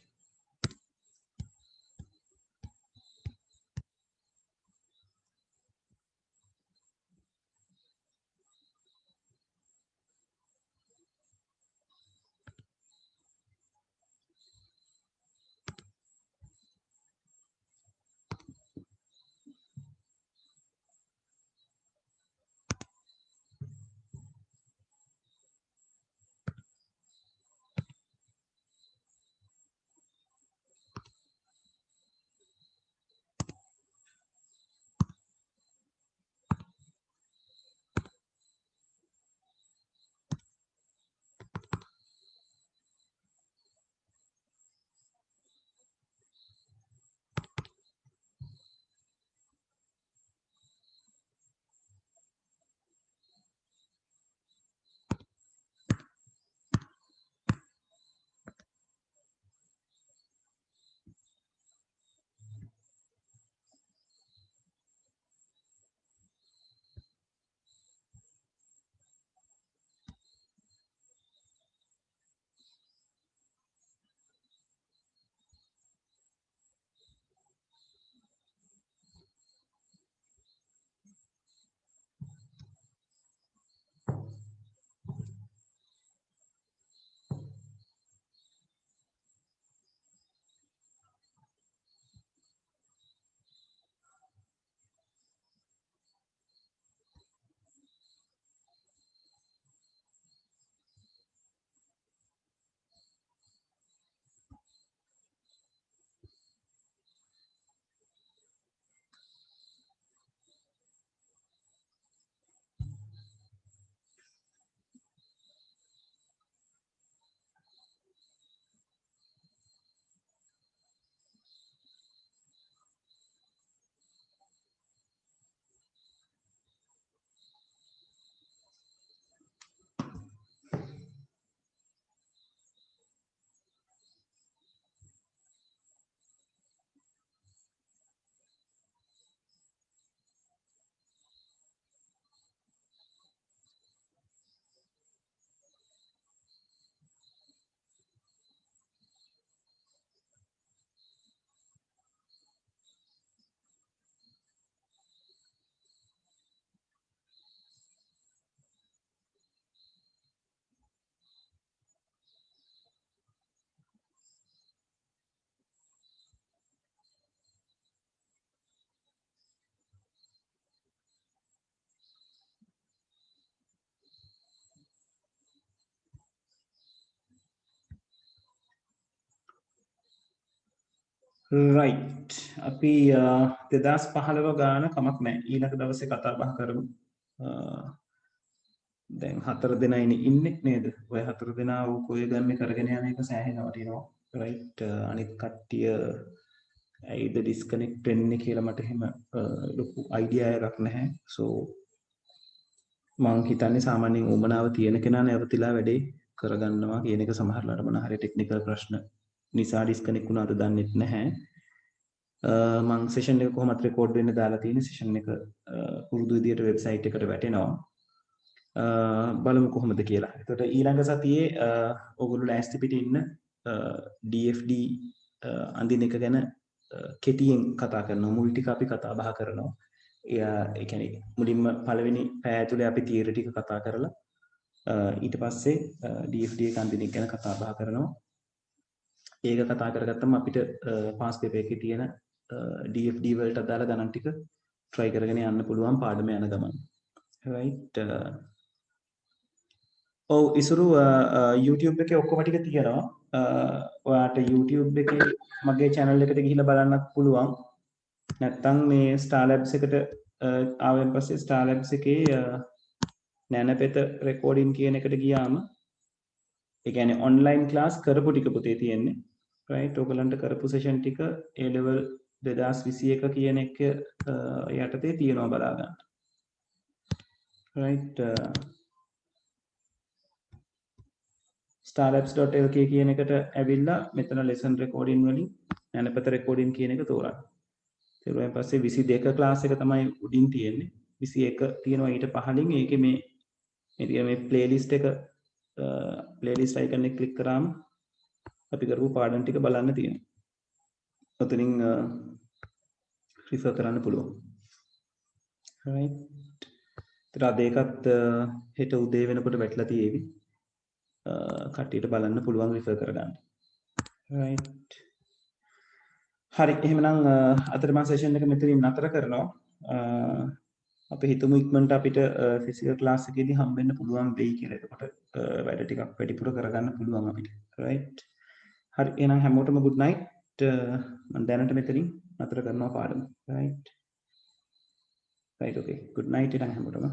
right අපි 2015 ගාන කමක් නැහැ ඊළඟ දවසේ කතා බහ කරමු දැන් 4 දෙනා ඉන්නේ නේද ඔය 4 දෙනා ඔය ගන්න කරගෙන යන එක සෑහෙනවා වටිනවා right අනිත් කට්ටිය ඇයිද ඩිස්කනෙක්ට් වෙන්නේ කියලා මට එහෙම ලොකු අයිඩියා එකක් නැහැ so මම හිතන්නේ සාමාන්‍යයෙන් උමනාව තියෙන කෙනා නැවතිලා වැඩේ කරගන්නවා කියන එක සමහරලාට මොන හරි ටෙක්නිකල් ප්‍රශ්න නිසා ඩිස්කනෙක්ට් වුණාද දන්නේ නැහැ මම සෙෂන් එක කොහොමද රෙකෝඩ් වෙන්න දාලා තියෙන සෙෂන් එක පුරුදු විදියට වෙබ්සයිට් එකට වැටෙනවා බලමු කොහොමද කියලා. එතකොට ඊළඟ සතියේ ඔයගොල්ලෝ ලෑස්ති පිට ඉන්න DFD අඳින එක ගැන කෙටියෙන් කතා කරනවා. මුල් ටික අපි කතා බහ කරනවා. ඒ කියන්නේ මුලින්ම පළවෙනි පැය ඇතුලේ අපි තියරි ටික කතා කරලා ඊට පස්සේ DFD එක අඳින එක ගැන කතා බහ කරනවා. ඒක කතා කරගත්තම අපිට පාස් පේපර් එකේ තියෙන DFD වලට අදාළ ගණන් ටික try කරගෙන යන්න පුළුවන් පාඩම යන ගමන්. right. ඔව් ඉසුරු YouTube එකේ ඔක්කොම ටික තියෙනවා. ඔයාට YouTube එකේ මගේ channel එකට ගිහිල්ලා බලන්නත් පුළුවන්. නැත්තම් මේ Star Labs එකට ආවෙන් පස්සේ Star Labs එකේ නැනපෙත recording කියන එකට ගියාම ඒ කියන්නේ online class කරපු ටික පුතේ තියෙන්නේ. right. ඔයගලන්ට කරපු session ටික A level 2021 කියන එක යටතේ තියෙනවා බලා ගන්න. right. starlabs.lk කියන එකට ඇවිල්ලා මෙතන lesson recording වලින් නැනපත recording කියන එක තෝරන්න. ඊට පස්සේ 22 class එක තමයි උඩින් තියෙන්නේ. 21 තියෙනවා ඊට පහළින්. ඒකේ මේ playlist එක playlist icon එක click කරාම අපි කරපු පාඩම් ටික බලන්න තියෙනවා. ඔතනින් refer කරන්න පුළුවන්. right. ඊට අද ඒකත් හෙට උදේ වෙනකොට වැටලා තියෙවි. කට්ටියට බලන්න පුළුවන් refer කරගන්න. right. හරි එහෙනම් අතරමං session එක මෙතනින් නතර කරනවා. අපි හිතමු ඉක්මනට අපිට physical class එකේදී හම්බෙන්න පුළුවන් වෙයි කියලා. එතකොට වැඩ ටිකක් වැඩිපුර කරගන්න පුළුවන් අපිට. right. හරි එහෙනම් හැමෝටම good night. මම දැනට මෙතනින් නතර කරනවා පාඩම. right. right okay good night එහෙනම් හැමෝටම